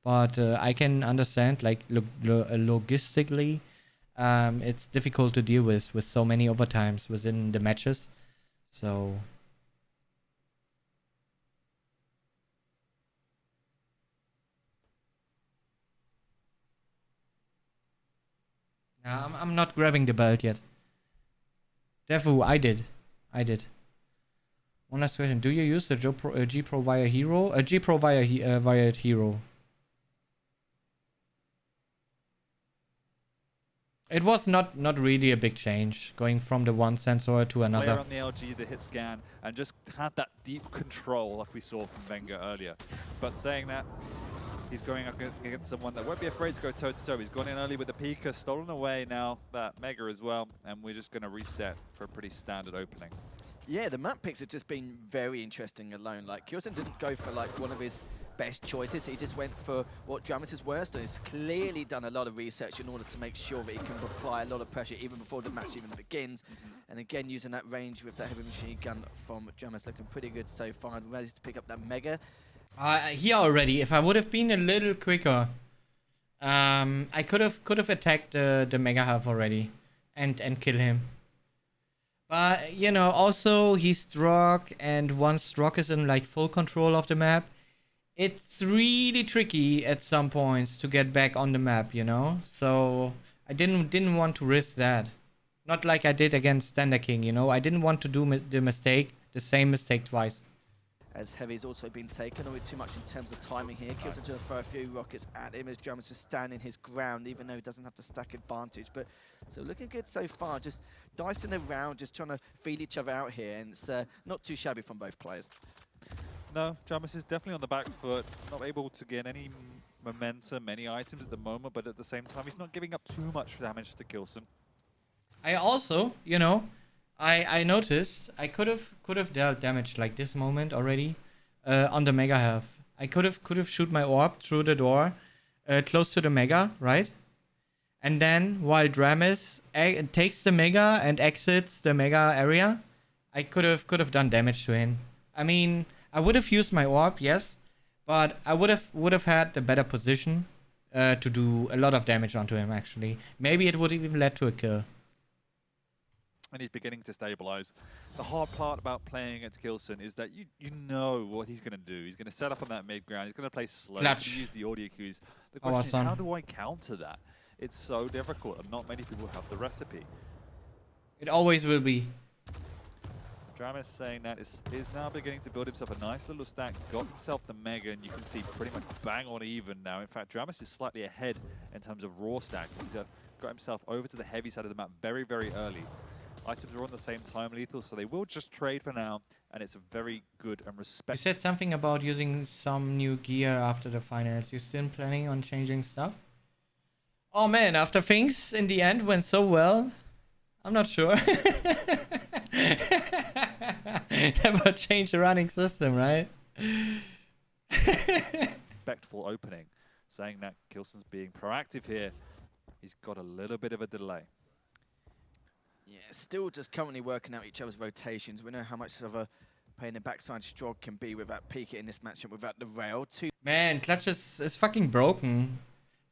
Speaker 2: but I can understand like logistically. It's difficult to deal with so many overtimes within the matches. So I'm not grabbing the belt yet. Defu, I did. One last question: do you use the G Pro via hero? G Pro via hero. It was not really a big change going from the one sensor to another.
Speaker 7: Player on the LG that hit scan and just had that deep control like we saw from Wenger earlier. But saying that, he's going up against someone that won't be afraid to go toe-to-toe. He's gone in early with the Pika, stolen away now that Mega as well, and we're just going to reset for a pretty standard opening.
Speaker 4: Yeah, the map picks have just been very interesting alone. Like, K1llsen didn't go for like one of his best choices. He just went for what Dramus is worst, and he's clearly done a lot of research in order to make sure that he can apply a lot of pressure even before the match even begins. And again, using that range with that heavy machine gun from Dramus looking pretty good so far, and ready to pick up that Mega.
Speaker 2: Here already, if I would have been a little quicker, I could have attacked the Mega Half already and kill him. But, you know, also he's Strock, and once Strock is in like full control of the map, it's really tricky at some points to get back on the map, you know? So I didn't want to risk that. Not like I did against Standard King, you know? I didn't want to do the same mistake twice.
Speaker 4: As Heavy's also been taken away too much in terms of timing here. K1llsen just throw a few rockets at him as Dramus just standing his ground, even though he doesn't have the stack advantage. But so looking good so far, just dicing around, just trying to feel each other out here, and it's not too shabby from both players.
Speaker 7: No, Dramus is definitely on the back foot, not able to gain any momentum, any items at the moment, but at the same time, he's not giving up too much damage to K1llsen.
Speaker 2: I also, you know, I noticed I could have dealt damage like this moment already on the Mega Half. I could have shoot my orb through the door close to the Mega, right? And then while Dramus takes the Mega and exits the Mega area, I could have done damage to him. I mean, I would have used my orb, yes, but I would have had the better position to do a lot of damage onto him actually. Maybe it would even led to a kill.
Speaker 7: And he's beginning to stabilize. The hard part about playing against K1llsen is that you know what he's going to do. He's going to set up on that mid ground. He's going to play slow. He's going to use the audio cues. The question is, how do I counter that? It's so difficult, and not many people have the recipe.
Speaker 2: It always will be.
Speaker 7: Dramus saying that is now beginning to build himself a nice little stack, got himself the Mega, and you can see pretty much bang on even now. In fact, Dramus is slightly ahead in terms of raw stack. He's got himself over to the heavy side of the map very, very early. Items are on the same time lethal, so they will just trade for now, and it's a very good and respectful.
Speaker 2: You said something about using some new gear after the finals. You still planning on changing stuff? Oh man, after things in the end went so well, I'm not sure. Never change the running system, right?
Speaker 7: Respectful opening, saying that K1llsen's being proactive here. He's got a little bit of a delay.
Speaker 4: Yeah, still just currently working out each other's rotations. We know how much of a pain in the backside Strog can be without Pika in this matchup, without the rail.
Speaker 2: Man, Clutch is fucking broken.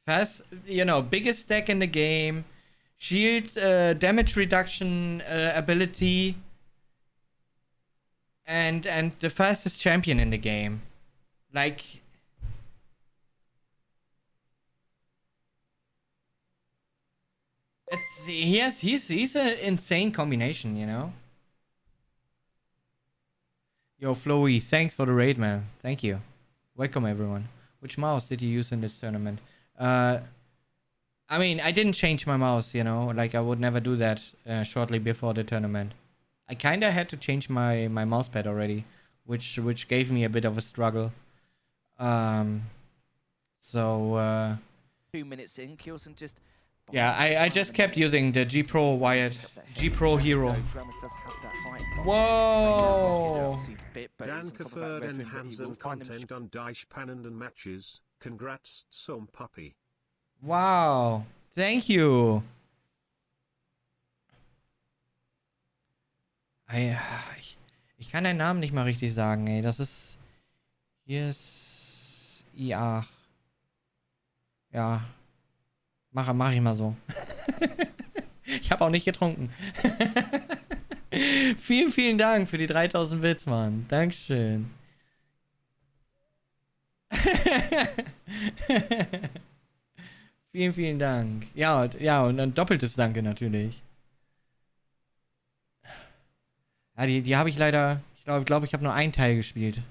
Speaker 2: Fast, you know, biggest stack in the game. Shield damage reduction ability. And the fastest champion in the game. Like, he's an insane combination, you know. Yo, Flowy, thanks for the raid, man. Thank you. Welcome, everyone. Which mouse did you use in this tournament? I mean, I didn't change my mouse, you know. Like, I would never do that shortly before the tournament. I kind of had to change my mouse pad already, which gave me a bit of a struggle. So
Speaker 4: 2 minutes in, K1llsen just.
Speaker 2: yeah, I just kept using the G Pro wired G Pro Hero. Whoa!
Speaker 5: Danke für den Hansen Content und die spannenden Matches. Congrats zum Puppy.
Speaker 2: Wow, thank you. Ich kann deinen Namen nicht mal richtig sagen, ey. Das ist. Hier ist. IA. Ja. Mach ich mal so. Ich habe auch nicht getrunken. Vielen, vielen Dank für die 3000 Bits, Mann. Dankeschön. Vielen, vielen Dank. Ja, und ein doppeltes Danke natürlich. Ja, die habe ich leider. Ich glaube, ich habe nur einen Teil gespielt.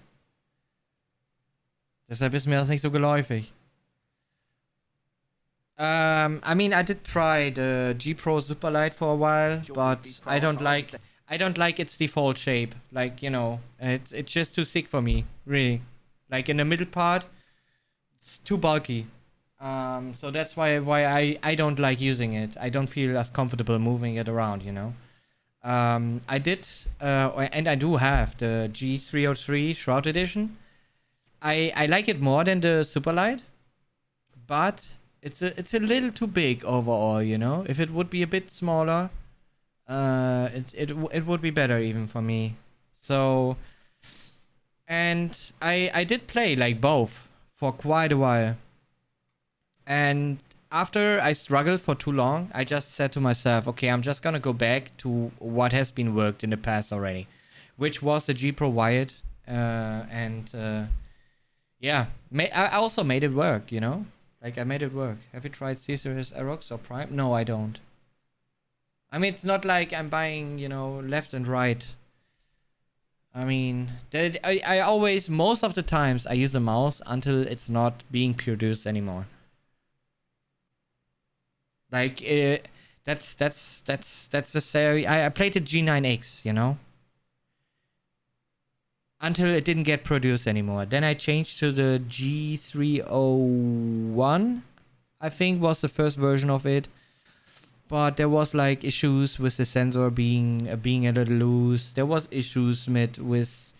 Speaker 2: Deshalb ist mir das nicht so geläufig. I mean, I did try the G Pro Superlight for a while, but I don't like its default shape. Like, you know, it's just too thick for me, really. Like in the middle part, it's too bulky. So that's why I don't like using it. I don't feel as comfortable moving it around, you know. I did, and I do have the G303 Shroud Edition. I like it more than the Superlight, but it's a little too big overall, you know. If it would be a bit smaller, it would be better even for me. So, and I did play like both for quite a while. And after I struggled for too long, I just said to myself, okay, I'm just gonna go back to what has been worked in the past already, which was the G Pro wired, yeah, I also made it work, you know. Like, I made it work. Have you tried Caesar's Aerox or Prime? No, I don't. I mean, it's not like I'm buying, you know, left and right. I mean, I always, most of the times, I use a mouse until it's not being produced anymore. Like, that's the say. I played the G9X, you know, until it didn't get produced anymore. Then I changed to the G301, I think was the first version of it. But there was like issues with the sensor being a little loose. There was issues with,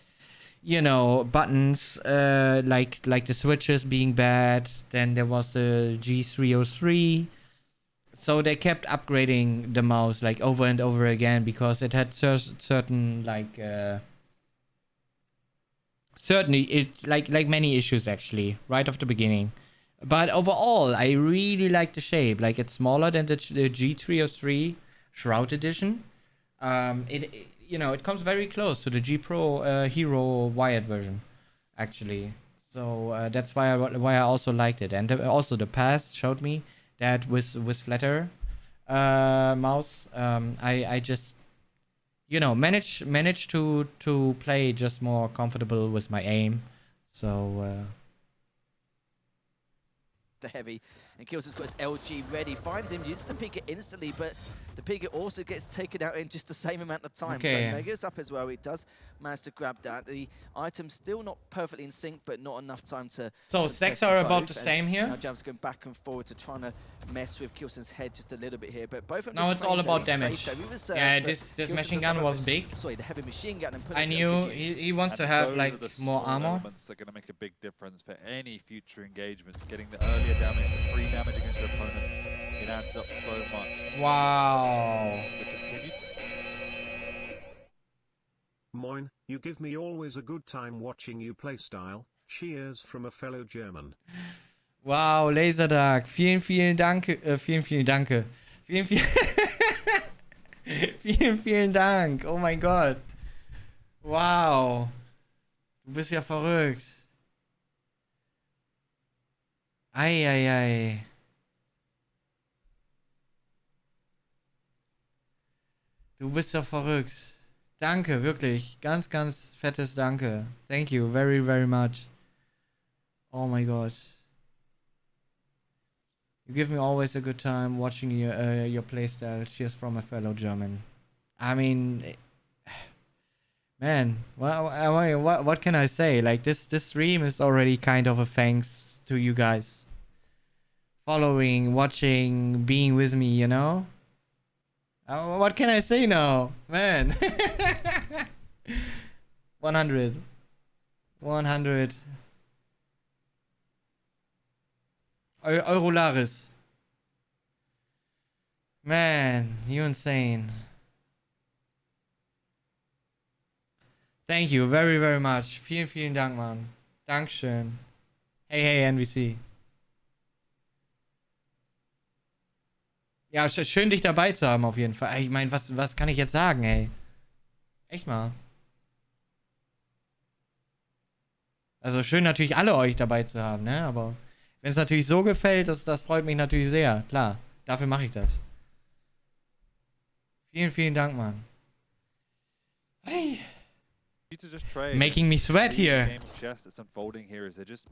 Speaker 2: you know, buttons, like the switches being bad. Then there was the G303. So they kept upgrading the mouse like over and over again because it had certain like certainly it like many issues actually right off the beginning. But overall, I really like the shape. Like, it's smaller than the G303 Shroud Edition. It you know, it comes very close to the G Pro Hero wired version, actually. So that's why I also liked it. And also the past showed me that with flatter mouse, I just, you know, manage to play just more comfortable with my aim. So
Speaker 4: the heavy, and K1llsen's got his LG ready, finds him, uses the Pika instantly, but the Pika also gets taken out in just the same amount of time.
Speaker 2: Okay.
Speaker 4: So Mega's up as well. He does manage to grab that. The item's still not perfectly in sync, but not enough time to.
Speaker 2: So stacks are about the same here.
Speaker 4: Now Jam's going back and forward to trying to mess with K1llsen's head just a little bit here, but both of them.
Speaker 2: Now it's all about damage. Yeah, this machine gun was big.
Speaker 4: Sorry, the heavy machine gun. And
Speaker 2: I knew he wants to have like more armor.
Speaker 7: They're going to make a big difference for any future engagements. Getting the earlier damage, the free damage against your opponents, it adds up so much.
Speaker 2: Wow.
Speaker 5: Moin, you give me always a good time watching you playstyle. Cheers from a fellow German.
Speaker 2: Wow, Laserdark, vielen Dank, vielen Danke. Vielen vielen Dank. Oh mein Gott. Wow. Du bist ja verrückt. Ei. Du bist ja verrückt. Danke, wirklich. Ganz fettes Danke. Thank you very much. Oh my God. You give me always a good time watching your playstyle. Cheers from a fellow German. I mean, man, what can I say? Like this stream is already kind of a thanks to you guys. Following, watching, being with me, you know? What can I say now? Man. 100. Eurolaris. Man, you insane. Thank you very much. Vielen Dank, Mann. Dankeschön. Hey, NVC. Ja, schön dich dabei zu haben auf jeden Fall. Ich meine, was kann ich jetzt sagen, ey? Echt mal. Also schön natürlich alle euch dabei zu haben, ne? Aber wenn es natürlich so gefällt, das freut mich natürlich sehr. Klar, dafür mache ich das. Vielen Dank, Mann. Hey. Making me sweat here.
Speaker 7: Game of chess that's unfolding here is they're just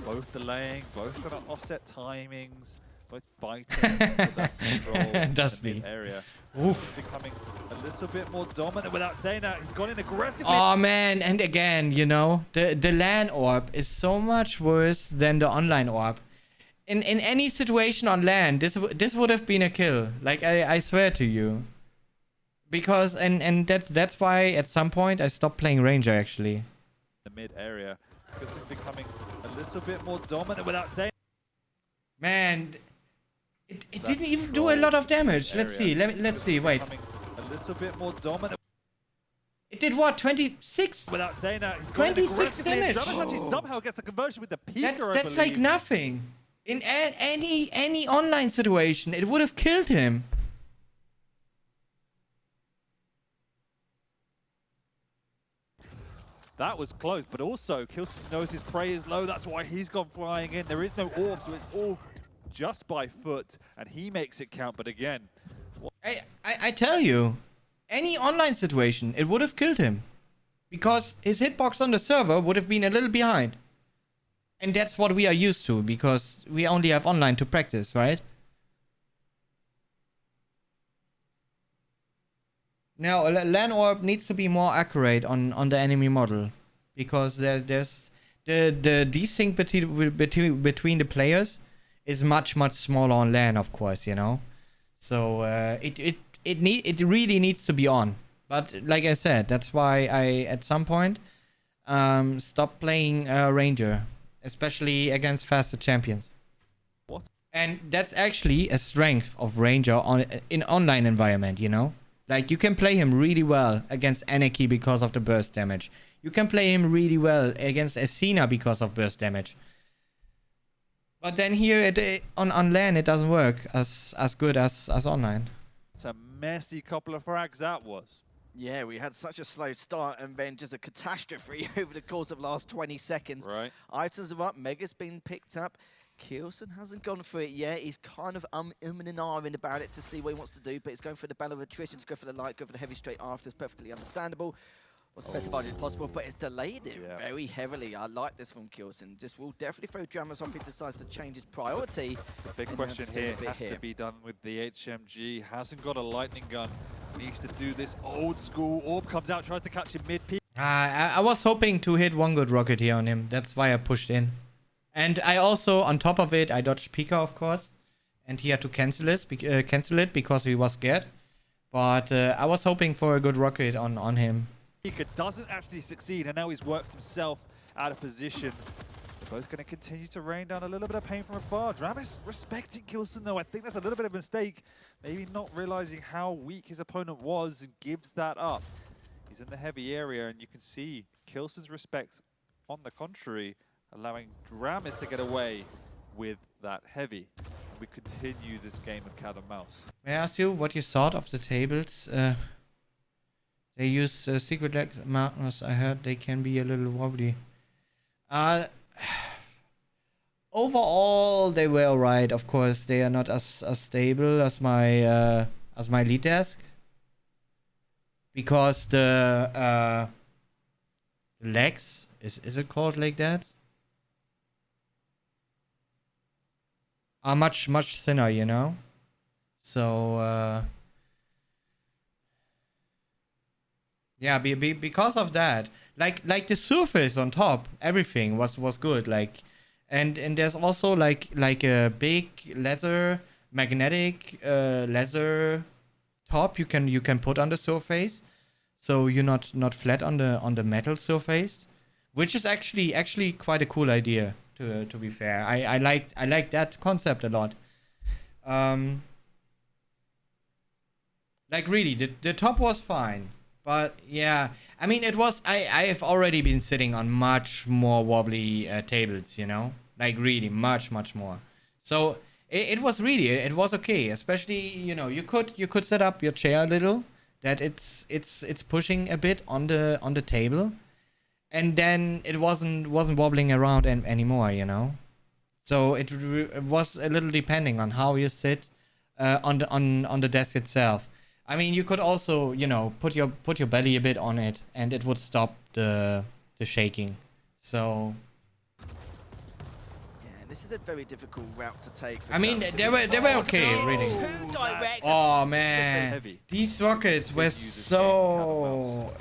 Speaker 7: both delaying, both got to offset timings, both biting for that control in the mid area.
Speaker 2: Oof.
Speaker 7: Becoming a little bit more dominant. Without saying that, he's gone in aggressively.
Speaker 2: Oh man, and again, you know, the LAN orb is so much worse than the online orb. In any situation on LAN, this would have been a kill. Like I swear to you. Because and that's why at some point I stopped playing Ranger actually.
Speaker 7: The mid area, because it's becoming a little bit more dominant. Without saying.
Speaker 2: Man, it didn't even do a lot of damage. Let's see. Let's see. Wait.
Speaker 7: A little bit more dominant.
Speaker 2: It did what? 26?
Speaker 7: Without saying that, he's
Speaker 2: 26 damage.
Speaker 7: Actually somehow gets the conversion with the Pika.
Speaker 2: That's like nothing. In any online situation, it would have killed him.
Speaker 7: That was close, but also K1llsen knows his prey is low. That's why he's gone flying in. There is no orb, so it's all just by foot, and he makes it count. But again,
Speaker 2: I tell you, any online situation, it would have killed him, because his hitbox on the server would have been a little behind, and that's what we are used to because we only have online to practice, right? Now, LAN orb needs to be more accurate on the enemy model, because there's the desync between the players is much smaller on LAN, of course, you know. So it really needs to be on. But like I said, that's why I at some point stopped playing Ranger, especially against faster champions.
Speaker 7: What?
Speaker 2: And that's actually a strength of Ranger in online environment, you know. Like, you can play him really well against Anarchy because of the burst damage. You can play him really well against Ascena because of burst damage. But then here on LAN, it doesn't work as good as online.
Speaker 7: It's a messy couple of frags that was.
Speaker 4: Yeah, we had such a slow start and then just a catastrophe over the course of the last 20 seconds.
Speaker 7: Right.
Speaker 4: Items are up, Mega's been picked up. K1llsen hasn't gone for it yet. He's kind of and ahhing about it to see what he wants to do, but he's going for the battle of attrition, just go for the light, go for the heavy straight after. It's perfectly understandable. What's specified as possible, but it's delayed it very heavily. I like this from K1llsen. This will definitely throw Dramas off if he decides to change his priority.
Speaker 7: The big question here has to be done with the HMG. Hasn't got a lightning gun. Needs to do this old school. Orb comes out, tries to catch him mid-peak.
Speaker 2: I was hoping to hit one good rocket here on him. That's why I pushed in. And I also, on top of it, I dodged Pika, of course. And he had to cancel it because he was scared. But I was hoping for a good rocket on him.
Speaker 7: Pika doesn't actually succeed, and now he's worked himself out of position. They're both going to continue to rain down a little bit of pain from afar. Dramis respecting K1llsen, though. I think that's a little bit of a mistake. Maybe not realizing how weak his opponent was and gives that up. He's in the heavy area, and you can see K1llsen's respect on the contrary, allowing Dramis to get away with that heavy. We continue this game of cat and mouse.
Speaker 2: May I ask you what you thought of the tables? They use secret leg magnets. I heard they can be a little wobbly. Overall, they were alright. Of course, they are not as stable as my lead desk, because the legs, is it called like that, are much thinner, you know. So yeah, because of that, like the surface on top, everything was good. Like, and there's also like a big leather, magnetic leather top you can put on the surface, so you're not flat on the metal surface, which is actually quite a cool idea. To be fair, I like that concept a lot. Like really, the top was fine, but yeah, I mean it was. I have already been sitting on much more wobbly tables, you know, like really much more. So it was okay, especially, you know, you could set up your chair a little, that it's pushing a bit on the table, and then it wasn't wobbling around anymore, you know. So it was a little depending on how you sit on the desk itself. I mean, you could also, you know, put your belly a bit on it, and it would stop the shaking. So
Speaker 4: yeah, this is a very difficult route to take.
Speaker 2: I mean, they were okay, really.
Speaker 4: Too direct.
Speaker 2: Oh man, these rockets were so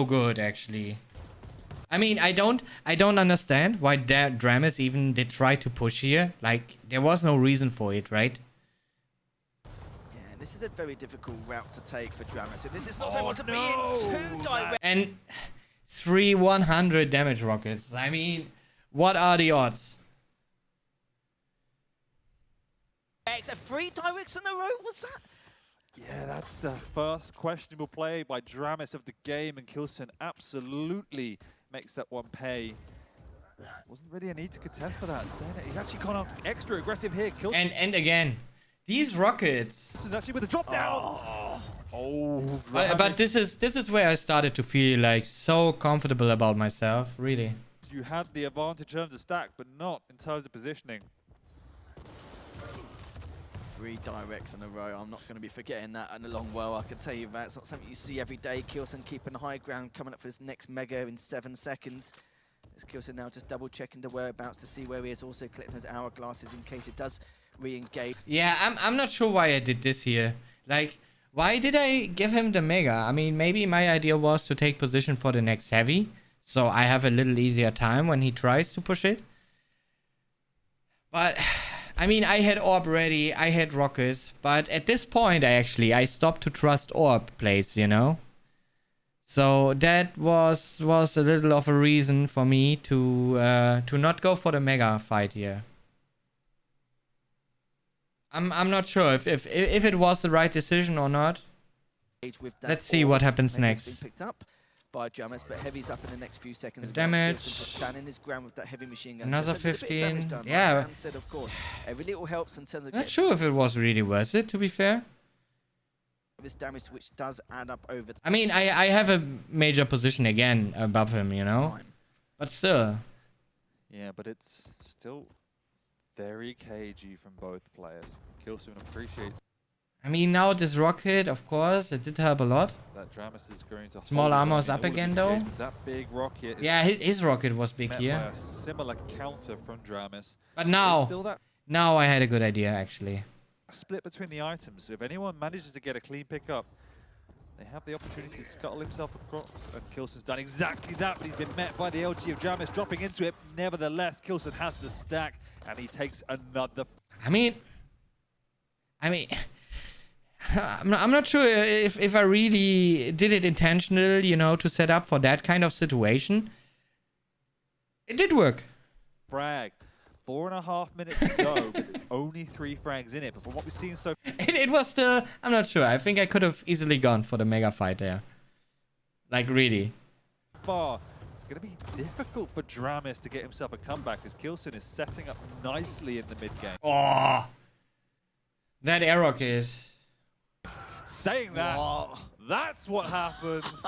Speaker 2: good actually. I mean, I don't understand why Dramis even did try to push here. Like, there was no reason for it, right?
Speaker 4: Yeah, this is a very difficult route to take for Dramis. And this is not supposed to be in too direct.
Speaker 2: And 3 100 damage rockets. I mean, what are the odds?
Speaker 4: It's a 3 directs in a row. What's that?
Speaker 7: Yeah, that's the first questionable play by Dramis of the game, and K1llsen absolutely makes that one pay. Wasn't really a need to contest for that. Saying that he's actually gone out extra aggressive here. K1llsen.
Speaker 2: And again, these rockets.
Speaker 7: This is actually with a drop down.
Speaker 2: But this is where I started to feel like so comfortable about myself, really.
Speaker 7: You had the advantage in terms of stack, but not in terms of positioning.
Speaker 4: 3 directs in a row. I'm not going to be forgetting that in the long while. I can tell you that. It's not something you see every day. K1llsen keeping the high ground, coming up for his next mega in 7 seconds. As K1llsen now just double checking the whereabouts to see where he is, also collecting his hourglasses in case it does re-engage.
Speaker 2: Yeah, I'm not sure why I did this here. Like, why did I give him the mega? I mean, maybe my idea was to take position for the next heavy, so I have a little easier time when he tries to push it. But I mean, I had orb ready, I had rockets, but at this point I stopped to trust orb plays, you know. So that was a little of a reason for me to not go for the mega fight here. I'm not sure if it was the right decision or not. Let's see what happens next.
Speaker 4: Being picked up by Dramis, but Heavy's up in the next few seconds.
Speaker 2: The damage.
Speaker 4: Standing his ground with that heavy machine gun.
Speaker 2: Another 15. Yeah.
Speaker 4: And said, of course, every little helps in terms of.
Speaker 2: Not sure if it was really worth it, to be fair.
Speaker 4: This damage, which does add up over.
Speaker 2: I mean, I have a major position again above him, you know. But still.
Speaker 7: Yeah, but it's still very cagey from both players. K1llsen appreciates.
Speaker 2: I mean, now this rocket, of course, it did help a lot.
Speaker 7: That Dramis is going to
Speaker 2: small armor is up again, though.
Speaker 7: That big rocket.
Speaker 2: Yeah, his rocket was big here.
Speaker 7: By a similar counter from Dramis.
Speaker 2: But now I had a good idea, actually.
Speaker 7: Split between the items. So if anyone manages to get a clean pickup, they have the opportunity to scuttle himself across. And K1llsen's done exactly that, but he's been met by the LG of Dramis dropping into it. Nevertheless, K1llsen has the stack, and he takes another.
Speaker 2: I mean, I'm not sure if I really did it intentional, you know, to set up for that kind of situation. It did work.
Speaker 7: Frag. 4.5 minutes to go, but only 3 frags in it. But from what we've seen so
Speaker 2: it was still, I'm not sure. I think I could have easily gone for the mega fight there. Like, really.
Speaker 7: far, going to be difficult for Dramis to get himself a comeback as K1llsen is setting up nicely in the mid game.
Speaker 2: Oh, that arrow kid.
Speaker 7: Saying that,
Speaker 4: Whoa.
Speaker 7: that's what happens.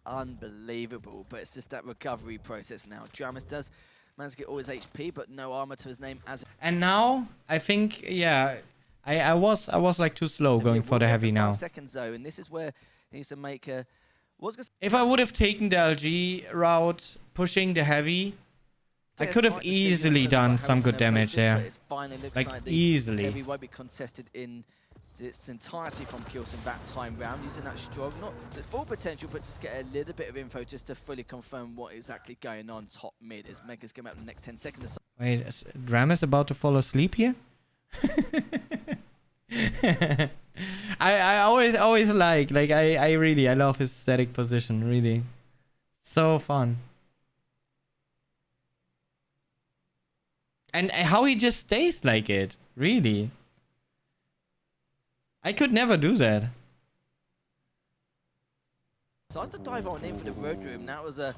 Speaker 4: Unbelievable, but it's just that recovery process now. Dramis does manage to get all his HP, but no armor to his name as.
Speaker 2: And now I think, yeah, I was like too slow going for the heavy now.
Speaker 4: 5 seconds though, and this is where he needs to make a.
Speaker 2: If I would have taken the LG route, pushing the heavy, I could have easily done some good damage there. Like easily.
Speaker 4: Heavy won't be contested in its entirety from K1llsen that time round, using that stroke. Not its full potential, but just get a little bit of info just to fully confirm what exactly going on top mid as Mega's coming out in the next 10 seconds.
Speaker 2: Wait, is Dramis about to fall asleep here? I always like I really love his static position, really. So fun. And how he just stays like it, really. I could never do that.
Speaker 4: So I have to dive on in for the road room. That was a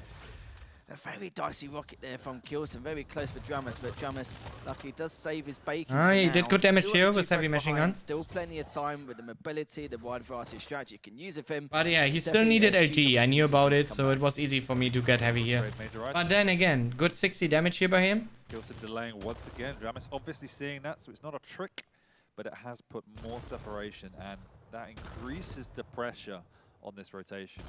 Speaker 4: very dicey rocket there from K1llsen. Very close for Dramis, but Dramis, lucky, does save his bacon.
Speaker 2: Ah, he
Speaker 4: now.
Speaker 2: did good damage
Speaker 4: Still
Speaker 2: here
Speaker 4: only
Speaker 2: with
Speaker 4: 2
Speaker 2: heavy
Speaker 4: frags
Speaker 2: machine
Speaker 4: behind.
Speaker 2: gun.
Speaker 4: Still plenty of time with the mobility, the wide variety of strategy you can use of him.
Speaker 2: But yeah, he still
Speaker 4: Definitely
Speaker 2: needed
Speaker 4: a huge
Speaker 2: LG. I knew
Speaker 4: opportunity
Speaker 2: about
Speaker 4: to
Speaker 2: it,
Speaker 4: come
Speaker 2: so
Speaker 4: back.
Speaker 2: it was easy for me to get heavy here.
Speaker 7: Great major right.
Speaker 2: But then again, good 60 damage here by him.
Speaker 7: K1llsen delaying once again. Dramis obviously seeing that, so it's not a trick, but it has put more separation, and that increases the pressure on this rotation.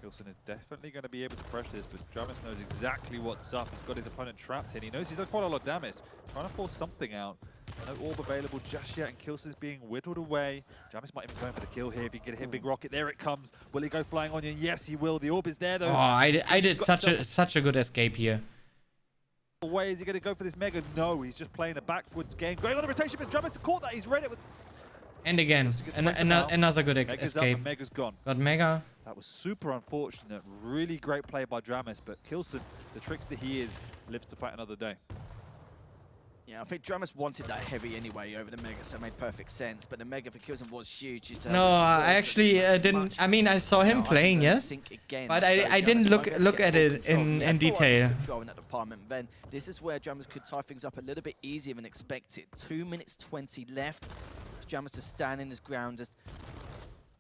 Speaker 7: K1llsen is definitely going to be able to pressure this, but Dramis knows exactly what's up. He's got his opponent trapped here. He knows he's done quite a lot of damage. Trying to force something out. No orb available just yet, and K1llsen's being whittled away. Dramis might even go in for the kill here if he can get a hit. Big rocket, there it comes. Will he go flying on you? Yes, he will. The orb is there though.
Speaker 2: Oh, I did such a good escape here.
Speaker 7: Away, is he going to go for this mega? No, he's just playing a backwards game. Going on the rotation, but Dramis caught that. He's read it with.
Speaker 2: And again, another good
Speaker 7: Mega's up
Speaker 2: escape.
Speaker 7: and Mega's gone.
Speaker 2: Got Mega.
Speaker 7: That was super unfortunate. Really great play by Dramis, but K1llsen, the trickster he is, lives to fight another day.
Speaker 4: Yeah, I think Dramis wanted that heavy anyway over the Mega, so it made perfect sense. But the Mega for K1llsen was huge.
Speaker 2: No, I actually didn't. I mean, I saw him playing, yes, but I didn't look at it in detail.
Speaker 4: Controlling that department. Then this is where Dramis could tie things up a little bit easier than expected. 2 minutes 20 left. Dramis just standing his ground, just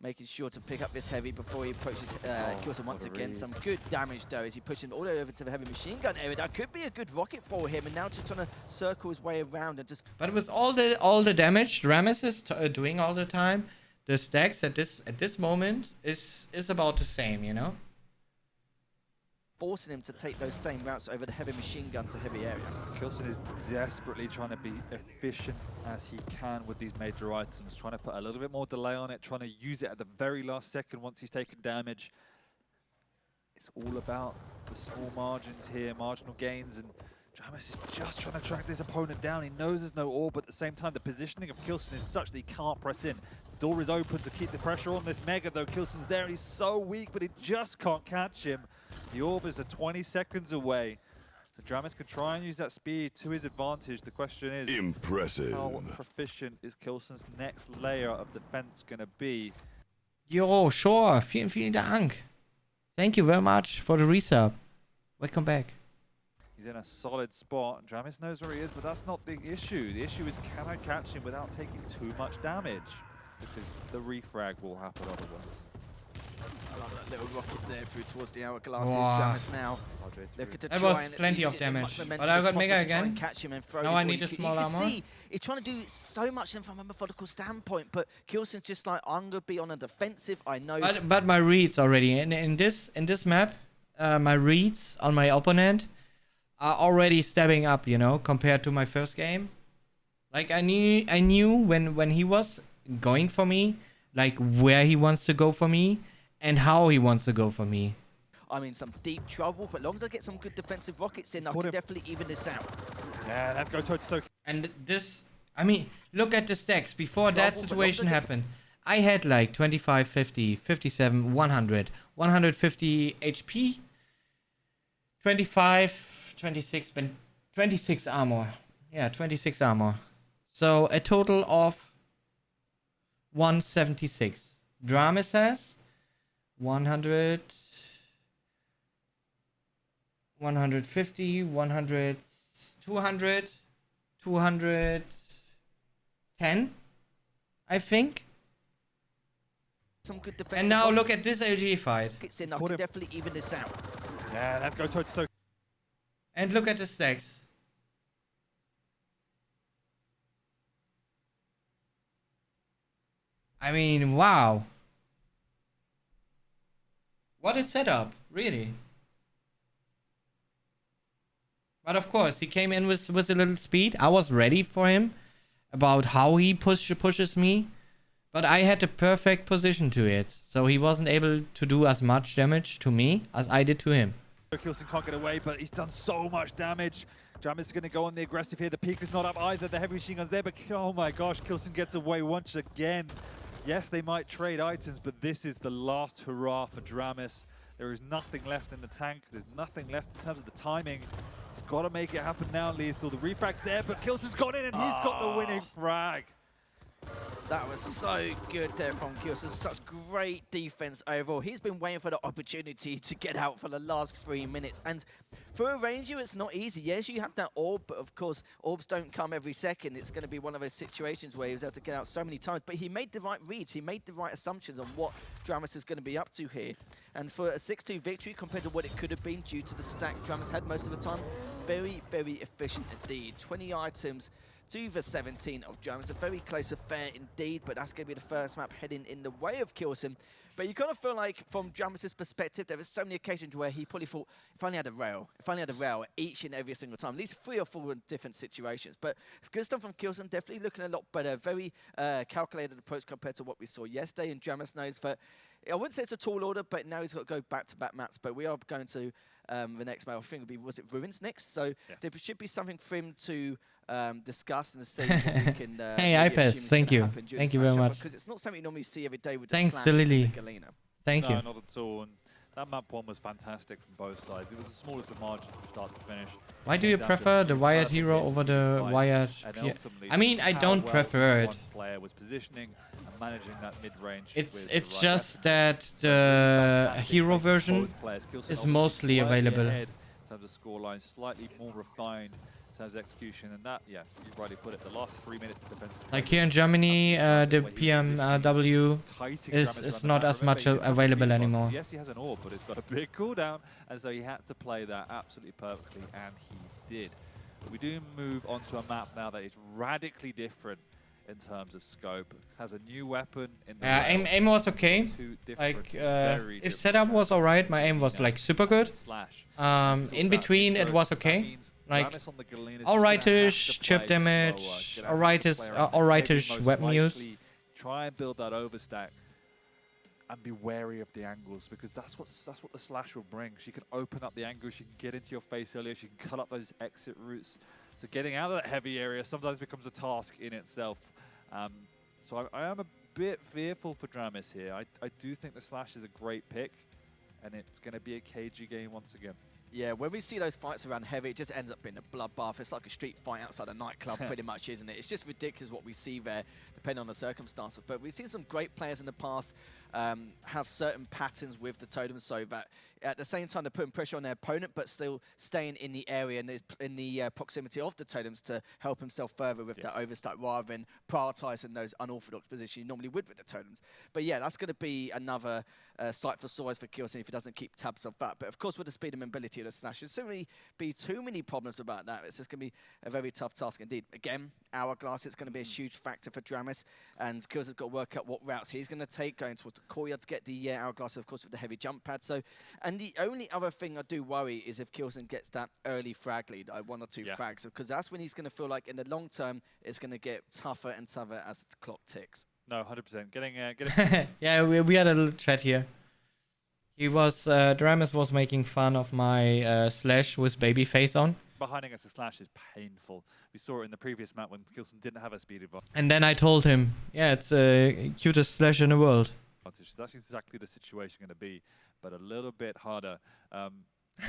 Speaker 4: making sure to pick up this heavy before he approaches K1llsen once again. Some good damage though as he pushes him all the way over to the heavy machine gun area. That could be a good rocket for him, and now just trying to circle his way around and just.
Speaker 2: But with all the damage Dramis is doing all the time, the stacks at this moment is about the same, you know.
Speaker 4: Forcing him to take those same routes over the heavy machine gun to heavy area.
Speaker 7: K1llsen is desperately trying to be efficient as he can with these major items, trying to put a little bit more delay on it, trying to use it at the very last second once he's taken damage. It's all about the small margins here, marginal gains, and Dramis is just trying to track this opponent down. He knows there's no orb, but at the same time, the positioning of K1llsen is such that he can't press in. The door is open to keep the pressure on this Mega, though. K1llsen's there, and he's so weak, but he just can't catch him. The orb is 20 seconds away. So Dramis can try and use that speed to his advantage. The question is,
Speaker 6: Impressive.
Speaker 7: how proficient is K1llsen's next layer of defense going to be?
Speaker 2: Yo, sure. Vielen Dank. Thank you very much for the resub. Welcome back.
Speaker 7: He's in a solid spot. Dramis knows where he is, but that's not the issue. The issue is, can I catch him without taking too much damage? Because the refrag will happen otherwise.
Speaker 4: I love that little rocket there through towards the hourglass.
Speaker 2: Wow.
Speaker 4: Dramis now. Looking to
Speaker 2: That
Speaker 4: try
Speaker 2: was
Speaker 4: and at
Speaker 2: plenty
Speaker 4: least
Speaker 2: of
Speaker 4: get as much
Speaker 2: damage.
Speaker 4: momentum
Speaker 2: But I
Speaker 4: as
Speaker 2: got
Speaker 4: possible
Speaker 2: Mega
Speaker 4: to try
Speaker 2: again.
Speaker 4: and catch him and throw
Speaker 2: Now
Speaker 4: before
Speaker 2: I need a
Speaker 4: you
Speaker 2: small
Speaker 4: can
Speaker 2: armor.
Speaker 4: see he's trying to do so much from a methodical standpoint, but K1llsen's just like, I'm gonna be on a defensive. I know.
Speaker 2: But my reads already in this map, my reads on my opponent are already stepping up, you know, compared to my first game. Like I knew when he was going for me, like where he wants to go for me and how he wants to go for me.
Speaker 4: I'm in some deep trouble, but as long as I get some good defensive rockets in, I can definitely even this out.
Speaker 7: Yeah, they have to go toe-to-toe.
Speaker 2: And this, I mean, look at the stacks. Before that situation happened, I had like 25, 50, 57, 100, 150 HP, 25, 26, 26 armor. Yeah, 26 armor. So a total of 176. Dramis has 100, 150, 100, 200, 210, I think.
Speaker 4: Some good defense.
Speaker 2: And now look at this LG fight.
Speaker 4: It's in. I can definitely even this out.
Speaker 7: Yeah, let's go toe to toe.
Speaker 2: And look at the stacks. I mean, wow. What a setup, really. But of course, he came in with a little speed. I was ready for him about how he pushes me. But I had the perfect position to it. So he wasn't able to do as much damage to me as I did to him.
Speaker 7: K1llsen can't get away, but he's done so much damage. Jamis is going to go on the aggressive here. The peak is not up either. The heavy machine gun's there, but oh my gosh, K1llsen gets away once again. Yes, they might trade items, but this is the last hurrah for Dramis. There is nothing left in the tank. There's nothing left in terms of the timing. He's got to make it happen now, Lethal. The refrag's there, but K1llsen's got in, and he's got the winning frag.
Speaker 4: That was so good there from K1llsen. Such great defense overall. He's been waiting for the opportunity to get out for the last 3 minutes. And for a Ranger, it's not easy. Yes, you have that orb, but of course, orbs don't come every second. It's going to be one of those situations where he was able to get out so many times. But he made the right reads. He made the right assumptions on what Dramis is going to be up to here. And for a 6-2 victory compared to what it could have been due to the stack Dramis had most of the time, very, very efficient indeed. 20 items to the 17 of Dramis. A very close affair indeed, but that's going to be the first map heading in the way of K1llsen. But you kind of feel like, from Dramis' perspective, there were so many occasions where he probably thought, if I only had a rail, each and every single time, at least 3 or 4 different situations. But it's good stuff from K1llsen, definitely looking a lot better, very calculated approach compared to what we saw yesterday, and Dramis knows that, I wouldn't say it's a tall order, but now he's got to go back-to-back maps, but we are going to the next map, I think, will be, was it Ruins next? So there should be something for him to discuss and see what we can
Speaker 2: hey, iPass, thank you. Thank you very much.
Speaker 4: Because it's not something you normally see every day with
Speaker 2: Thanks
Speaker 4: the
Speaker 2: to Lily.
Speaker 4: Galena.
Speaker 2: Thank you.
Speaker 7: No, not at all. And that map one was fantastic from both sides. It was the smallest of margins from start to finish.
Speaker 2: Why do you prefer the wired hero over the wired? I mean, I don't prefer it.
Speaker 7: One player was positioning and managing that mid-range.
Speaker 2: It's just that the hero version is mostly available.
Speaker 7: In terms of scoreline, slightly more refined in terms of execution, and that, yeah, you rightly put it, the last 3 minutes of defensive.
Speaker 2: Like here in Germany, the PMW is not as much available anymore.
Speaker 7: Yes, he has an orb, but it's got a big cooldown, and so he had to play that absolutely perfectly, and he did. We do move onto a map now that is radically different in terms of scope. Has a new weapon in the
Speaker 2: aim was okay. Like if setup was alright, my aim was like super good. In between it was okay. Like alrightish chip damage, alrightish weapon use.
Speaker 7: Try and build that overstack and be wary of the angles, because that's what the slash will bring. She can open up the angles, she can get into your face earlier, she can cut up those exit routes. So getting out of that heavy area sometimes becomes a task in itself. So I am a bit fearful for Dramis here. I do think the slash is a great pick, and it's going to be a cagey game once again.
Speaker 4: Yeah, when we see those fights around heavy, it just ends up being a bloodbath. It's like a street fight outside a nightclub, pretty much, isn't it? It's just ridiculous what we see there, depending on the circumstances. But we've seen some great players in the past have certain patterns with the totems, so that at the same time they're putting pressure on their opponent, but still staying in the area and in the proximity of the totems to help himself further with that overstack, rather than prioritising those unorthodox positions you normally would with the totems. But yeah, that's going to be another sight for sore eyes for K1llsen if he doesn't keep tabs of that. But of course, with the speed and mobility of the slash, there's certainly be too many problems about that. It's just going to be a very tough task indeed. Again, Hourglass is going to be a huge factor for Dramis, and K1llsen's got to work out what routes he's going to take, going towards the courtyard to get the Hourglass, of course, with the heavy jump pad. So, and the only other thing I do worry is if K1llsen gets that early frag lead, 1 or 2 frags, because that's when he's going to feel like in the long term it's going to get tougher and tougher as the clock ticks.
Speaker 7: No, 100%. Getting
Speaker 2: yeah, we had a little chat here. He was Dramis was making fun of my slash with baby face on.
Speaker 7: Behinding us a slash is painful. We saw it in the previous map when K1llsen didn't have a speed advantage.
Speaker 2: And then I told him, yeah, it's the cutest slash in the world.
Speaker 7: That's exactly the situation going to be, but a little bit harder. What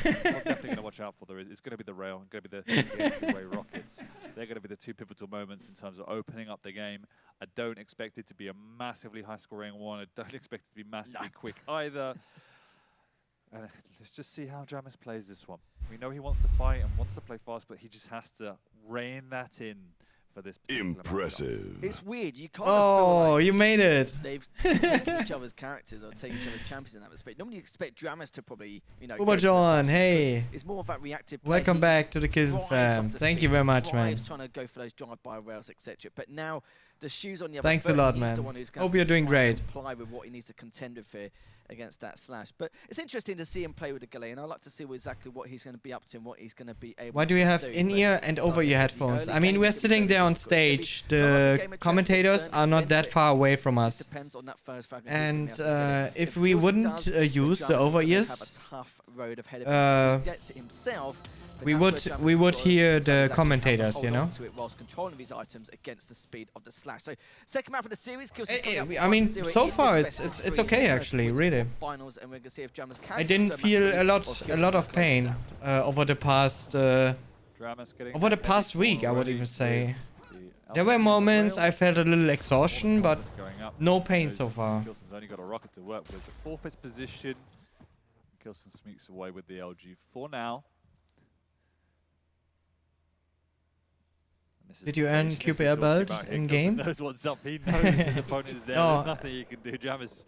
Speaker 7: I'm definitely going to watch out for there is it's going to be the rail, going to be the way rockets. They're going to be the 2 pivotal moments in terms of opening up the game. I don't expect it to be a massively high-scoring one. I don't expect it to be massively quick either. And let's just see how Jamis plays this one. We know he wants to fight and wants to play fast, but he just has to rein that in for this particular matchup.
Speaker 6: Impressive.
Speaker 4: It's weird. You can't.
Speaker 2: Oh,
Speaker 4: like
Speaker 2: you made it.
Speaker 4: they've taken each other's characters or taken each other's champions in that respect. Normally, you expect Dramas to probably, you know.
Speaker 2: Uber John, hey.
Speaker 4: It's more of that reactive play.
Speaker 2: Welcome
Speaker 4: He
Speaker 2: back to the K1llsen
Speaker 4: thrives
Speaker 2: fam.
Speaker 4: off the
Speaker 2: Thank
Speaker 4: speed,
Speaker 2: you very much, man.
Speaker 4: thrives trying to go for those drive-by rails, etc. But now the shoes on the other
Speaker 2: Thanks a
Speaker 4: foot,
Speaker 2: lot,
Speaker 4: he's the
Speaker 2: man.
Speaker 4: one who's going
Speaker 2: Hope
Speaker 4: to
Speaker 2: you're doing
Speaker 4: try and
Speaker 2: great.
Speaker 4: Comply with what he needs to contend with here against that slash. But it's interesting to see him play with the Galley, and I'd like to see exactly what he's going to be up to and what he's going to be able
Speaker 2: Why
Speaker 4: to
Speaker 2: do you have
Speaker 4: do.
Speaker 2: in-ear and
Speaker 4: But it's
Speaker 2: over-ear
Speaker 4: like I said, the
Speaker 2: headphones?
Speaker 4: early
Speaker 2: I mean,
Speaker 4: game
Speaker 2: we're
Speaker 4: is gonna be
Speaker 2: sitting
Speaker 4: very
Speaker 2: there on
Speaker 4: difficult. It's gonna be
Speaker 2: stage.
Speaker 4: a game
Speaker 2: The
Speaker 4: of chess to a
Speaker 2: commentators
Speaker 4: certain
Speaker 2: are not
Speaker 4: extent,
Speaker 2: that
Speaker 4: but
Speaker 2: far away from
Speaker 4: it
Speaker 2: us.
Speaker 4: just depends on that first fragment.
Speaker 2: And if
Speaker 4: If
Speaker 2: we
Speaker 4: K1llsen
Speaker 2: wouldn't
Speaker 4: does, then
Speaker 2: use
Speaker 4: Jamis
Speaker 2: the
Speaker 4: is gonna
Speaker 2: over-ears,
Speaker 4: have a tough road ahead of him. He gets it himself. But
Speaker 2: we
Speaker 4: that's
Speaker 2: would
Speaker 4: where Jamis
Speaker 2: we
Speaker 4: has
Speaker 2: would
Speaker 4: got to
Speaker 2: hear
Speaker 4: decide
Speaker 2: the
Speaker 4: exactly how to
Speaker 2: commentators,
Speaker 4: hold
Speaker 2: you know.
Speaker 4: on to it whilst controlling his items against the speed of the slash. So second map of the series, K1llsen coming up
Speaker 2: I mean,
Speaker 4: 1-0
Speaker 2: so
Speaker 4: in
Speaker 2: far
Speaker 4: this
Speaker 2: it's
Speaker 4: best of
Speaker 2: it's
Speaker 4: three
Speaker 2: okay
Speaker 4: in the
Speaker 2: actually,
Speaker 4: first
Speaker 2: really.
Speaker 4: finals, and we're gonna see if Jamis can
Speaker 2: I didn't
Speaker 4: take
Speaker 2: feel
Speaker 4: match
Speaker 2: a
Speaker 4: three,
Speaker 2: lot
Speaker 4: or if
Speaker 2: a lot
Speaker 4: K1llsen
Speaker 2: of
Speaker 4: closes
Speaker 2: pain
Speaker 4: out.
Speaker 2: over the past
Speaker 7: Dramis getting
Speaker 2: over the
Speaker 7: that
Speaker 2: past
Speaker 7: heavy
Speaker 2: week, I would
Speaker 7: already
Speaker 2: even
Speaker 7: with
Speaker 2: say.
Speaker 7: the
Speaker 2: There were
Speaker 7: outside
Speaker 2: moments
Speaker 7: rail.
Speaker 2: I felt a little exhaustion, but
Speaker 7: Going up.
Speaker 2: no pain
Speaker 7: Knows
Speaker 2: so far.
Speaker 7: K1llsen's only got a rocket to work with. The forfeits position. K1llsen sneaks away with the LG for now. And this is
Speaker 2: Did you
Speaker 7: the
Speaker 2: earn
Speaker 7: patience
Speaker 2: QPR
Speaker 7: we're talking
Speaker 2: belt
Speaker 7: about here.
Speaker 2: in
Speaker 7: K1llsen
Speaker 2: game?
Speaker 7: knows what's up. He knows his opponent is there.
Speaker 2: No.
Speaker 7: There's nothing you can do. Jamis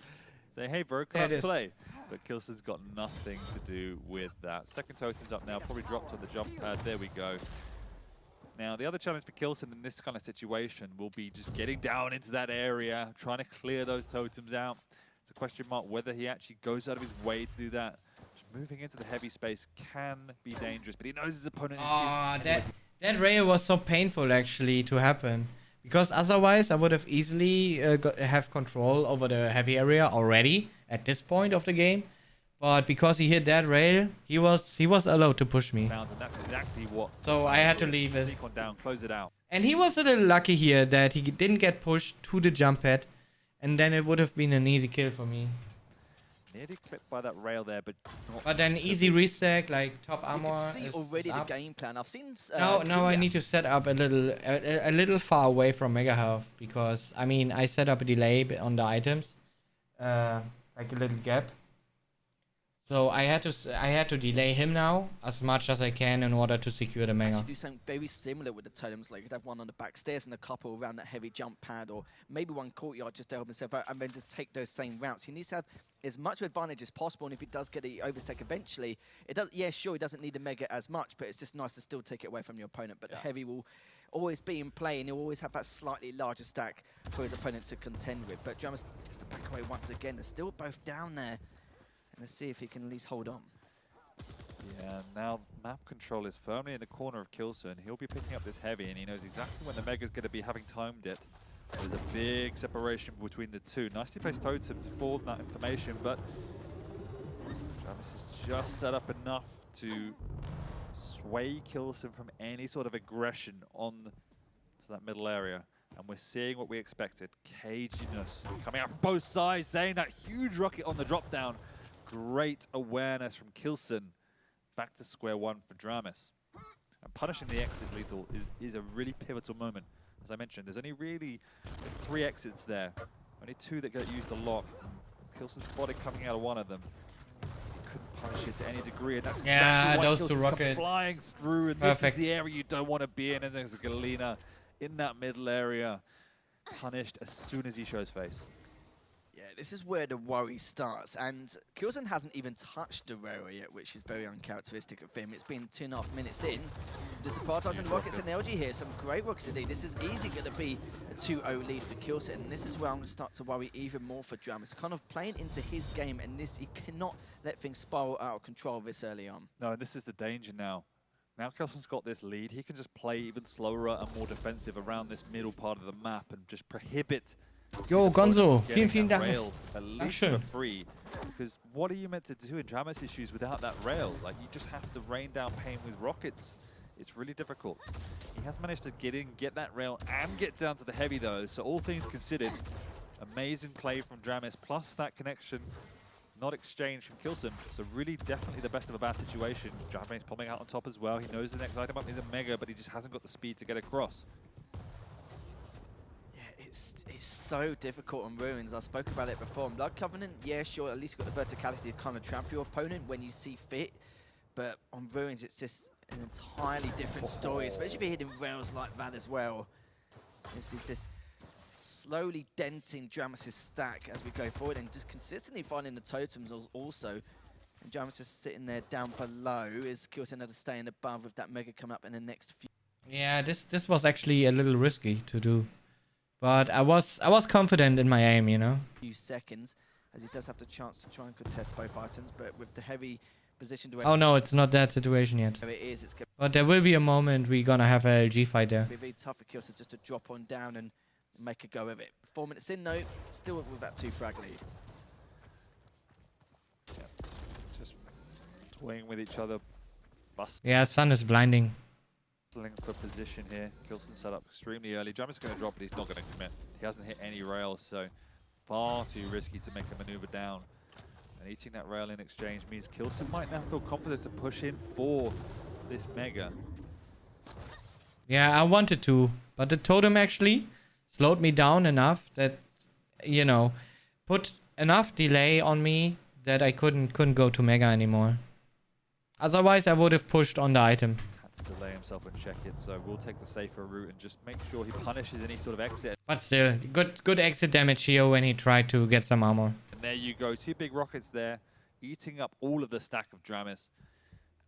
Speaker 7: say, hey bro,
Speaker 2: Yeah,
Speaker 7: come
Speaker 2: it
Speaker 7: out
Speaker 2: is.
Speaker 7: play. But K1llsen's got nothing to do with that. Second totem's up now, probably dropped on the jump pad. There we go. Now, the other challenge for K1llsen in this kind of situation will be just getting down into that area, trying to clear those totems out. It's a question mark whether he actually goes out of his way to do that. Just moving into the heavy space can be dangerous, but he knows his opponent
Speaker 2: Ah,
Speaker 7: is...
Speaker 2: that rail was so painful actually to happen, because otherwise I would have easily have control over the heavy area already at this point of the game. But because he hit that rail, he was allowed to push me.
Speaker 7: Found, and that's exactly what...
Speaker 2: So I had to leave it.
Speaker 7: Sneak on down, close it out.
Speaker 2: And he was a little lucky here that he didn't get pushed to the jump pad, and then it would have been an easy kill for me.
Speaker 7: Nearly clipped by that rail there, but not...
Speaker 2: But then easy restack, like top
Speaker 4: You
Speaker 2: armor
Speaker 4: can see
Speaker 2: is
Speaker 4: already the
Speaker 2: up.
Speaker 4: game plan. I've seen.
Speaker 2: Now I
Speaker 4: Kuya.
Speaker 2: need to set up a little far away from Mega Health, because I mean I set up a delay on the items, like a little gap. So I had to delay him now as much as I can in order to secure the Mega.
Speaker 4: Actually do something very similar with the totems. Like you could have one on the back stairs and a couple around that heavy jump pad, or maybe one courtyard just to help himself out, and then just take those same routes. He needs to have as much advantage as possible, and if he does get the overstake eventually, it does. Yeah, sure, he doesn't need the Mega as much, but it's just nice to still take it away from your opponent. But the heavy will always be in play, and he'll always have that slightly larger stack for his opponent to contend with. But Jamis has to back away once again. They're still both down there. Let's see if he can at least hold on.
Speaker 7: Yeah, now map control is firmly in the corner of K1llsen. He'll be picking up this heavy, and he knows exactly when the Mega's going to be having timed it. There's a big separation between the two. Nicely placed totem to forward that information, but Jamis has just set up enough to sway K1llsen from any sort of aggression on to that middle area. And we're seeing what we expected. Caginess coming out from both sides, saying that huge rocket on the drop down. Great awareness from K1llsen. Back to square one for Dramis. And punishing the exit lethal is a really pivotal moment. As I mentioned, there's only really 3 exits there. Only 2 that get used a lot. K1llsen spotted coming out of one of them. He couldn't punish it to any degree, and that's
Speaker 2: Yeah,
Speaker 7: exactly why
Speaker 2: those two
Speaker 7: K1llsen's come
Speaker 2: rockets.
Speaker 7: flying through, and
Speaker 2: Perfect.
Speaker 7: this is the area you don't want to be in, and there's a Galena in that middle area. Punished as soon as he shows face.
Speaker 4: Yeah, this is where the worry starts, and K1llsen hasn't even touched the railway yet, which is very uncharacteristic of him. It's been 2.5 minutes in. The Spartans and Rockets and LG here, some great Rockets indeed. This is easy going to be a 2-0 lead for K1llsen, and this is where I'm going to start to worry even more for Dramis. Kind of playing into his game, and this he cannot let things spiral out of control this early on.
Speaker 7: No, this is the danger now. Now K1llsen's got this lead, he can just play even slower and more defensive around this middle part of the map and just prohibit
Speaker 2: Yo, Gonzo,
Speaker 7: getting
Speaker 2: vielen
Speaker 7: that
Speaker 2: Dank.
Speaker 7: rail at least for free. Because what are you meant to do in Dramis issues without that rail? Like, you just have to rain down pain with rockets. It's really difficult. He has managed to get in, get that rail, and get down to the heavy though. So all things considered, amazing play from Dramis, plus that connection not exchanged from K1llsen. So really definitely the best of a bad situation. Dramis popping out on top as well. He knows the next item up is a Mega, but he just hasn't got the speed to get across.
Speaker 4: It's so difficult on Ruins. I spoke about it before. On Blood Covenant, yeah, sure, at least you've got the verticality to kind of trap your opponent when you see fit. But on Ruins, it's just an entirely different story, especially if you're hitting rails like that as well. This is just slowly denting Dramus' stack as we go forward and just consistently finding the totems also. And Dramus just sitting there down below. Is K1llsen to staying above with that Mega coming up in the next few?
Speaker 2: Yeah, this was actually a little risky to do. But I was confident in my aim, you know.
Speaker 4: Few seconds, as he does have the chance to try and contest both items, but with the heavy position to
Speaker 2: Oh no, it's not that situation yet.
Speaker 4: it is, it's going
Speaker 2: But there will be a moment we're gonna have a LG fight there.
Speaker 4: to be very tough for K1llsen just to drop on down and make a go of it. 4 minutes in, though, still with that 2 frag lead.
Speaker 7: Just toying with each other,
Speaker 2: Yeah, sun is blinding.
Speaker 7: bustling for position here. K1llsen set up extremely early. Dramus is going to drop, but he's not going to commit. He hasn't hit any rails, so far too risky to make a maneuver down. And eating that rail in exchange means K1llsen might now feel confident to push in for this Mega.
Speaker 2: Yeah, I wanted to, but the totem actually slowed me down enough that, you know, put enough delay on me that I couldn't go to Mega anymore. Otherwise, I would have pushed on the item.
Speaker 7: Had to delay himself and check it, so we'll take the safer route and just make sure he punishes any sort of exit.
Speaker 2: But still, good exit damage here when he tried to get some armor.
Speaker 7: And there you go, 2 big rockets there, eating up all of the stack of Dramus.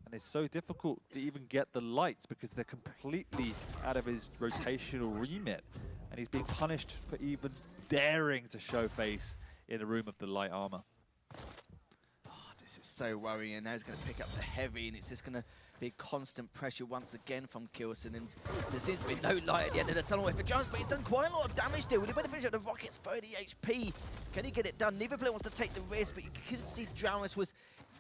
Speaker 7: And it's so difficult to even get the lights because they're completely out of his rotational remit. And he's being punished for even daring to show face in a room of the light armor.
Speaker 4: This is so worrying. Now he's going to pick up the heavy, and it's just going to be constant pressure once again from K1llsen. And there seems to be no light at the end of the tunnel for Jones, but he's done quite a lot of damage there. With the benefit of the rockets, 30 HP. Can he get it done? Neither player wants to take the risk, but you could see Dramus was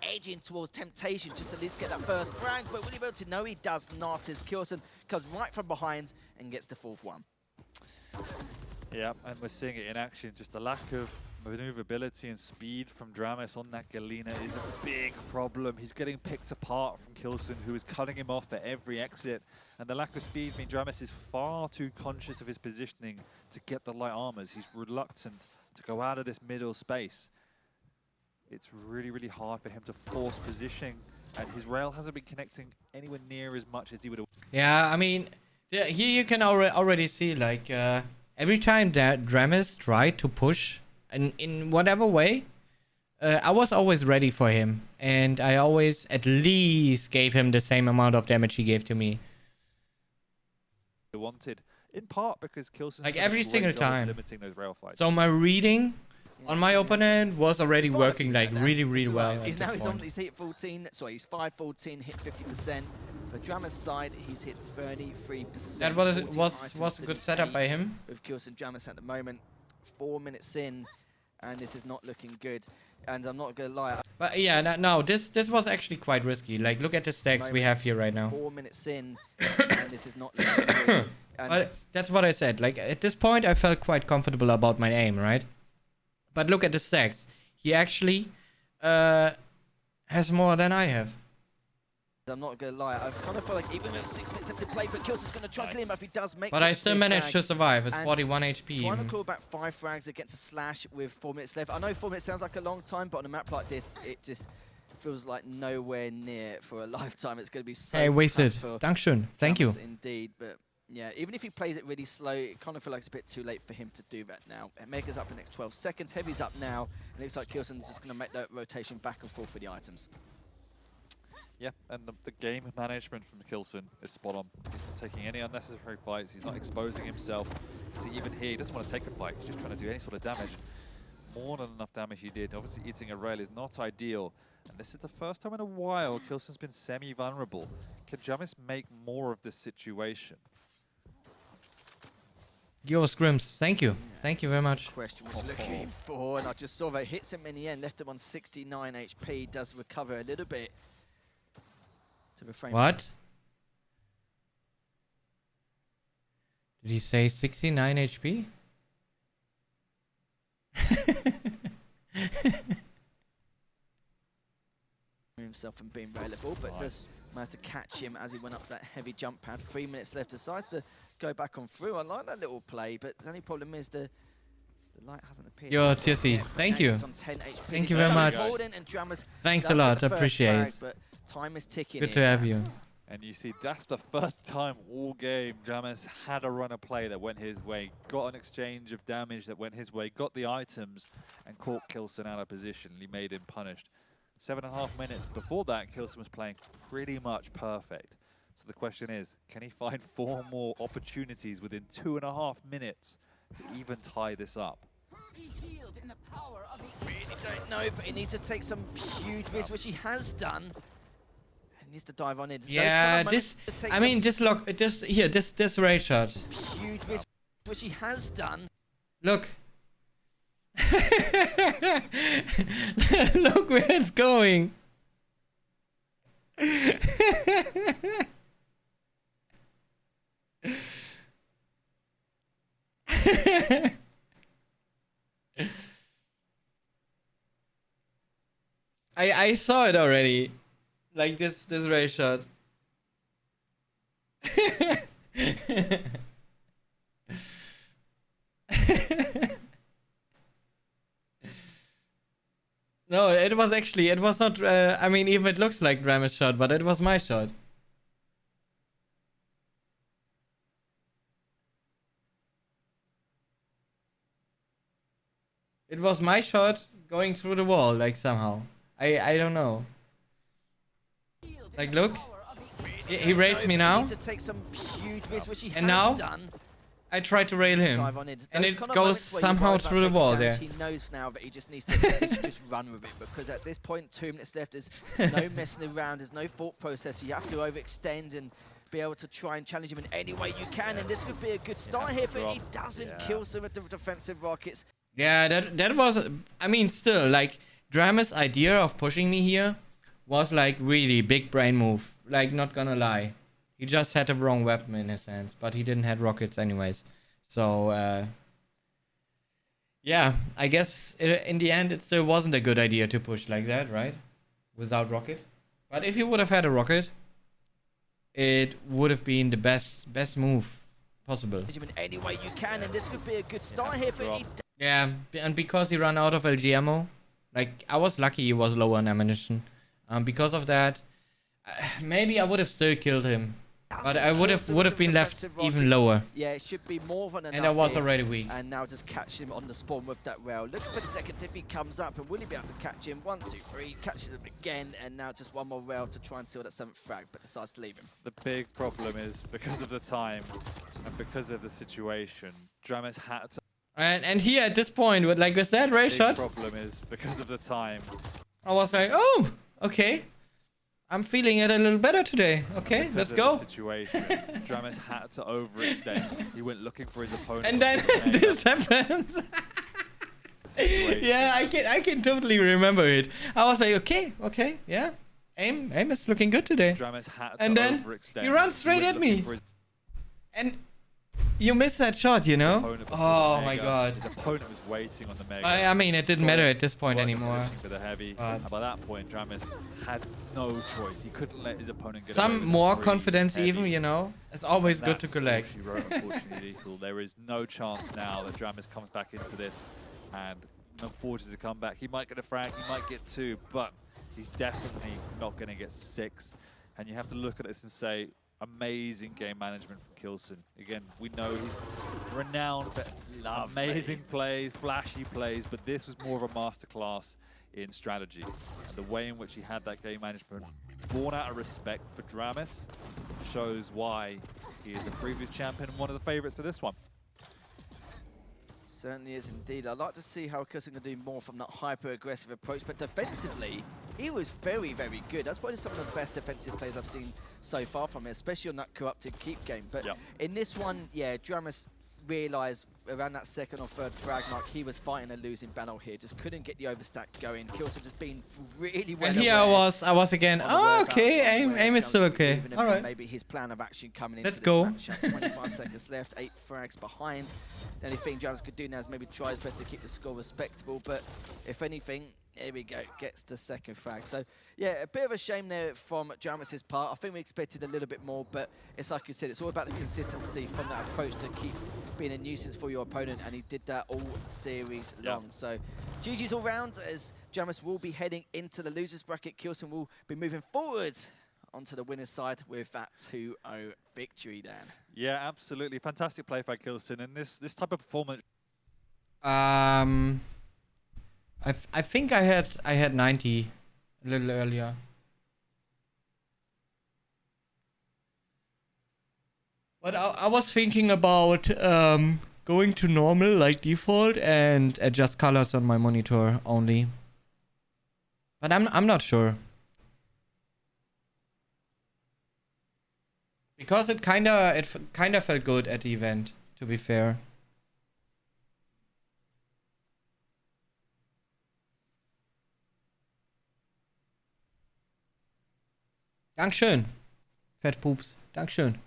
Speaker 4: edging towards temptation just to at least get that first frag. But will he be able to? No, he does not, as K1llsen comes right from behind and gets the 4th one.
Speaker 7: Yeah, and we're seeing it in action. Just the lack of maneuverability and speed from Dramus on that Galena is a big problem. He's getting picked apart from K1llsen, who is cutting him off at every exit. And the lack of speed means Dramus is far too conscious of his positioning to get the light armors. He's reluctant to go out of this middle space. It's really, really hard for him to force positioning, and his rail hasn't been connecting anywhere near as much as he would have.
Speaker 2: Yeah, I mean, here you can already see, like, every time that Dramus tried to push in whatever way, I was always ready for him. And I always at least gave him the same amount of damage he gave to me.
Speaker 7: Wanted, in part because K1llsen
Speaker 2: Like every single time.
Speaker 7: limiting those rail fights.
Speaker 2: So my reading on my opponent was already working like really well.
Speaker 4: He's
Speaker 2: at
Speaker 4: now
Speaker 2: this
Speaker 4: he's
Speaker 2: point.
Speaker 4: he's hit 14. Sorry, he's 5-14, hit 50%. For Dramus' side, he's hit 33%.
Speaker 2: That was
Speaker 4: 14
Speaker 2: was
Speaker 4: items
Speaker 2: a
Speaker 4: to
Speaker 2: good setup
Speaker 4: date
Speaker 2: by him.
Speaker 4: with K1llsen Dramus at the moment. 4 minutes in, and this is not looking good. And I'm not gonna lie.
Speaker 2: But yeah, no, this was actually quite risky. Like, look at the stacks we have here right now.
Speaker 4: 4 minutes in, and this is not looking good. And
Speaker 2: But that's what I said. Like, at this point, I felt quite comfortable about my aim, right? But look at the stacks. He actually has more than I have.
Speaker 4: I'm not gonna lie, I kind of feel like even with 6 minutes left to play, but K1llsen's gonna try and kill him if he does make.
Speaker 2: But I still managed to survive. It's
Speaker 4: And
Speaker 2: 41 HP
Speaker 4: Trying to
Speaker 2: even.
Speaker 4: claw back 5 frags against a slash with 4 minutes left. I know 4 minutes sounds like a long time, but on a map like this, it just feels like nowhere near for a lifetime. It's going to be so
Speaker 2: Hey, wasted.
Speaker 4: tough for
Speaker 2: Dankeschön. Thank you.
Speaker 4: Dramus indeed, but yeah, even if he plays it really slow, it kind of feels like it's a bit too late for him to do that now. Mega's up in the next 12 seconds, Heavy's up now, and it looks like K1llsen's just going to make that rotation back and forth for the items.
Speaker 7: Yeah, and the game management from K1llsen is spot on. He's not taking any unnecessary fights. He's not exposing himself to even here. He doesn't want to take a fight. He's just trying to do any sort of damage. More than enough damage he did. Obviously, eating a rail is not ideal. And this is the first time in a while K1llsen's been semi-vulnerable. Can Dramus make more of this situation?
Speaker 2: Yo, Scrims, thank you.
Speaker 4: Yeah,
Speaker 2: Thank you very much.
Speaker 4: Question was looking for, and I just saw that hits him in the end, left him on 69 HP, does recover a little bit. To refrain.
Speaker 2: What? Did he say 69 HP?
Speaker 4: Himself from being available, but does manage to catch him as he went up that heavy jump pad. 3 minutes left. Decides to go back on through. I like that little play, but the only problem is the light hasn't appeared.
Speaker 2: Yo, Tissy, thank you.
Speaker 4: On 10 HP.
Speaker 2: Thank you very much. Thanks a lot, appreciate.
Speaker 4: But time is ticking.
Speaker 2: Good to have you.
Speaker 7: And you see, that's the first time all game Jamis had a run of play that went his way, got an exchange of damage that went his way, got the items, and caught K1llsen out of position. He made him punished. 7.5 minutes before that, K1llsen was playing pretty much perfect. So the question is, can he find 4 more opportunities within 2.5 minutes to even tie this up?
Speaker 4: Really don't know, but he needs to take some huge risks, which he has done. He needs to dive on it.
Speaker 2: Yeah, this. I mean, just look. Just here. This raid shot.
Speaker 4: Huge risk, which he has done.
Speaker 2: Look. Look where it's going. I saw it already. Like this ray shot. No, it was actually, it was not, I mean, even it looks like Drama's shot, but it was my shot. It was my shot going through the wall, like somehow. I don't know. Like, look. He rails me now. And now, I try to rail him. And it goes somehow through the wall there.
Speaker 4: He knows now that he just needs to just run with it, because at this point, 2 minutes left, there's no messing around, there's no thought process. You have to overextend and be able to try and challenge him in any way you can. And this could be a good start here, but he doesn't kill some of the defensive rockets.
Speaker 2: Yeah, that was, I mean, still, like, Drama's idea of pushing me here was like really big brain move. Like, not gonna lie. He just had the wrong weapon in his hands, but he didn't have rockets anyways. So, yeah, I guess in the end it still wasn't a good idea to push like that, right? Without rocket. But if he would have had a rocket, it would have been the best move possible.
Speaker 4: In any way you can, and this could be a good start here, but he
Speaker 2: yeah, and because he ran out of LG ammo, like, I was lucky he was low on ammunition. Because of that, maybe I would have still killed him. But I would have been left even lower.
Speaker 4: Yeah, it should be more than enough.
Speaker 2: And I was already weak.
Speaker 4: And now just catch him on the spawn with that rail. Looking for the second if he comes up, and will he be able to catch him? 1, 2, 3, catches him again, and now just one more rail to try and seal that 7th frag, but decides to leave him.
Speaker 7: The big problem is, because of the time and because of the situation, Dramis had to...
Speaker 2: And here at this point, with that ray shot,
Speaker 7: the problem is, because of the time,
Speaker 2: I was like, oh, okay. I'm feeling it a little better today. Okay, let's go.
Speaker 7: Situation, Dramis had to overextend. He went looking for his opponent.
Speaker 2: And then this happens. Yeah, I can totally remember it. I was like, okay, yeah. Aim is looking good today.
Speaker 7: Dramis had to
Speaker 2: and then
Speaker 7: overextend.
Speaker 2: he runs straight at me. And you missed that shot, you know? Oh my god.
Speaker 7: His opponent was waiting on the Mega.
Speaker 2: I mean, it didn't matter at this point anymore.
Speaker 7: For the heavy. And by that point, Dramis had no choice. He couldn't let his opponent get
Speaker 2: some more confidence even, you know? It's always good to collect.
Speaker 7: She wrote, unfortunately, Lethal. There is no chance now that Dramis comes back into this and forces to come back. He might get a frag, he might get 2, but he's definitely not going to get 6. And you have to look at this and say, amazing game management from K1llsen. Again, we know he's renowned for amazing plays, flashy plays, but this was more of a masterclass in strategy. And the way in which he had that game management, born out of respect for Dramis, shows why he is the previous champion and one of the favorites for this one.
Speaker 4: Certainly is indeed. I'd like to see how K1llsen can do more from that hyper-aggressive approach, but defensively, he was very, very good. That's probably some of the best defensive plays I've seen so far from him, especially on that corrupted keep game. But in this one, yeah, Dramis realised around that 2nd or 3rd frag mark, he was fighting a losing battle here. Just couldn't get the overstack going. K1llsen just been really well.
Speaker 2: And here I was again. Oh, okay, aim is still okay. All right.
Speaker 4: Maybe his plan of action coming
Speaker 2: Let's
Speaker 4: into
Speaker 2: go.
Speaker 4: this matchup. 25 seconds left, 8 frags behind. The only thing Jamus could do now is maybe try his best to keep the score respectable, but if anything, here we go, gets the second frag. So, yeah, a bit of a shame there from Jamus's part. I think we expected a little bit more, but it's like you said, it's all about the consistency from that approach to keep being a nuisance for your opponent, and he did that all series long. So, GG's all round, as Jamus will be heading into the losers bracket. K1llsen will be moving forward onto the winner's side with that 2-0 victory, Dan.
Speaker 7: Yeah, absolutely. Fantastic play by K1llsen, and this type of performance.
Speaker 2: I think I had 90 a little earlier. But I was thinking about going to normal like default and adjust colors on my monitor only. But I'm not sure. Because it kinda felt good at the event, to be fair. Dankeschön. Fettpups. Dankeschön.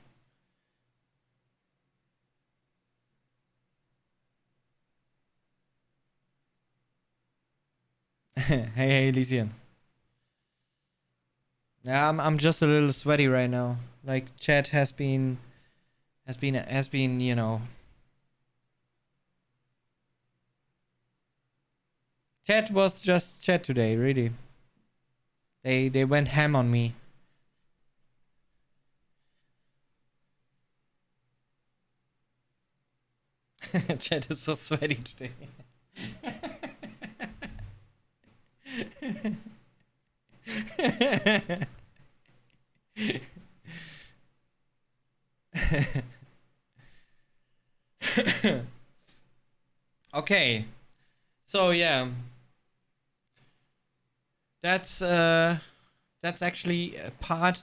Speaker 2: Hey, Lysian. Yeah, I'm just a little sweaty right now. Like, chat has been, you know. Chat was just chat today, really. They went ham on me. Chat is so sweaty today. Okay. So yeah. That's actually part